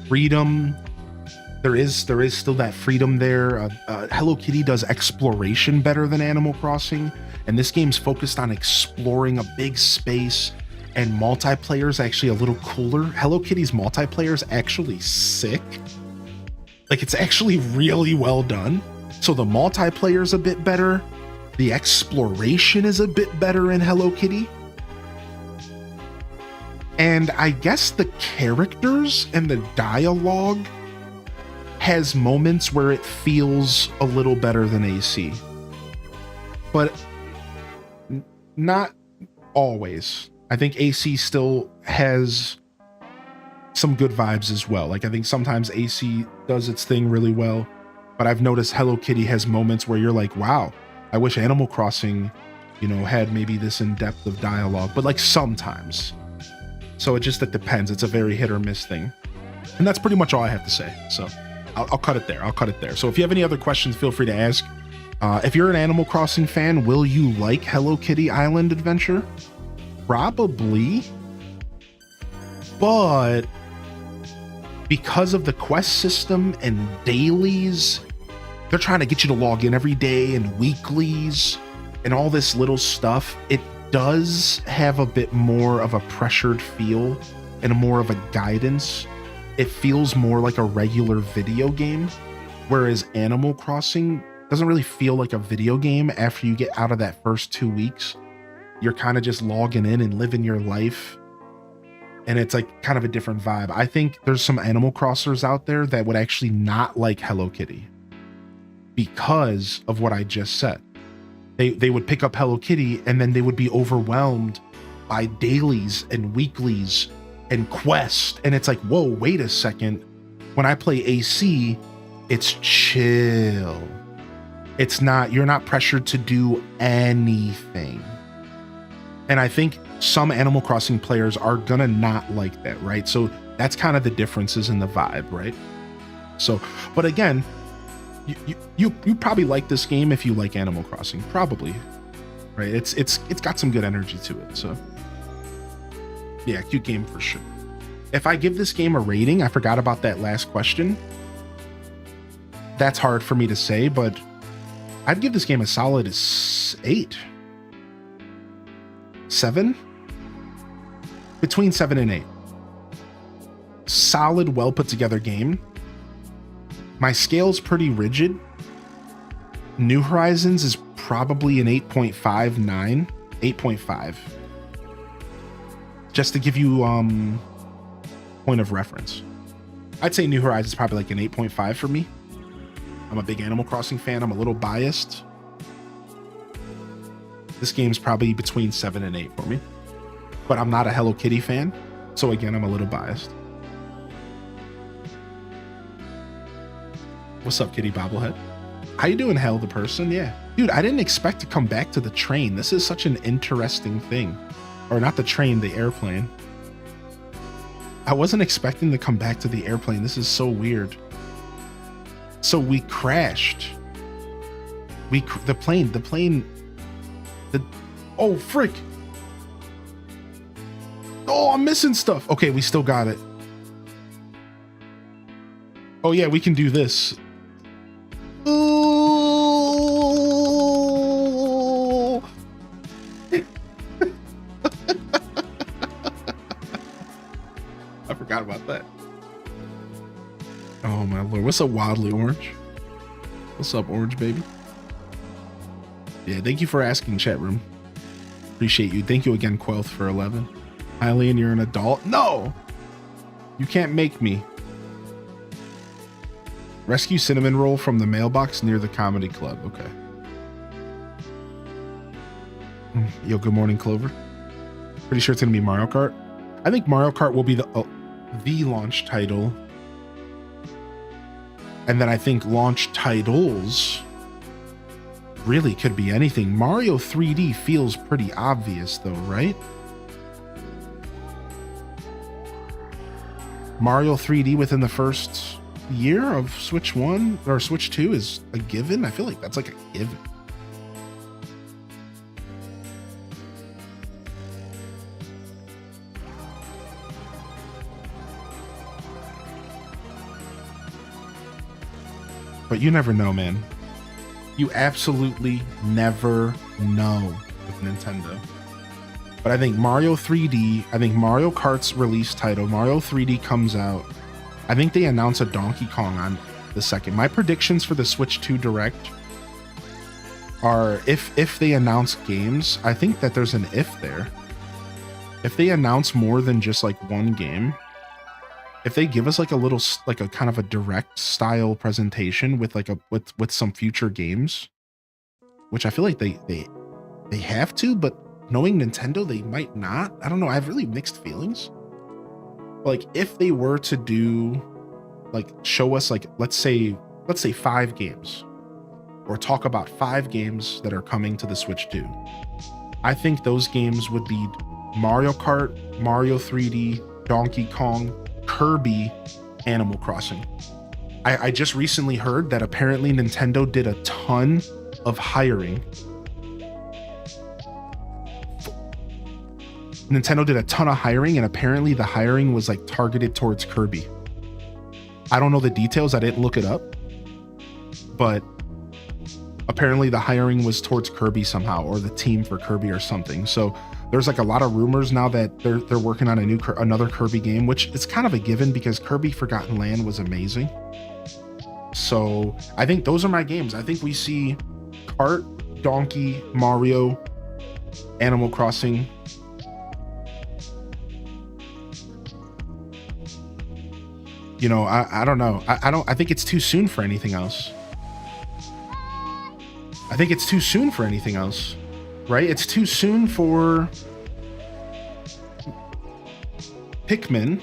Freedom, there is still that freedom there. Hello Kitty does exploration better than Animal Crossing, and this game's focused on exploring a big space, and multiplayer is actually a little cooler. Hello Kitty's multiplayer is actually sick. Like, it's actually really well done. So the multiplayer is a bit better. The exploration is a bit better in Hello Kitty. And I guess the characters and the dialogue has moments where it feels a little better than AC. But not always. I think AC still has some good vibes as well. Like, I think sometimes AC does its thing really well, but I've noticed Hello Kitty has moments where you're like, wow, I wish Animal Crossing, had maybe this in depth of dialogue, but like sometimes. So it depends. It's a very hit or miss thing. And that's pretty much all I have to say. So I'll cut it there. So if you have any other questions, feel free to ask. If you're an Animal Crossing fan, will you like Hello Kitty Island Adventure? Probably. But because of the quest system and dailies, they're trying to get you to log in every day, and weeklies and all this little stuff. It does have a bit more of a pressured feel and more of a guidance. It feels more like a regular video game, whereas Animal Crossing doesn't really feel like a video game after you get out of that first 2 weeks. You're kind of just logging in and living your life, and it's like kind of a different vibe. I think there's some Animal Crossers out there that would actually not like Hello Kitty because of what I just said. They would pick up Hello Kitty and then they would be overwhelmed by dailies and weeklies and quests. And it's like, whoa, wait a second. When I play AC, it's chill. You're not pressured to do anything. And I think some Animal Crossing players are gonna not like that, right? So that's kind of the differences in the vibe, right? So, but again, you probably like this game if you like Animal Crossing, probably, right? It's got some good energy to it. So yeah, cute game for sure. If I give this game a rating, I forgot about that last question. That's hard for me to say, but I'd give this game a solid 8, 7, between 7 and 8. Solid, well put together game. My scale's pretty rigid. New Horizons is probably an 8.59, 8.5. Just to give you point of reference. I'd say New Horizons is probably like an 8.5 for me. I'm a big Animal Crossing fan. I'm a little biased. This game's probably between 7 and 8 for me. but I'm not a Hello Kitty fan. So again, I'm a little biased. What's up, Kitty Bobblehead? How you doing, Hell the person? Yeah. Dude, I didn't expect to come back to the train. This is such an interesting thing. Or not the train, the airplane. I wasn't expecting to come back to the airplane. This is so weird. So we crashed. The plane. Oh, frick. Oh, I'm missing stuff. Okay, we still got it. Oh yeah, we can do this. Oh. I forgot about that. Oh my lord. What's up, Wildly Orange? What's up, Orange baby? Yeah, thank you for asking, chat room. Appreciate you. Thank you again, Quelth, for 11. Eileen, you're an adult? No! You can't make me. Rescue cinnamon roll from the mailbox near the comedy club. Okay. Yo, good morning, Clover. Pretty sure it's gonna be Mario Kart. I think Mario Kart will be the launch title. And then I think launch titles really could be anything. Mario 3D feels pretty obvious though, right? Mario 3D within the first year of Switch 1 or Switch 2 is a given. I feel like that's like a given. But you never know, man. You absolutely never know with Nintendo. But I think Mario 3D, I think Mario Kart's release title, Mario 3D comes out. I think they announce a Donkey Kong on the second. My predictions for the Switch 2 Direct are if they announce games, I think that there's an if there. If they announce more than just like one game, if they give us like a little, like a kind of a direct style presentation with like with some future games, which I feel like they have to, but knowing Nintendo, they might not. I don't know. I have really mixed feelings. Like if they were to do, like show us like, let's say 5 games or talk about 5 games that are coming to the Switch 2. I think those games would be Mario Kart, Mario 3D, Donkey Kong, Kirby, Animal Crossing. I just recently heard that apparently Nintendo did a ton of hiring. Nintendo did a ton of hiring, and apparently the hiring was like targeted towards Kirby. I don't know the details. I didn't look it up, but apparently the hiring was towards Kirby somehow, or the team for Kirby or something. So there's like a lot of rumors now that they're working on another Kirby game, which is kind of a given because Kirby Forgotten Land was amazing. So I think those are my games. I think we see Kart, Donkey, Mario, Animal Crossing. You know, I don't know. I think it's too soon for anything else. I think it's too soon for anything else, right? It's too soon for Pikmin.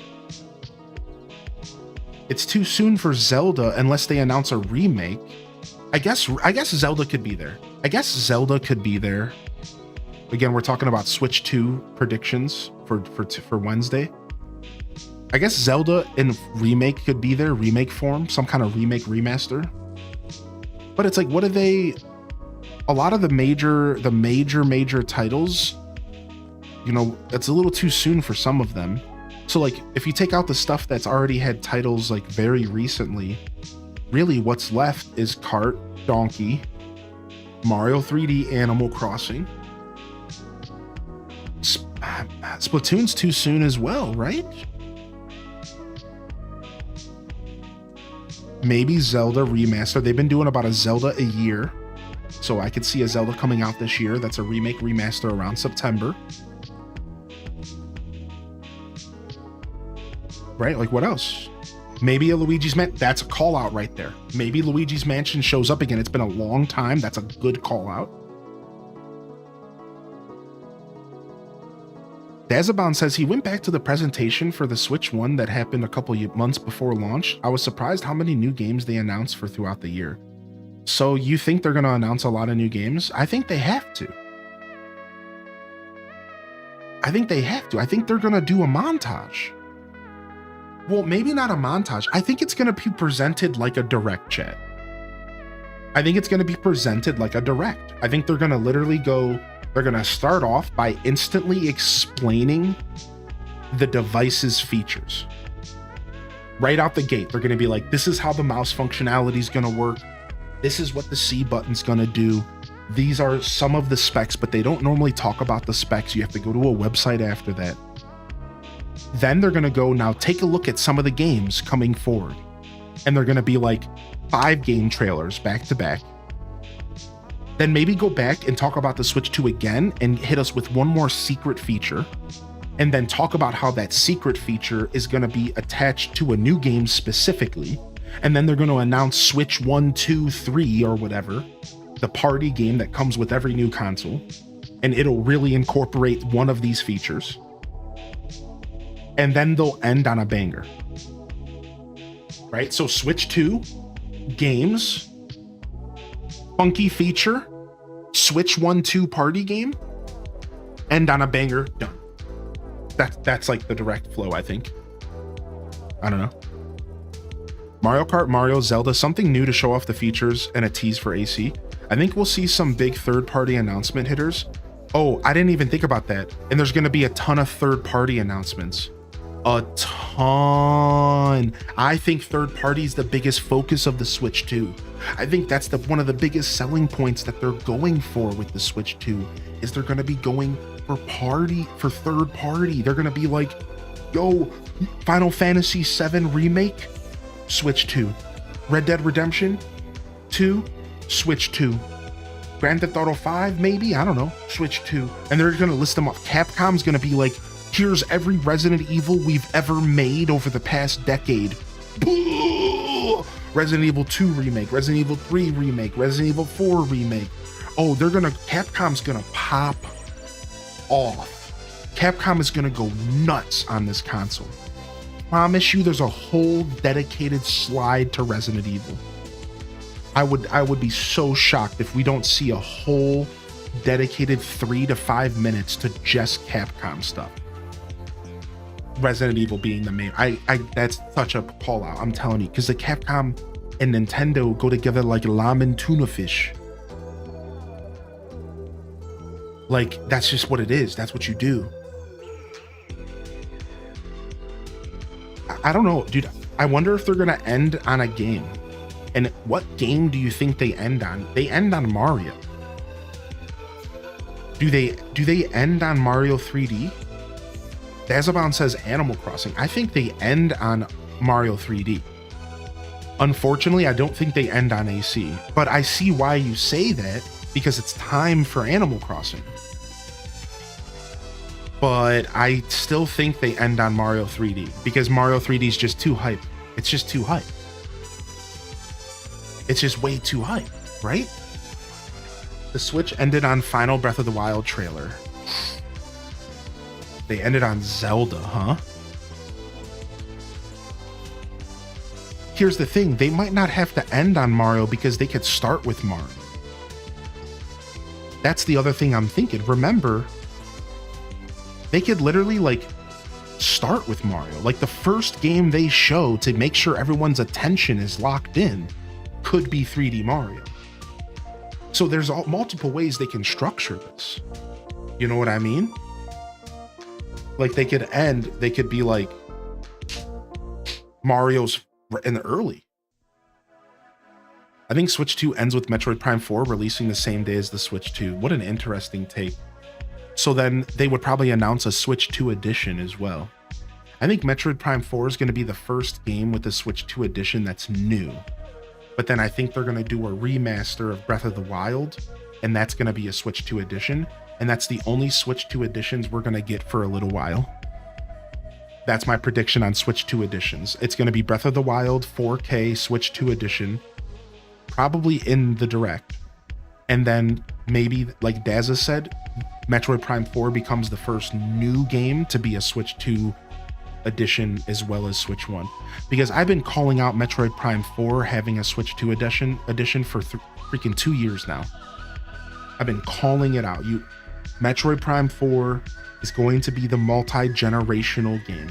It's too soon for Zelda unless they announce a remake. I guess Zelda could be there. Again, we're talking about Switch 2 predictions for Wednesday. I guess Zelda in remake could be there, remake form, some kind of remake remaster. But it's like, what are they? A lot of the major titles, you know, it's a little too soon for some of them. So like, if you take out the stuff that's already had titles like very recently, really what's left is Kart, Donkey, Mario 3D, Animal Crossing. Splatoon's too soon as well, right? Maybe Zelda remaster. They've been doing about a Zelda a year. So I could see a Zelda coming out this year. That's a remake remaster around September. Right? Like what else? Maybe a Luigi's Mansion. That's a call out right there. Maybe Luigi's Mansion shows up again. It's been a long time. That's a good call out. Dazabon says he went back to the presentation for the Switch 1 that happened a couple months before launch. I was surprised how many new games they announced for throughout the year. So you think they're going to announce a lot of new games? I think they have to. I think they're going to do a montage. Well, maybe not a montage. I think it's going to be presented like a direct, chat. I think it's going to be presented like a direct. I think they're going to literally they're going to start off by instantly explaining the device's features. Right out the gate, they're going to be like, this is how the mouse functionality is going to work. This is what the C button's going to do. These are some of the specs, but they don't normally talk about the specs. You have to go to a website after that. Then they're going to go, now take a look at some of the games coming forward. And they're going to be like 5 game trailers back to back. Then maybe go back and talk about the Switch 2 again and hit us with one more secret feature. And then talk about how that secret feature is going to be attached to a new game specifically. And then they're going to announce Switch 1, 2, 3 or whatever, the party game that comes with every new console. And it'll really incorporate one of these features. And then they'll end on a banger. Right? So Switch 2, games, funky feature, Switch 1, 2 party game, end on a banger, done. That's like the direct flow, I think. I don't know. Mario Kart, Mario, Zelda, something new to show off the features and a tease for AC. I think we'll see some big third-party announcement hitters. Oh, I didn't even think about that. And there's going to be a ton of third-party announcements. A ton. I think third party is the biggest focus of the Switch 2. I think that's one of the biggest selling points that they're going for with the Switch 2 is they're going to be going for third party. They're going to be like, yo, Final Fantasy VII Remake, Switch 2. Red Dead Redemption 2, Switch 2. Grand Theft Auto 5, maybe? I don't know. Switch 2. And they're going to list them up. Capcom's going to be like, here's every Resident Evil we've ever made over the past decade. Resident Evil 2 remake, Resident Evil 3 remake, Resident Evil 4 remake. Oh, Capcom's gonna pop off. Capcom is gonna go nuts on this console. Promise you, there's a whole dedicated slide to Resident Evil. I would be so shocked if we don't see a whole dedicated 3 to 5 minutes to just Capcom stuff. Resident Evil being the main. That's such a call out, I'm telling you, because the Capcom and Nintendo go together like lime and tuna fish. Like, that's just what it is. That's what you do. I don't know, dude. I wonder if they're gonna end on a game. And what game do you think they end on? They end on Mario. Do they end on Mario 3D? Dazabon says Animal Crossing. I think they end on Mario 3D. Unfortunately, I don't think they end on AC, but I see why you say that because it's time for Animal Crossing. But I still think they end on Mario 3D because Mario 3D is just too hype. It's just too hype. It's just way too hype, right? The Switch ended on Final Breath of the Wild trailer. They ended on Zelda, huh? Here's the thing, they might not have to end on Mario because they could start with Mario. That's the other thing I'm thinking. Remember, they could literally like start with Mario. Like the first game they show to make sure everyone's attention is locked in could be 3D Mario. So there's multiple ways they can structure this. You know what I mean? Like they could be like Mario's in the early. I think Switch 2 ends with Metroid Prime 4 releasing the same day as the Switch 2. What an interesting take. So then they would probably announce a Switch 2 edition as well. I think Metroid Prime 4 is going to be the first game with the Switch 2 edition that's new. But then I think they're going to do a remaster of Breath of the Wild, and that's going to be a Switch 2 edition. And that's the only Switch 2 editions we're going to get for a little while. That's my prediction on Switch 2 editions. It's going to be Breath of the Wild 4K Switch 2 edition, probably in the Direct. And then maybe, like Dazza said, Metroid Prime 4 becomes the first new game to be a Switch 2 edition as well as Switch 1. Because I've been calling out Metroid Prime 4 having a Switch 2 edition for freaking 2 years now. I've been calling it out. Metroid Prime 4 is going to be the multi-generational game,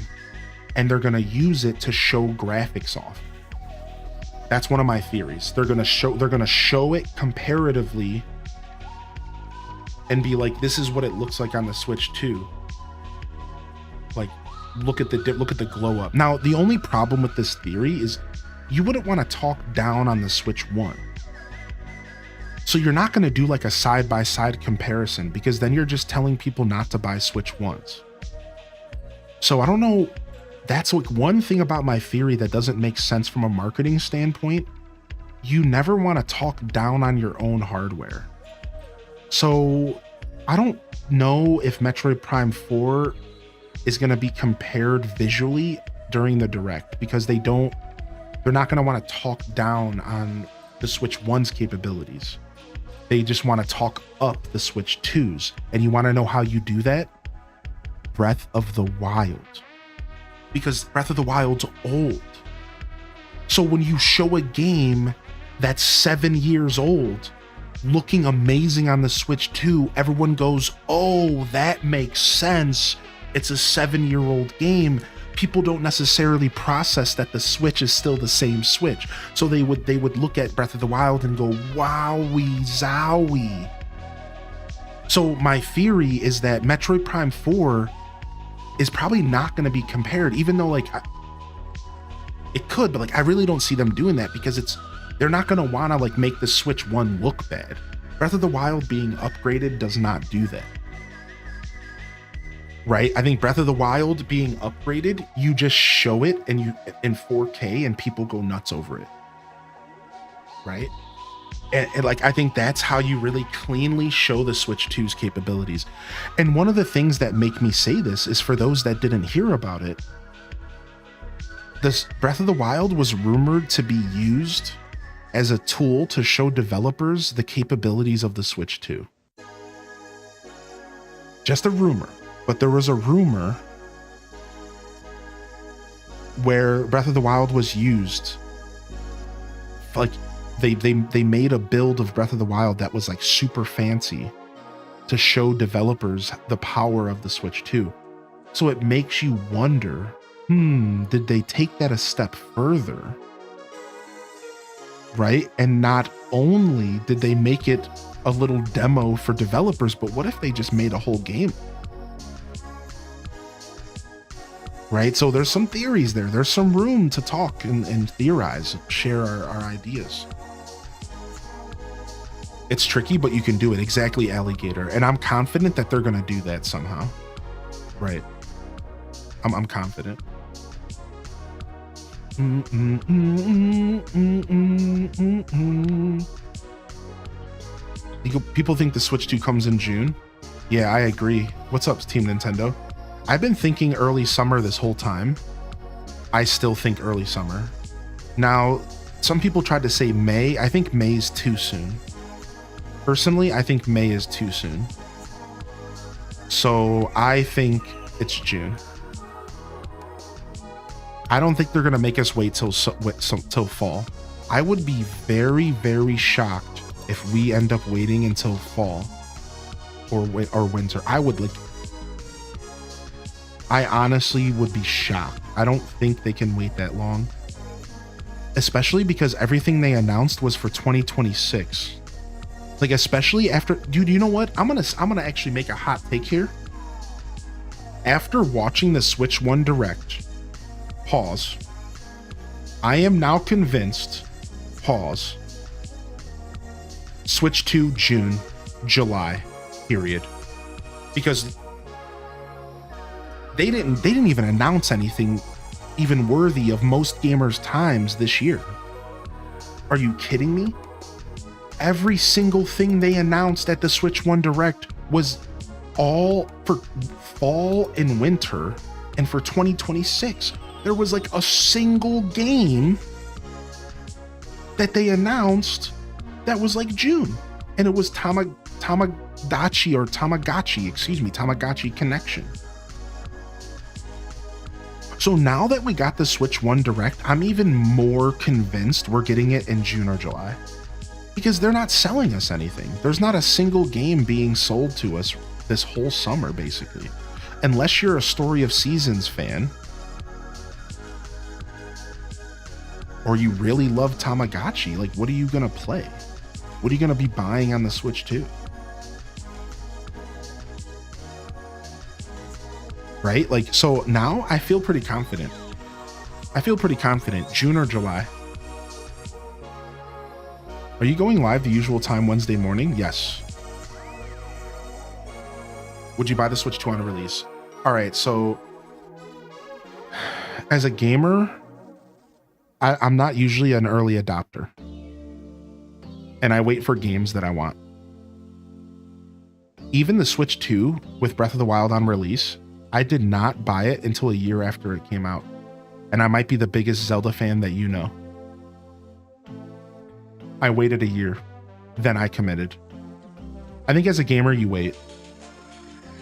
and they're going to use it to show graphics off. That's one of my theories. They're going to show it comparatively and be like, this is what it looks like on the Switch 2. Like, look at the glow up. Now, the only problem with this theory is you wouldn't want to talk down on the Switch 1. So you're not going to do like a side-by-side comparison, because then you're just telling people not to buy Switch 1s. So I don't know. That's like one thing about my theory that doesn't make sense from a marketing standpoint. You never want to talk down on your own hardware. So I don't know if Metroid Prime 4 is going to be compared visually during the Direct, because they're not going to want to talk down on the Switch 1's capabilities. They just want to talk up the Switch 2's. And you want to know how you do that? Breath of the Wild. Because Breath of the Wild's old. So when you show a game that's 7 years old looking amazing on the Switch 2, everyone goes, oh, that makes sense. It's a 7-year-old game. People don't necessarily process that the Switch is still the same Switch. So they would look at Breath of the Wild and go, wowie zowie. So my theory is that Metroid Prime 4 is probably not going to be compared, even though like it could, but like I really don't see them doing that, because they're not going to want to like make the Switch 1 look bad. Breath of the Wild being upgraded does not do that. Right? I think Breath of the Wild being upgraded, you just show it and you in 4K and people go nuts over it. Right? And like, I think that's how you really cleanly show the Switch 2's capabilities. And one of the things that make me say this is, for those that didn't hear about it, this Breath of the Wild was rumored to be used as a tool to show developers the capabilities of the Switch 2. Just a rumor, but there was a rumor where Breath of the Wild was used, like they made a build of Breath of the Wild that was like super fancy to show developers the power of the Switch 2. So it makes you wonder, did they take that a step further? Right? And not only did they make it a little demo for developers, but what if they just made a whole game? Right? So there's some theories there. There's some room to talk and theorize, share our ideas. It's tricky, but you can do it. Exactly, Alligator. And I'm confident that they're going to do that somehow. Right. I'm confident. People think the Switch 2 comes in June. Yeah, I agree. What's up, Team Nintendo? I've been thinking early summer this whole time. I still think early summer. Now, some people tried to say May. I think May is too soon. Personally, I think May is too soon. So I think it's June. I don't think they're going to make us wait till fall. I would be very, very shocked if we end up waiting until fall or winter. I honestly would be shocked. I don't think they can wait that long, especially because everything they announced was for 2026. Like, especially after, dude, you know what? I'm gonna actually make a hot take here. After watching the Switch 1 Direct, pause, I am now convinced, pause, Switch 2 June, July, period. Because they didn't even announce anything even worthy of most gamers' times this year. Are you kidding me? Every single thing they announced at the Switch 1 Direct was all for fall and winter and for 2026. There was like a single game that they announced that was like June, and it was Tamagotchi connection. So now that we got the Switch 1 Direct, I'm even more convinced we're getting it in June or July. Because they're not selling us anything. There's not a single game being sold to us this whole summer, basically. Unless you're a Story of Seasons fan, or you really love Tamagotchi, like, what are you gonna play? What are you gonna be buying on the Switch 2? Right? Like, so now I feel pretty confident. June or July. Are you going live the usual time Wednesday morning? Yes. Would you buy the Switch 2 on a release? All right, so as a gamer, I'm not usually an early adopter. And I wait for games that I want. Even the Switch 2 with Breath of the Wild on release, I did not buy it until a year after it came out. And I might be the biggest Zelda fan that you know. I waited a year, then I committed. I think as a gamer, you wait.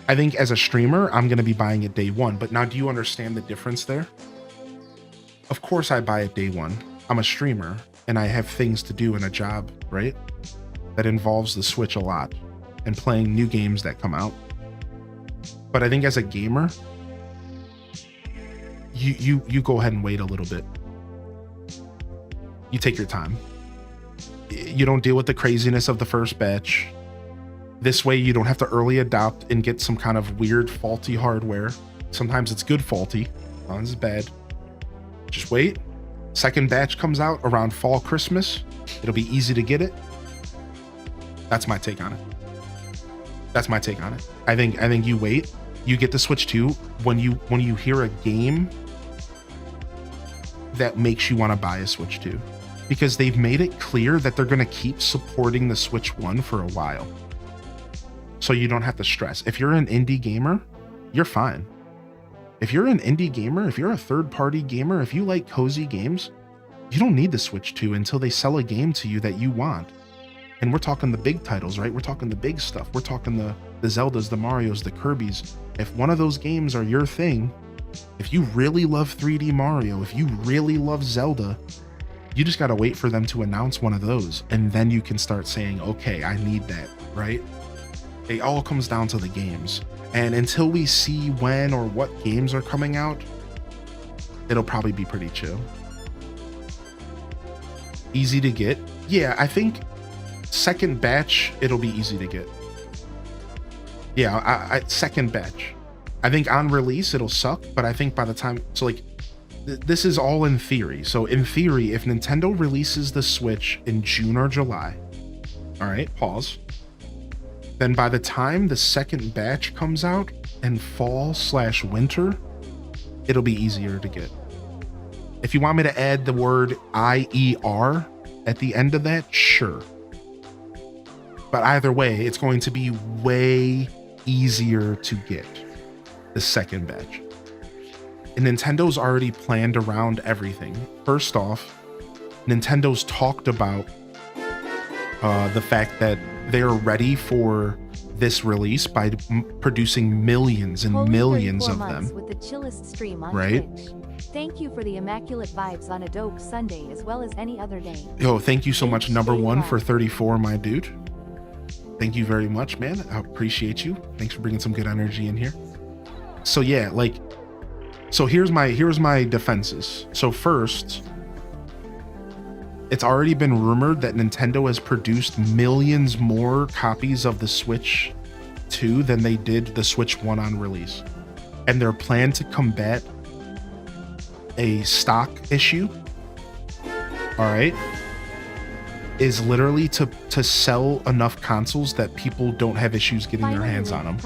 I think as a streamer, I'm going to be buying it day one. But now, do you understand the difference there? Of course I buy it day one. I'm a streamer and I have things to do in a job, right? That involves the Switch a lot and playing new games that come out. But I think as a gamer, you go ahead and wait a little bit. You take your time. You don't deal with the craziness of the first batch. This way you don't have to early adopt and get some kind of weird faulty hardware. Sometimes it's good faulty, sometimes it's bad. Just wait. Second batch comes out around fall, Christmas. It'll be easy to get it. That's my take on it. I think you wait. You get the Switch 2 when you hear a game that makes you want to buy a Switch 2, because they've made it clear that they're going to keep supporting the Switch 1 for a while. So you don't have to stress. If you're an indie gamer, you're fine. If you're an indie gamer, if you're a third-party gamer, if you like cozy games, you don't need the Switch 2 until they sell a game to you that you want. And we're talking the big titles, right? We're talking the big stuff. We're talking the Zeldas, the Marios, the Kirbys. If one of those games are your thing, if you really love 3D Mario, if you really love Zelda, you just got to wait for them to announce one of those. And then you can start saying, okay, I need that, right? It all comes down to the games. And until we see when or what games are coming out, it'll probably be pretty chill. Easy to get. Yeah, I think second batch, it'll be easy to get. Yeah, second batch. I think on release, it'll suck, but I think by the time, so like, this is all in theory. So in theory, if Nintendo releases the Switch in June or July, all right, pause. Then by the time the second batch comes out in fall/winter, it'll be easier to get. If you want me to add the word IER at the end of that, sure. But either way, it's going to be way easier to get the second batch. And Nintendo's already planned around everything. First off, Nintendo's talked about the fact that they're ready for this release by producing millions and millions of them. With the chillest stream on right? Twitch. Thank you for the immaculate vibes on a dope Sunday as well as any other day. Yo, thank you so much, number one, for 34, my dude. Thank you very much, man. I appreciate you. Thanks for bringing some good energy in here. So yeah, like, so here's my defenses. So first, it's already been rumored that Nintendo has produced millions more copies of the Switch 2 than they did the Switch 1 on release. And their plan to combat a stock issue, all right, is literally to sell enough consoles that people don't have issues getting their hands on them.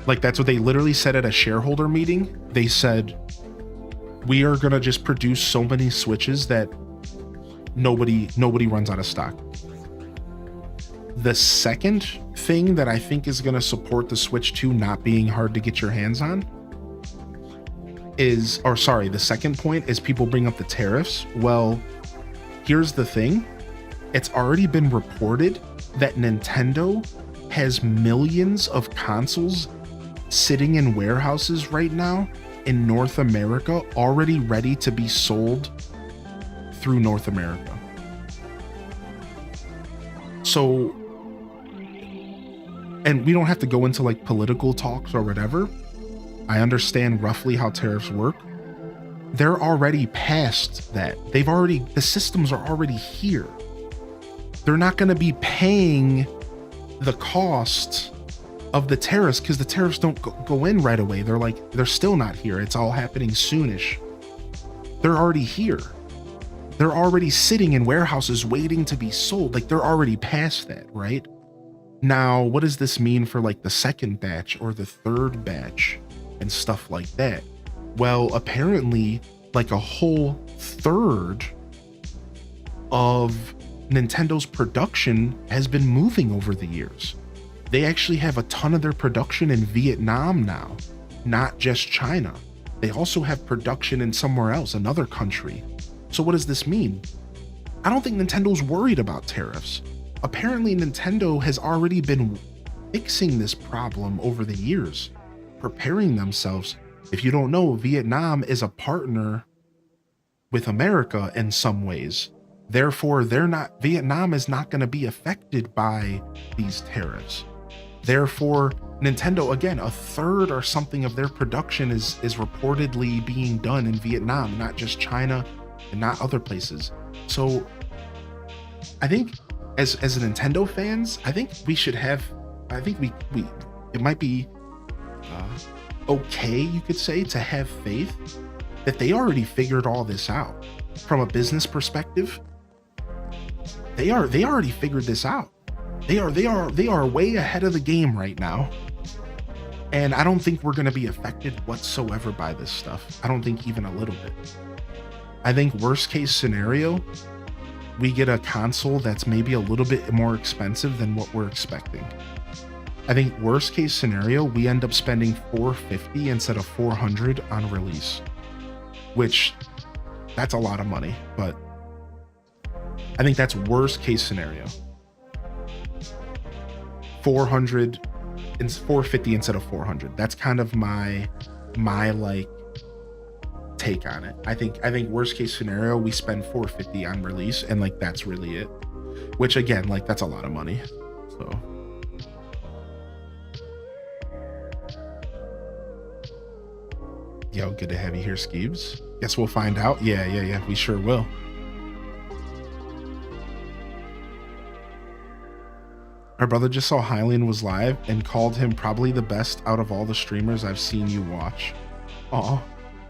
Like, that's what they literally said at a shareholder meeting. They said, we are gonna just produce so many Switches that nobody runs out of stock. The second thing that I think is gonna support the Switch 2 not being hard to get your hands on is, or sorry, the second point is people bring up the tariffs. Well, here's the thing. It's already been reported that Nintendo has millions of consoles sitting in warehouses right now in North America, already ready to be sold through North America. So, and we don't have to go into like political talks or whatever. I understand roughly how tariffs work. They're already past that. The systems are already here. They're not going to be paying the cost of the tariffs because the tariffs don't go in right away. They're still not here. It's all happening soonish. They're already here. They're already sitting in warehouses waiting to be sold. Like, they're already past that, right? Now, what does this mean for like the second batch or the third batch and stuff like that? Well, apparently, like a whole third of Nintendo's production has been moving over the years. They actually have a ton of their production in Vietnam now, not just China. They also have production in somewhere else, another country. So what does this mean? I don't think Nintendo's worried about tariffs. Apparently, Nintendo has already been fixing this problem over the years, preparing themselves. If you don't know, Vietnam is a partner with America in some ways. Therefore, Vietnam is not going to be affected by these tariffs. Therefore, Nintendo, again, a third or something of their production is reportedly being done in Vietnam, not just China and not other places. So I think as Nintendo fans, I think we it might be okay, you could say, to have faith that they already figured all this out. From a business perspective, they already figured this out. They are way ahead of the game right now. And I don't think we're going to be affected whatsoever by this stuff. I don't think even a little bit. I think worst case scenario, we get a console that's maybe a little bit more expensive than what we're expecting. I think worst case scenario, we end up spending $450 instead of $400 on release, which that's a lot of money, but I think that's worst case scenario. $400 and $450 instead of $400. That's kind of my like take on it. I think worst case scenario, we spend $450 on release, and like that's really it. Which again, like that's a lot of money. So yo, good to have you here, Skeebs. Guess we'll find out. Yeah, we sure will. Our brother just saw Hylian was live and called him probably the best out of all the streamers I've seen you watch. Aw.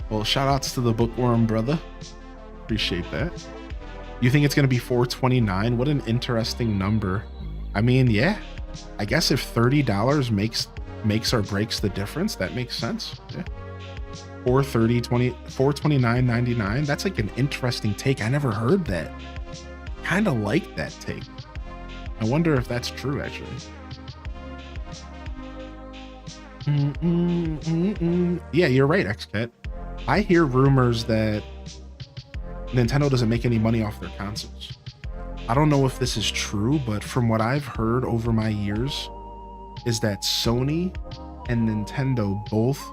Well, shout outs to the bookworm, brother. Appreciate that. You think it's going to be $429? What an interesting number. I mean, yeah. I guess if $30 makes or breaks the difference, that makes sense. Yeah. $429.99. That's like an interesting take. I never heard that. Kind of like that take. I wonder if that's true, actually. Yeah, you're right, XCat. I hear rumors that Nintendo doesn't make any money off their consoles. I don't know if this is true, but from what I've heard over my years is that Sony and Nintendo both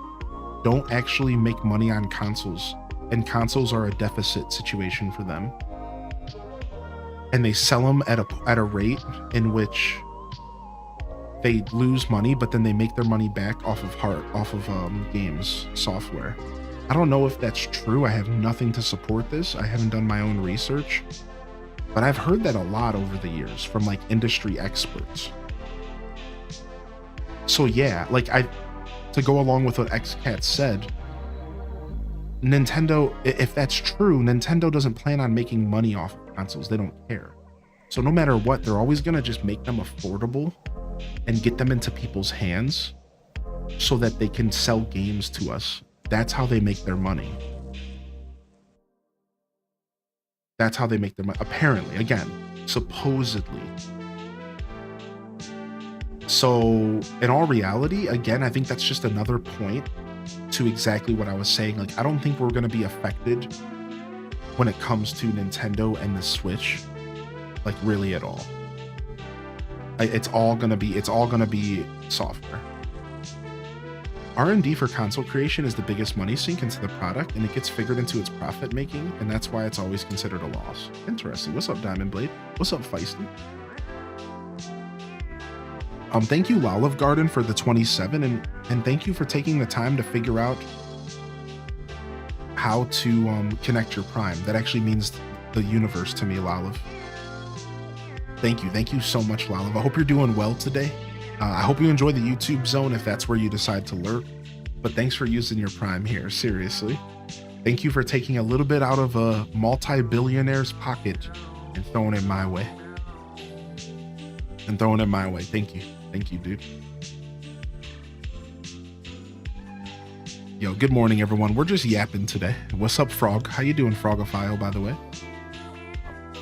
don't actually make money on consoles, and consoles are a deficit situation for them. And they sell them at a rate in which they lose money, but then they make their money back off of games software. I don't know if that's true. I have nothing to support this. I haven't done my own research, but I've heard that a lot over the years from like industry experts. So yeah, like to go along with what XCat said, Nintendo, if that's true, Nintendo doesn't plan on making money off of consoles. They don't care. So no matter what, they're always going to just make them affordable and get them into people's hands so that they can sell games to us. That's how they make their money. That's how they make their money. Apparently, again, supposedly. So in all reality, again, I think that's just another point to exactly what I was saying. Like, I don't think we're going to be affected when it comes to Nintendo and the Switch, like really at all. It's all gonna be software. R&D for console creation is the biggest money sink into the product, and it gets figured into its profit making, and that's why it's always considered a loss. Interesting. What's up, Diamond Blade? What's up, Feisty? Thank you, Olive Garden, for the 27, and thank you for taking the time to figure out how to connect your Prime. That actually means the universe to me, Lolive. Thank you so much, Lolive. I hope you're doing well today. I hope you enjoy the YouTube zone if that's where you decide to lurk, but thanks for using your Prime here, seriously. Thank you for taking a little bit out of a multi-billionaire's pocket and throwing it my way. Thank you, dude. Yo, good morning, everyone. We're just yapping today. What's up, Frog? How you doing, Frogophile, by the way?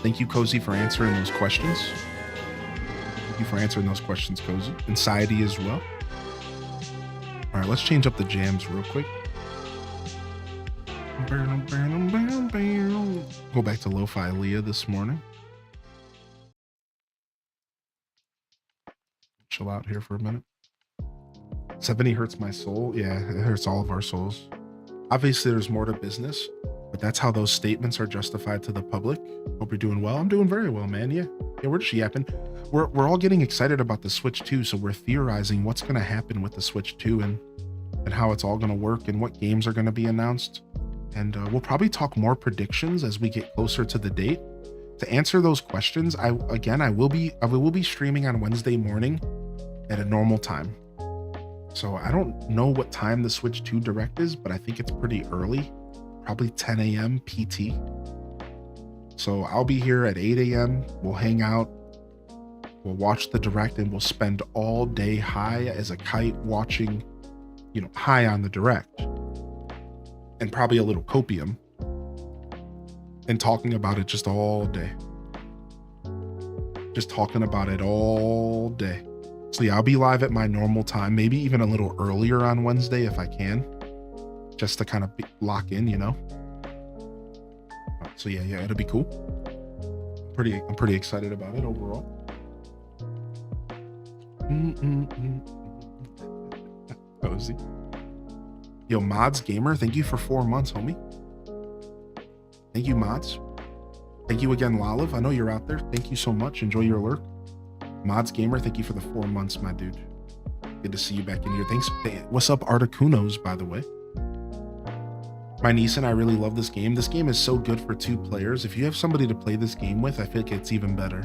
Thank you, Cozy, for answering those questions. Thank you for answering those questions, Cozy. And Saidi as well. All right, let's change up the jams real quick. Go back to Lo-Fi Leah this morning. Chill out here for a minute. 70 hurts my soul. Yeah, it hurts all of our souls. Obviously, there's more to business, but that's how those statements are justified to the public. Hope you're doing well. I'm doing very well, man. Yeah, we're just yapping. We're all getting excited about the Switch 2, so we're theorizing what's going to happen with the Switch 2 and how it's all going to work and what games are going to be announced. And we'll probably talk more predictions as we get closer to the date. To answer those questions, I will be streaming on Wednesday morning at a normal time. So I don't know what time the Switch 2 Direct is, but I think it's pretty early, probably 10 a.m. PT. So I'll be here at 8 a.m. We'll hang out, we'll watch the Direct, and we'll spend all day high as a kite watching, high on the Direct, and probably a little copium, and talking about it just all day. Just talking about it all day. So yeah, I'll be live at my normal time, maybe even a little earlier on Wednesday if I can, just to kind of lock in, So yeah, it'll be cool. I'm pretty excited about it overall. Cozy. Yo, Mods Gamer, thank you for 4 months, homie. Thank you, Mods. Thank you again, Lolive. I know you're out there. Thank you so much. Enjoy your lurk. Mods Gamer, thank you for the 4 months, my dude. Good to see you back in here. Thanks. What's up, Articunos, by the way? My niece and I really love this game. This game is so good for 2 players. If you have somebody to play this game with, I feel like it's even better.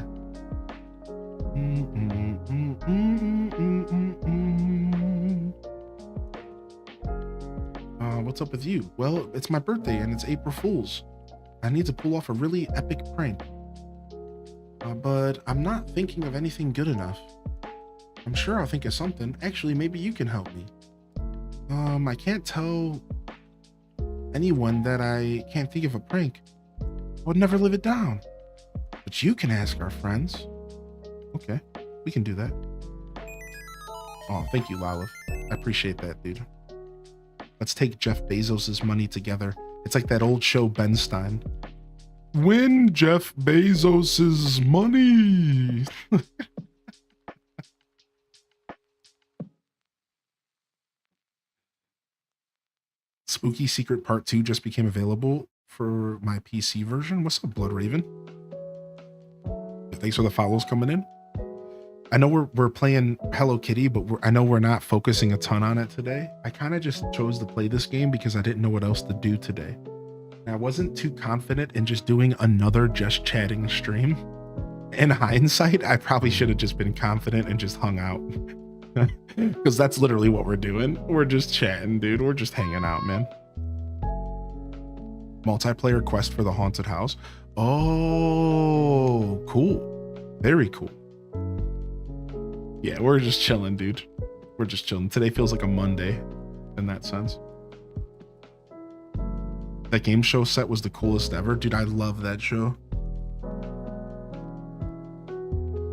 What's up with you? Well, it's my birthday and it's April Fool's. I need to pull off a really epic prank. But I'm not thinking of anything good enough. I'm sure I'll think of something. Actually, maybe you can help me. I can't tell anyone that I can't think of a prank. I would never live it down. But you can ask our friends. Okay, we can do that. Oh, thank you, Lolive. I appreciate that, dude. Let's take Jeff Bezos' money together. It's like that old show, Ben Stein. Win Jeff Bezos's money. Spooky Secret Part 2 just became available for my PC version. What's up, Blood Raven? Thanks for the follows coming in. I know we're playing Hello Kitty, but I know we're not focusing a ton on it today. I kind of just chose to play this game because I didn't know what else to do today. I wasn't too confident in just doing another just chatting stream. In hindsight, I probably should have just been confident and just hung out. Because that's literally what we're doing. We're just chatting, dude. We're just hanging out, man. Multiplayer quest for the haunted house. Oh, cool. Very cool. Yeah, we're just chilling, dude. We're just chilling. Today feels like a Monday in that sense. That game show set was the coolest ever. Dude, I love that show.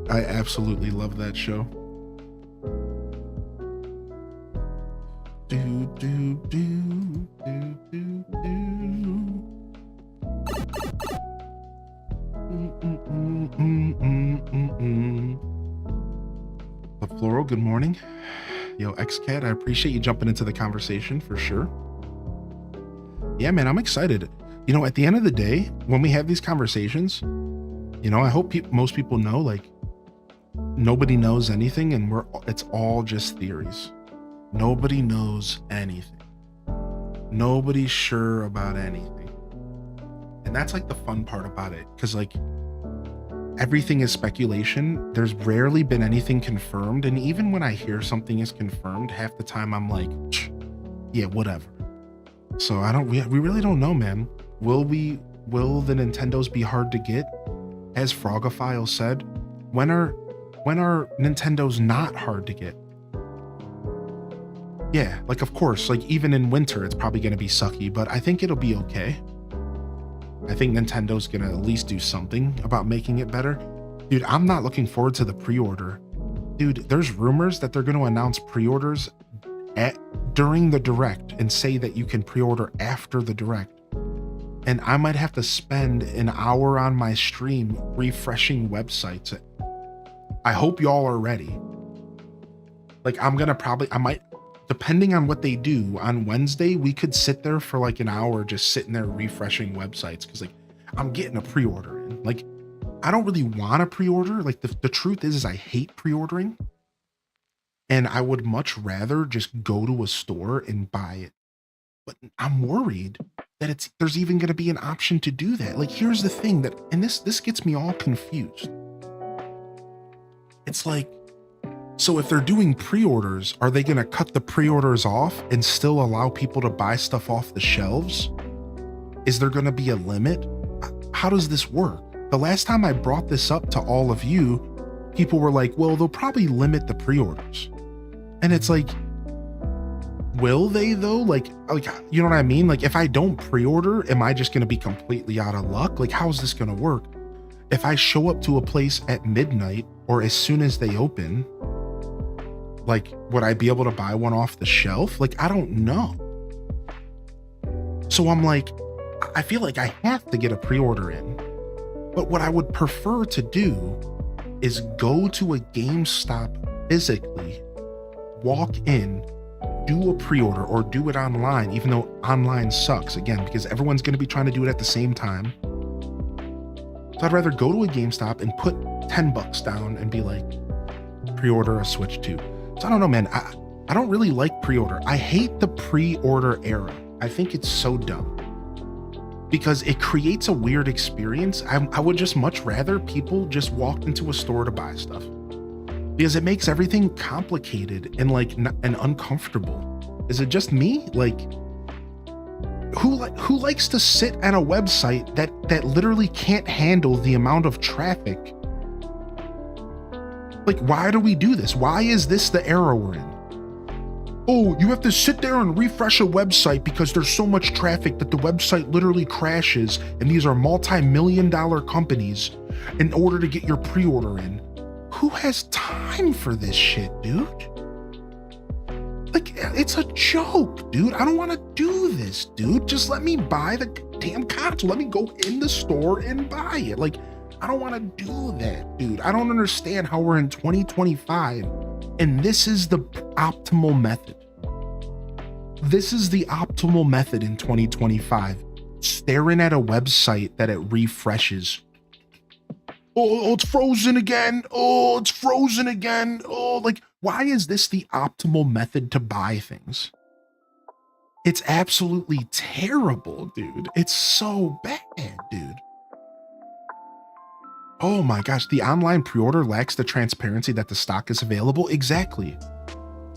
I absolutely love that show. Do, do, do, do, do, do. good morning. Yo, XCAT, I appreciate you jumping into the conversation for sure. Yeah, man, I'm excited. You know, at the end of the day, when we have these conversations, you know, I hope most people know, like, nobody knows anything, and it's all just theories. Nobody knows anything. Nobody's sure about anything. And that's like the fun part about it, because like everything is speculation. There's rarely been anything confirmed. And even when I hear something is confirmed, half the time I'm like, yeah, whatever. So we really don't know, man. Will the Nintendos be hard to get? As Frogophile said, when are Nintendos not hard to get? Yeah, like of course, like even in winter, it's probably gonna be sucky, but I think it'll be okay. I think Nintendo's gonna at least do something about making it better. Dude, I'm not looking forward to the pre-order. Dude, there's rumors that they're gonna announce pre-orders during the Direct and say that you can pre-order after the Direct. And I might have to spend an hour on my stream refreshing websites. I hope y'all are ready. Like I might, depending on what they do on Wednesday, we could sit there for like an hour just sitting there refreshing websites, because like I'm getting a pre-order in. Like I don't really want to pre-order. Like the truth is I hate pre-ordering, and I would much rather just go to a store and buy it. But I'm worried that there's even going to be an option to do that. Like here's the thing and this gets me all confused. It's like, so if they're doing pre-orders, are they going to cut the pre-orders off and still allow people to buy stuff off the shelves? Is there going to be a limit? How does this work? The last time I brought this up to all of you, people were like, well, they'll probably limit the pre-orders. And it's like, will they though? Like, you know what I mean? Like if I don't pre-order, am I just going to be completely out of luck? Like, how's this going to work? If I show up to a place at midnight or as soon as they open, like, would I be able to buy one off the shelf? Like, I don't know. So I'm like, I feel like I have to get a pre-order in. But what I would prefer to do is go to a GameStop physically, walk in, do a pre-order or do it online, even though online sucks, again, because everyone's going to be trying to do it at the same time. So I'd rather go to a GameStop and put $10 down and be like, pre-order a Switch 2. So I don't know, man. I don't really like pre-order. I hate the pre-order era. I think it's so dumb because it creates a weird experience. I would just much rather people just walked into a store to buy stuff, because it makes everything complicated and like and uncomfortable. Is it just me? Like, who likes to sit at a website that literally can't handle the amount of traffic? Like, why do we do this? Why is this the era we're in? Oh, you have to sit there and refresh a website because there's so much traffic that the website literally crashes, and these are multi-million-dollar companies, in order to get your pre-order in. Who has time for this shit, dude? Like, it's a joke, dude. I don't want to do this, dude. Just let me buy the damn console. Let me go in the store and buy it. Like, I don't want to do that, dude. I don't understand how we're in 2025 and this is the optimal method. This is the optimal method in 2025. Staring at a website that it refreshes. Oh, it's frozen again. Oh, it's frozen again. Oh, like, why is this the optimal method to buy things? It's absolutely terrible, dude. It's so bad, dude. Oh my gosh, the online pre-order lacks the transparency that the stock is available. Exactly.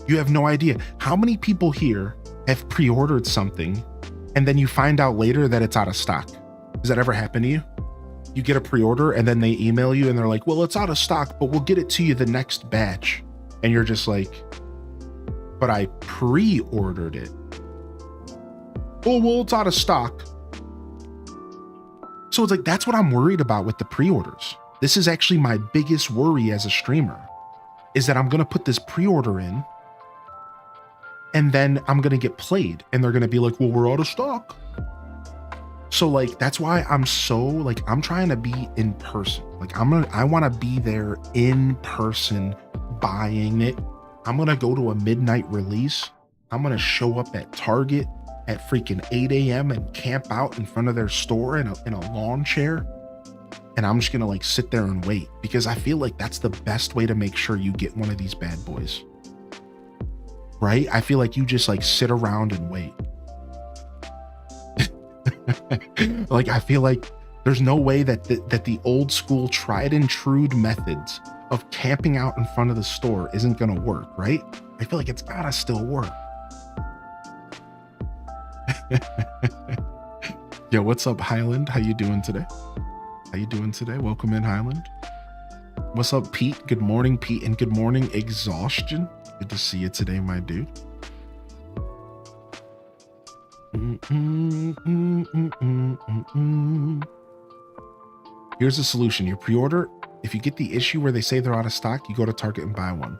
You have no idea. How many people here have pre-ordered something and then you find out later that it's out of stock? Does that ever happen to you? You get a pre-order and then they email you and they're like, well, it's out of stock, but we'll get it to you the next batch. And you're just like, but I pre-ordered it. Oh, well, it's out of stock. So it's like, that's what I'm worried about with the pre-orders. This is actually my biggest worry as a streamer, is that I'm going to put this pre-order in and then I'm going to get played and they're going to be like, well, we're out of stock. So like, that's why I'm so like, I'm trying to be in person. Like I want to be there in person, buying it, I'm going to go to a midnight release. I'm going to show up at Target at freaking 8 a.m. and camp out in front of their store in a lawn chair. And I'm just going to like sit there and wait, because I feel like that's the best way to make sure you get one of these bad boys. Right? I feel like you just like sit around and wait. Like, I feel like there's no way that the old school tried and true methods of camping out in front of the store isn't going to work, right? I feel like it's gotta still work. Yo, what's up, Highland? How you doing today? How you doing today? Welcome in, Highland. What's up, Pete? Good morning, Pete, and good morning, Exhaustion. Good to see you today, my dude. Here's the solution. You pre-order. If you get the issue where they say they're out of stock, you go to Target and buy one.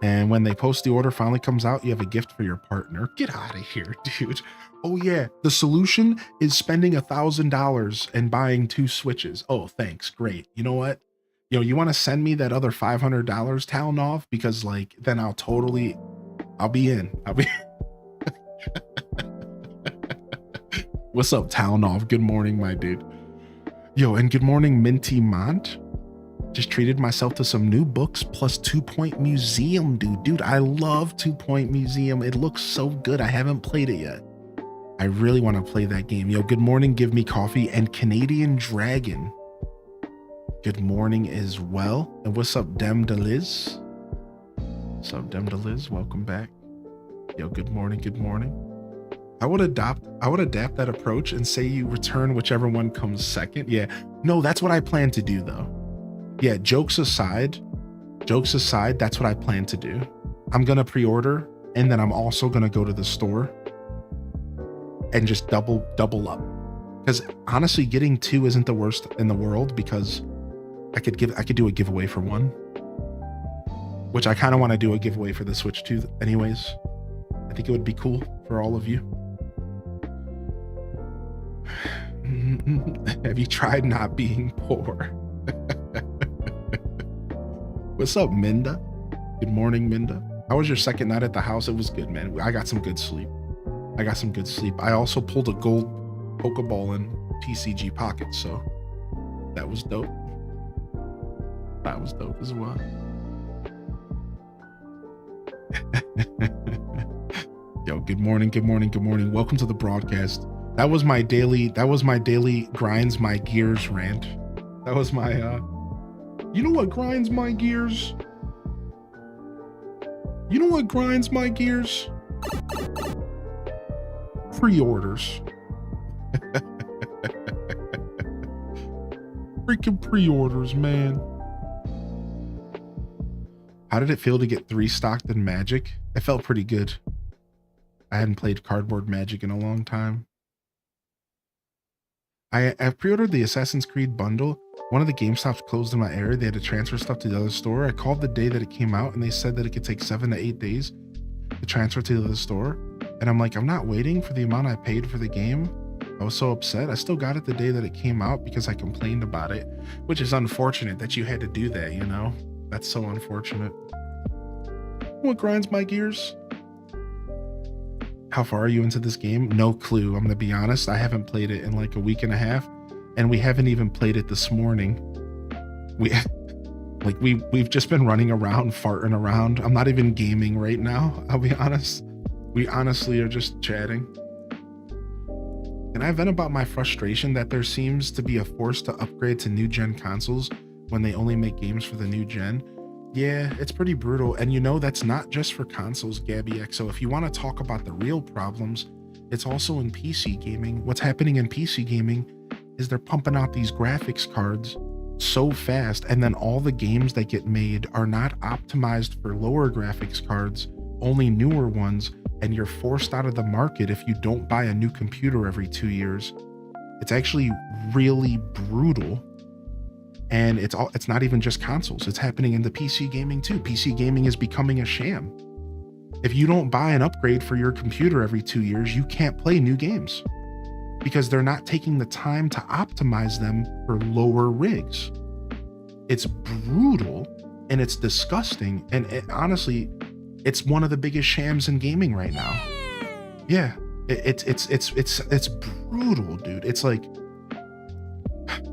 And when they post the order finally comes out, you have a gift for your partner. Get out of here, dude. Oh yeah, the solution is spending $1,000 and buying 2 Switches. Oh, thanks. Great. You know what? You want to send me that other $500, Talnov? Because like, then I'll be in. What's up, Talnov? Good morning, my dude. Yo, and good morning, Minty Mont. Just treated myself to some new books plus 2 Point Museum, dude. Dude, I love 2 Point Museum. It looks so good. I haven't played it yet. I really want to play that game. Yo, good morning, Give Me Coffee, and Canadian Dragon. Good morning as well. And what's up, Dem DeLiz? What's up, Dem DeLiz? Welcome back. Yo, good morning, good morning. I would adapt that approach and say you return whichever one comes second. Yeah, no, that's what I plan to do though. Yeah, jokes aside, that's what I plan to do. I'm gonna pre-order, and then I'm also gonna go to the store and just double up. Because honestly, getting 2 isn't the worst in the world, because I could do a giveaway for 1, which I kind of want to do a giveaway for the Switch 2 anyways. I think it would be cool for all of you. Have you tried not being poor? What's up, Minda? Good morning, Minda. How was your second night at the house? It was good, man. I got some good sleep. I also pulled a gold Pokeball in TCG Pocket, so that was dope. That was dope as well. Yo, good morning. Welcome to the broadcast. That was my daily grinds my gears rant. That was my you know what grinds my gears? Pre-orders. Freaking pre-orders, man. How did it feel to get 3 stocked in Magic? It felt pretty good. I hadn't played Cardboard Magic in a long time. I've pre-ordered the Assassin's Creed bundle. One of the GameStops closed in my area. They had to transfer stuff to the other store. I called the day that it came out, and they said that it could take 7 to 8 days to transfer to the other store. And I'm like, I'm not waiting for the amount I paid for the game. I was so upset. I still got it the day that it came out because I complained about it, which is unfortunate that you had to do that, you know? That's so unfortunate. What grinds my gears? How far are you into this game? No clue. I'm gonna be honest. I haven't played it in like a week and a half, and we haven't even played it this morning. We've just been running around, farting around. I'm not even gaming right now, I'll be honest. We honestly are just chatting. And I vent about my frustration that there seems to be a force to upgrade to new gen consoles when they only make games for the new gen. Yeah, it's pretty brutal. And you know, that's not just for consoles, Gabby XO. If you want to talk about the real problems, it's also in PC gaming. What's happening in PC gaming is they're pumping out these graphics cards so fast, and then all the games that get made are not optimized for lower graphics cards, only newer ones, and you're forced out of the market if you don't buy a new computer every 2 years. It's actually really brutal. And it's not even just consoles. It's happening in the PC gaming too. PC gaming is becoming a sham. If you don't buy an upgrade for your computer every 2 years, you can't play new games because they're not taking the time to optimize them for lower rigs. It's brutal and it's disgusting. And honestly, It's one of the biggest shams in gaming right now. Yeah, it's brutal, dude. It's like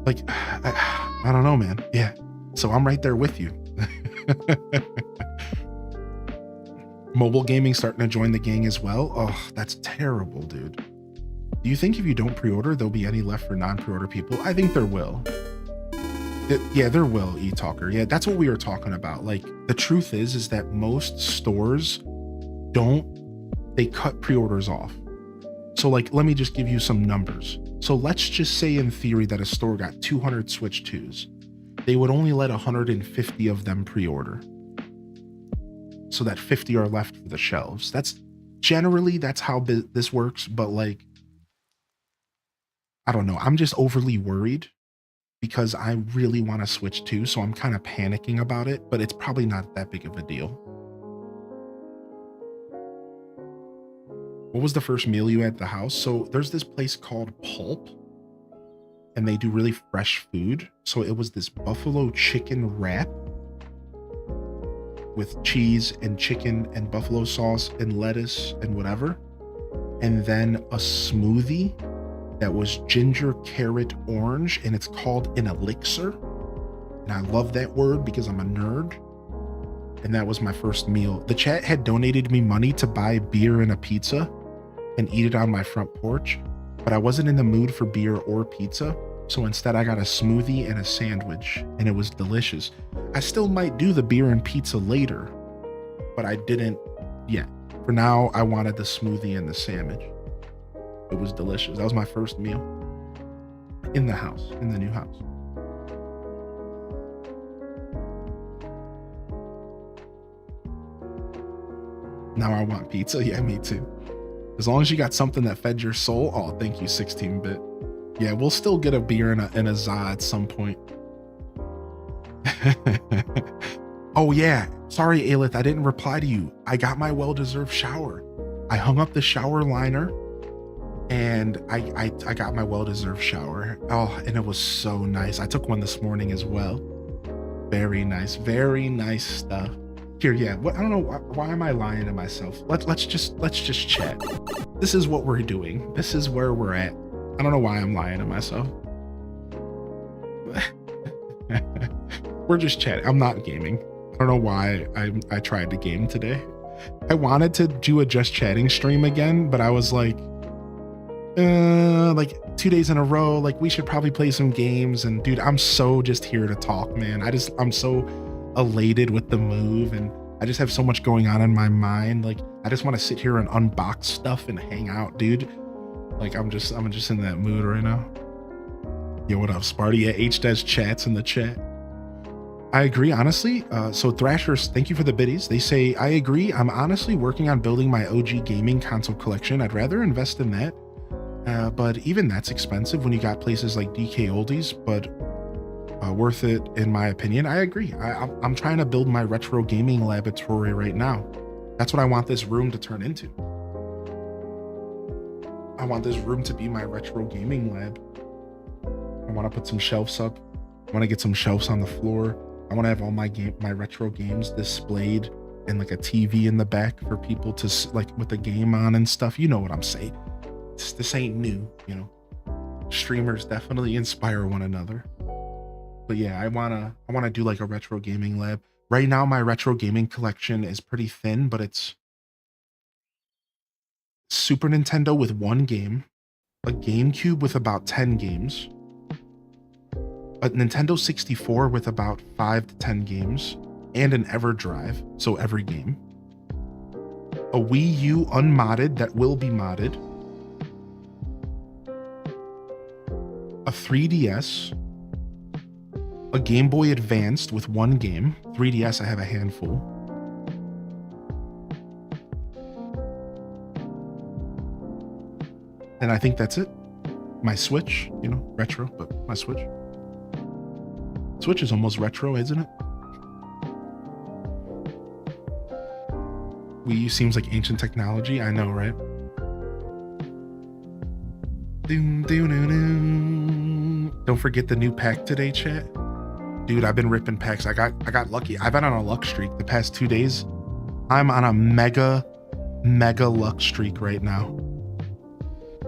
I don't know, man. Yeah, so I'm right there with you. Mobile gaming starting to join the gang as well. Oh, that's terrible, dude. Do you think if you don't pre-order, there'll be any left for non-pre-order people? I think there will. Yeah, there will, E-Talker. Yeah, that's what we were talking about. Like, the truth is that most stores they cut pre-orders off. So like, let me just give you some numbers. So let's just say in theory that a store got 200 Switch 2s. They would only let 150 of them pre-order. So that 50 are left for the shelves. That's how this works. But like, I don't know. I'm just overly worried because I really want to Switch 2. So I'm kind of panicking about it, but it's probably not that big of a deal. What was the first meal you had at the house? So there's this place called Pulp and they do really fresh food. So it was this buffalo chicken wrap with cheese and chicken and buffalo sauce and lettuce and whatever. And then a smoothie that was ginger, carrot, orange, and it's called an elixir. And I love that word because I'm a nerd. And that was my first meal. The chat had donated me money to buy beer and a pizza and eat it on my front porch, but I wasn't in the mood for beer or pizza. So instead I got a smoothie and a sandwich and it was delicious. I still might do the beer and pizza later, but I didn't yet. For now, I wanted the smoothie and the sandwich. It was delicious. That was my first meal in the house, in the new house. Now I want pizza. Yeah, me too. As long as you got something that fed your soul. Oh, thank you, 16-bit. Yeah, we'll still get a beer and a za at some point. Oh yeah, sorry, Aelith, I didn't reply to you. I got my well-deserved shower. I hung up the shower liner and I got my well-deserved shower. Oh, and it was so nice. I took one this morning as well. Very nice stuff. Here, yeah. What? I don't know. Why am I lying to myself? Let's just chat. This is what we're doing. This is where we're at. I don't know why I'm lying to myself. We're just chatting. I'm not gaming. I don't know why I tried to game today. I wanted to do a just chatting stream again, but I was like 2 days in a row, like we should probably play some games. And dude, I'm so just here to talk, man. I'm so elated with the move and I just have so much going on in my mind. Like I just want to sit here and unbox stuff and hang out, dude. Like I'm just in that mood right now. Yo, what up, Sparty? Yeah, H-Des chats in the chat. I agree, honestly. So Thrashers, thank you for the biddies. They say, I agree. I'm honestly working on building my OG gaming console collection. I'd rather invest in that. But even that's expensive when you got places like DK Oldies, but worth it in my opinion. I agree. I'm trying to build my retro gaming laboratory right now. That's what I want this room to turn into. I want this room to be my retro gaming lab. I want to put some shelves up. I want to get some shelves on the floor. I want to have all my retro games displayed and like a TV in the back for people to like with the game on and stuff. You know what I'm saying? This ain't new, you know. Streamers definitely inspire one another. But yeah, I wanna do like a retro gaming lab. Right now, my retro gaming collection is pretty thin, but it's Super Nintendo with 1 game, a GameCube with about 10 games, a Nintendo 64 with about 5 to 10 games, and an EverDrive, so every game, a Wii U unmodded that will be modded, a 3DS, a Game Boy Advanced with 1 game. 3DS, I have a handful. And I think that's it. My Switch, you know, retro, but my Switch. Switch is almost retro, isn't it? Wii U seems like ancient technology. I know, right? Don't forget the new pack today, chat. Dude, I've been ripping packs. I got lucky. I've been on a luck streak the past 2 days. I'm on a mega luck streak right now.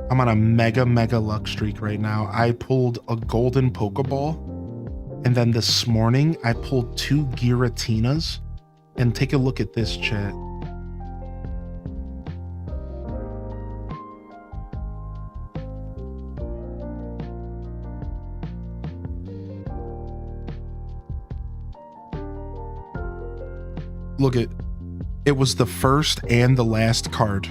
I'm on a mega luck streak right now. I pulled a golden Pokeball, and then this morning I pulled 2 Giratinas. And take a look at this, chat. Look at it was the first and the last card.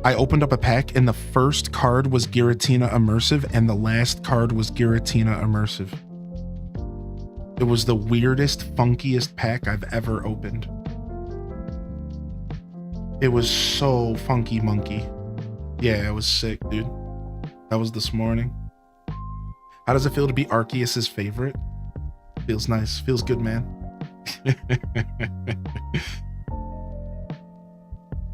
I opened up a pack and the first card was Giratina Immersive and the last card was Giratina Immersive. It was the weirdest, funkiest pack I've ever opened. It was so funky monkey. Yeah, it was sick, dude. That was this morning. How does it feel to be Arceus's favorite? Feels nice. Feels good, man.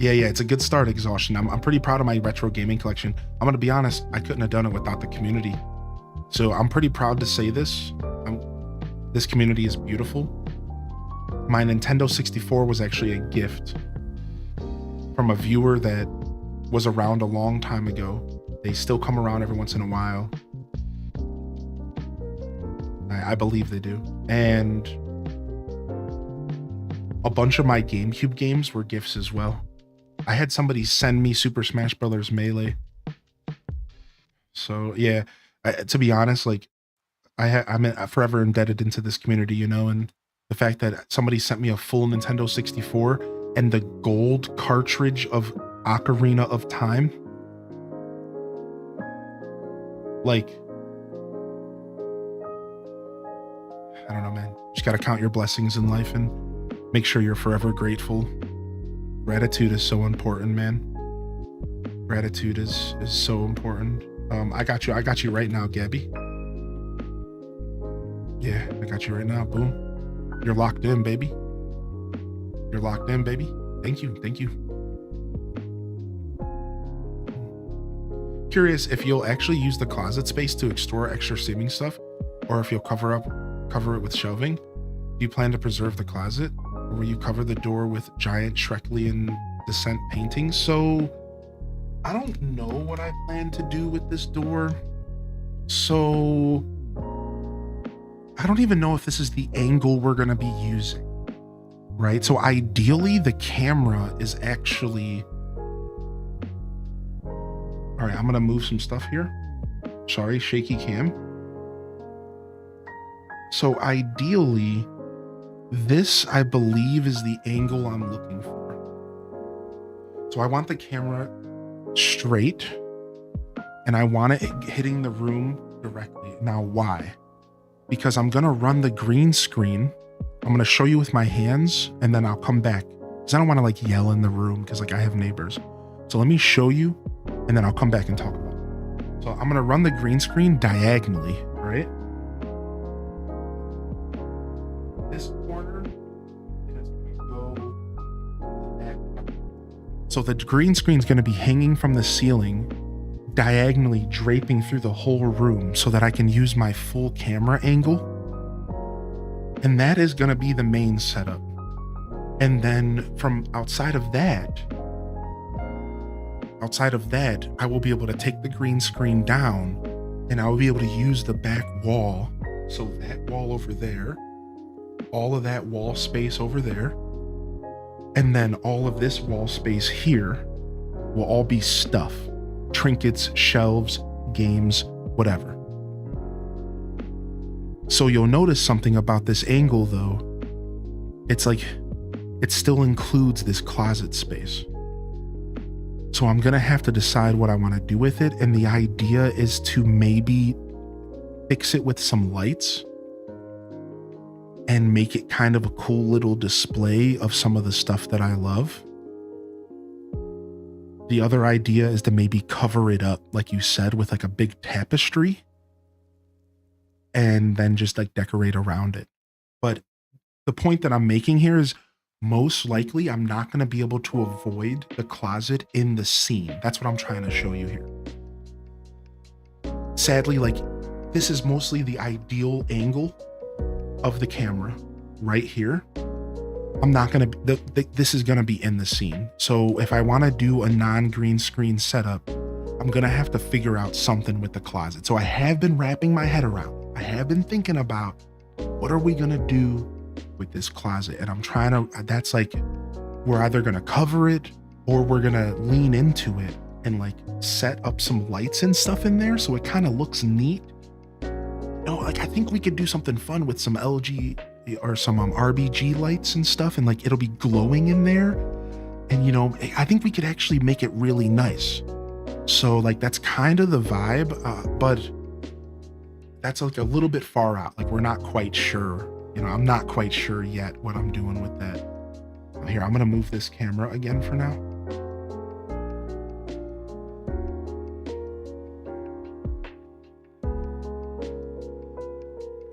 Yeah, it's a good start, Exhaustion. I'm pretty proud of my retro gaming collection. I'm gonna be honest, I couldn't have done it without the community. So I'm pretty proud to say this. This community is beautiful. My Nintendo 64 was actually a gift from a viewer that was around a long time ago. They still come around every once in a while. I believe they do. And a bunch of my GameCube games were gifts as well. I had somebody send me Super Smash Bros. Melee. So yeah, to be honest, like I'm forever indebted into this community, you know, and the fact that somebody sent me a full Nintendo 64 and the gold cartridge of Ocarina of Time. Like, I don't know, man. Just gotta count your blessings in life and make sure you're forever grateful. Gratitude is so important, man. Gratitude is so important. I got you right now, Gabby. Yeah, I got you right now. Boom. You're locked in, baby. You're locked in, baby. Thank you. Curious if you'll actually use the closet space to explore extra saving stuff, or if you'll cover it with shelving. Do you plan to preserve the closet, or will you cover the door with giant Shreklian Descent paintings? So I don't know what I plan to do with this door. So I don't even know if this is the angle we're going to be using, right? So ideally the camera is actually, all right, I'm going to move some stuff here. Sorry, shaky cam. So ideally this, I believe, is the angle I'm looking for. So I want the camera straight and I want it hitting the room directly. Now, why? Because I'm going to run the green screen. I'm going to show you with my hands and then I'll come back because I don't want to like yell in the room because like I have neighbors. So let me show you and then I'll come back and talk about it. So I'm going to run the green screen diagonally, right? This corner is going to go back. So the green screen is going to be hanging from the ceiling, diagonally draping through the whole room so that I can use my full camera angle. And that is going to be the main setup. And then from outside of that, I will be able to take the green screen down and I will be able to use the back wall. So that wall over there, all of that wall space over there, and then all of this wall space here will all be stuff. Trinkets, shelves, games, whatever. So you'll notice something about this angle though. It's like, it still includes this closet space. So I'm gonna have to decide what I wanna do with it. And the idea is to maybe fix it with some lights and make it kind of a cool little display of some of the stuff that I love. The other idea is to maybe cover it up, like you said, with like a big tapestry and then just like decorate around it. But the point that I'm making here is most likely I'm not going to be able to avoid the closet in the scene. That's what I'm trying to show you here. Sadly, like this is mostly the ideal angle of the camera right here. I'm not gonna, this is gonna be in the scene. So if I wanna do a non-green screen setup, I'm gonna have to figure out something with the closet. So I have been wrapping my head around. I have been thinking about what are we gonna do with this closet? And I'm trying to, that's like, we're either gonna cover it or we're gonna lean into it and like set up some lights and stuff in there so it kind of looks neat. No, like I think we could do something fun with some LG or some RBG lights and stuff, and like it'll be glowing in there. And you know, I think we could actually make it really nice. So like that's kind of the vibe, but that's like a little bit far out. Like we're not quite sure. You know, I'm not quite sure yet what I'm doing with that. Here, I'm gonna move this camera again for now.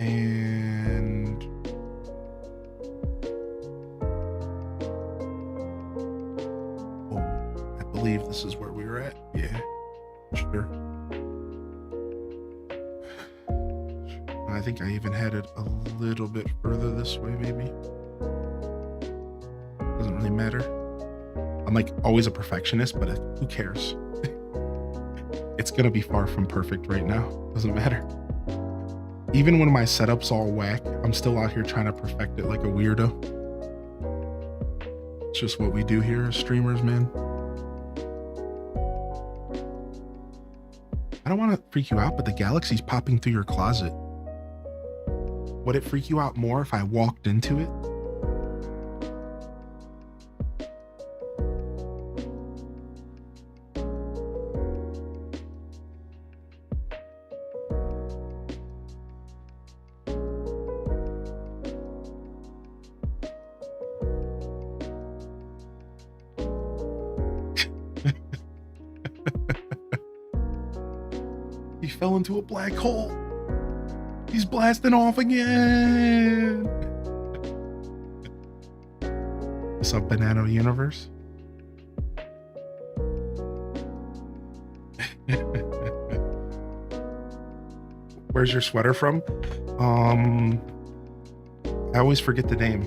And oh, I believe this is where we were at. Yeah, sure. I think I even had it a little bit further this way, maybe. Doesn't really matter. I'm like always a perfectionist, but who cares? It's gonna be far from perfect right now. Doesn't matter. Even when my setup's all whack, I'm still out here trying to perfect it like a weirdo. It's just what we do here as streamers, man. I don't want to freak you out, but the galaxy's popping through your closet. Would it freak you out more if I walked into it? He fell into a black hole. He's blasting off again. What's up, Banana Universe? Where's your sweater from? I always forget the name.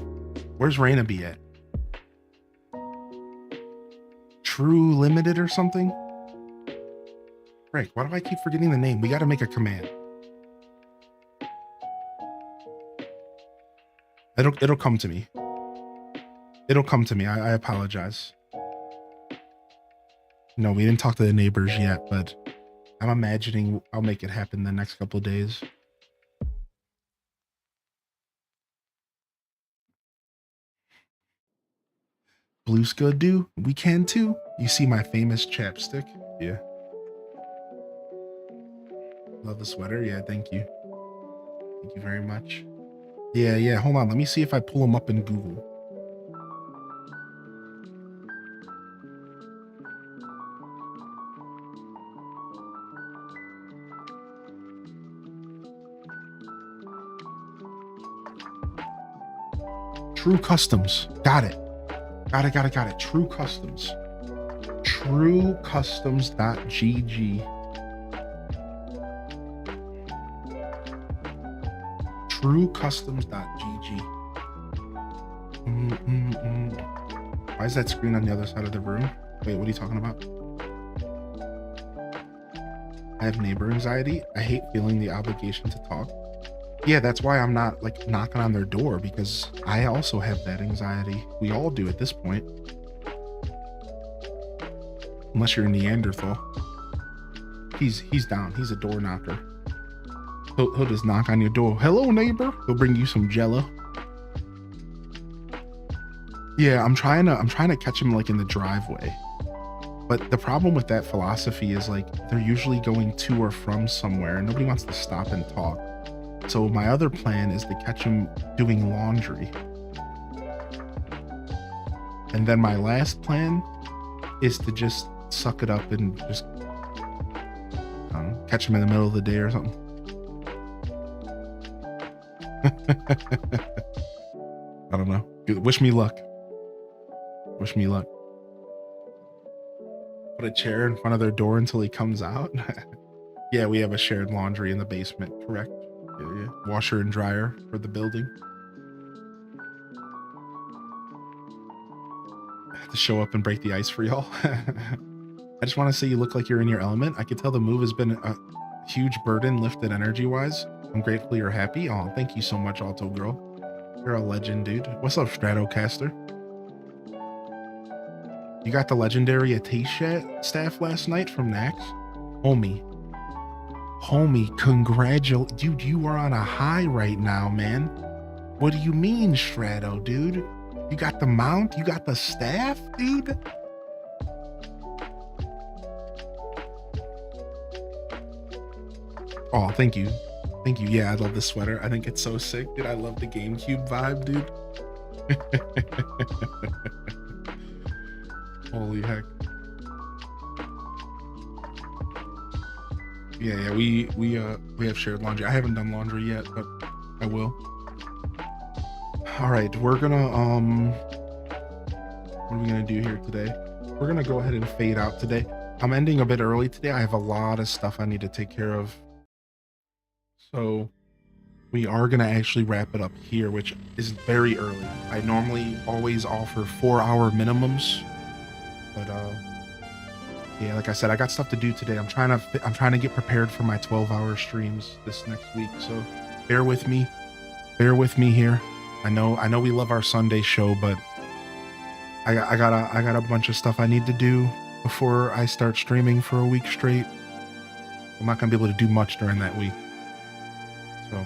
Where's Raina B at? True Limited or something? Frank, why do I keep forgetting the name? We got to make a command. It'll come to me. It'll come to me. I apologize. No, we didn't talk to the neighbors yet, but I'm imagining I'll make it happen the next couple of days. Blue Scud do? We can too. You see my famous chapstick? Yeah. Love the sweater. Yeah, thank you. Thank you very much. Yeah. Hold on. Let me see if I pull them up in Google. True Customs. Got it. Got it. True Customs. TrueCustoms.gg. TrueCustoms.gg. Why is that screen on the other side of the room? Wait, what are you talking about? I have neighbor anxiety. I hate feeling the obligation to talk. Yeah, that's why I'm not like knocking on their door, because I also have that anxiety. We all do at this point. Unless you're a Neanderthal. He's down. He's a door knocker. He'll just knock on your door. Hello, neighbor. He'll bring you some Jello. Yeah, I'm trying to catch him like in the driveway. But the problem with that philosophy is like they're usually going to or from somewhere and nobody wants to stop and talk. So my other plan is to catch him doing laundry. And then my last plan is to just suck it up and just catch him in the middle of the day or something. I don't know. Wish me luck. Wish me luck. Put a chair in front of their door until he comes out. Yeah, we have a shared laundry in the basement, correct? Yeah. Washer and dryer for the building. have to show up and break the ice for y'all. I just want to say you look like you're in your element. I could tell the move has been a huge burden lifted energy-wise. I'm grateful you're happy. Oh, thank you so much, Alto Girl. You're a legend, dude. What's up, Stratocaster? You got the legendary Atesh staff last night from Nax? Homie, dude, you are on a high right now, man. What do you mean, Strato, dude? You got the mount? You got the staff, dude? Oh, thank you. Thank you. Yeah, I love the sweater. I think it's so sick, dude. I love the GameCube vibe, dude. Holy heck. Yeah, we have shared laundry. I haven't done laundry yet, but I will. All right, we're gonna what are we gonna do here today? We're gonna go ahead and fade out today. I'm ending a bit early today. I have a lot of stuff I need to take care of. So we are gonna actually wrap it up here, which is very early. I normally always offer 4-hour minimums, but yeah, like I said, I got stuff to do today. I'm trying to get prepared for my 12-hour streams this next week. So bear with me here. I know we love our Sunday show, but I got a bunch of stuff I need to do before I start streaming for a week straight. I'm not gonna be able to do much during that week. So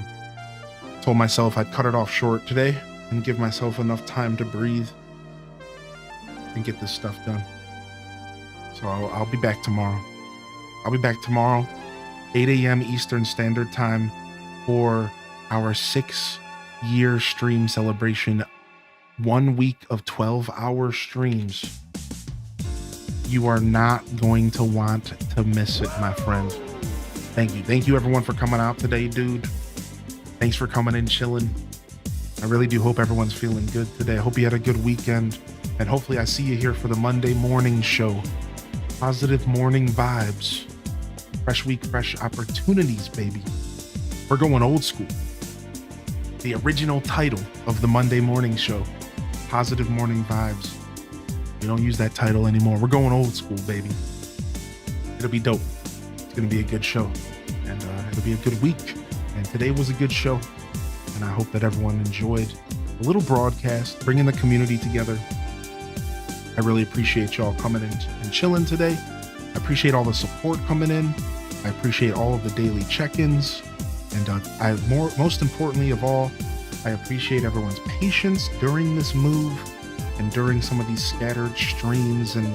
told myself I'd cut it off short today and give myself enough time to breathe and get this stuff done. So I'll be back tomorrow. 8 a.m. Eastern Standard Time for our 6-year stream celebration. 1 week of 12-hour streams. You are not going to want to miss it, my friend. Thank you. Thank you everyone for coming out today, dude. Thanks for coming in, chilling. I really do hope everyone's feeling good today. I hope you had a good weekend, and hopefully I see you here for the Monday morning show. Positive morning vibes. Fresh week, fresh opportunities, baby. We're going old school. The original title of the Monday morning show, Positive Morning Vibes. We don't use that title anymore. We're going old school, baby. It'll be dope. It's going to be a good show, and it'll be a good week. And today was a good show, and I hope that everyone enjoyed a little broadcast, bringing the community together. I really appreciate y'all coming in and chilling today. I appreciate all the support coming in. I appreciate all of the daily check-ins, and most importantly of all, I appreciate everyone's patience during this move and during some of these scattered streams, and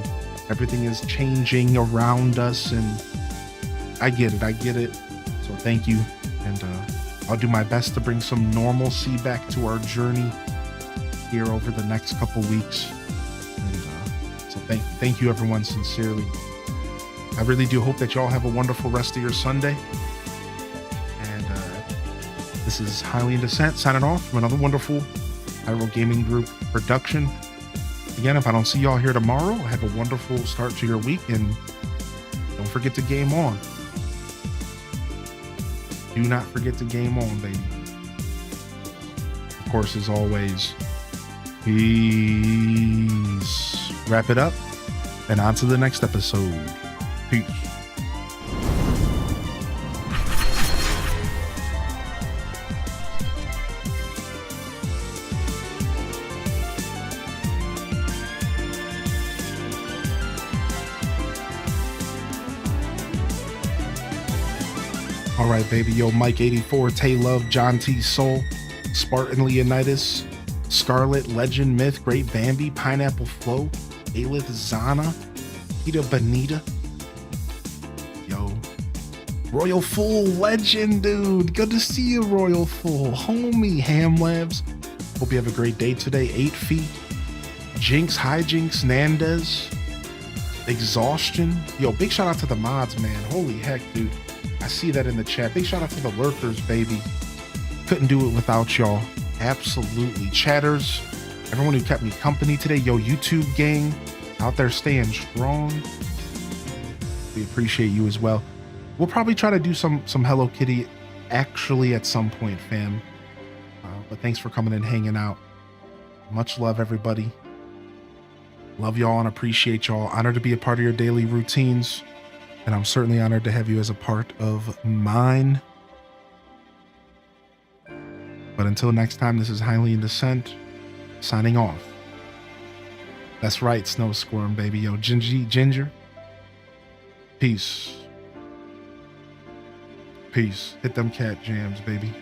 everything is changing around us, and I get it. So thank you, and I'll do my best to bring some normalcy back to our journey here over the next couple weeks. And so thank you everyone, sincerely. I really do hope that y'all have a wonderful rest of your Sunday. And this is Highly in Descent signing off from another wonderful Pyro Gaming Group production. Again, if I don't see y'all here tomorrow, have a wonderful start to your week, and don't forget to game on. Do not forget to game on, baby. Of course, as always, peace. Wrap it up and on to the next episode. Peace. All right, baby. Yo, Mike 84, Tay Love, John T Soul, Spartan Leonidas, Scarlet, Legend, Myth, Great Bambi, Pineapple Flow, Alith Zana, Peter Bonita. Yo, Royal Fool, Legend, dude. Good to see you, Royal Fool. Homie, Ham Labs. Hope you have a great day today. 8 Feet, Jinx, Hijinks, Nandez, Exhaustion. Yo, big shout out to the mods, man. Holy heck, dude. I see that in the chat. Big shout out to the lurkers, baby. Couldn't do it without y'all. Absolutely. Chatters, everyone who kept me company today. Yo, YouTube gang, out there staying strong. We appreciate you as well. We'll probably try to do some Hello Kitty actually at some point, fam. But thanks for coming and hanging out. Much love, everybody. Love y'all and appreciate y'all. Honored to be a part of your daily routines. And I'm certainly honored to have you as a part of mine. But until next time, this is Highly in Descent, signing off. That's right, Snow Squirm, baby. Yo, Ginger. Peace. Peace. Hit them cat jams, baby.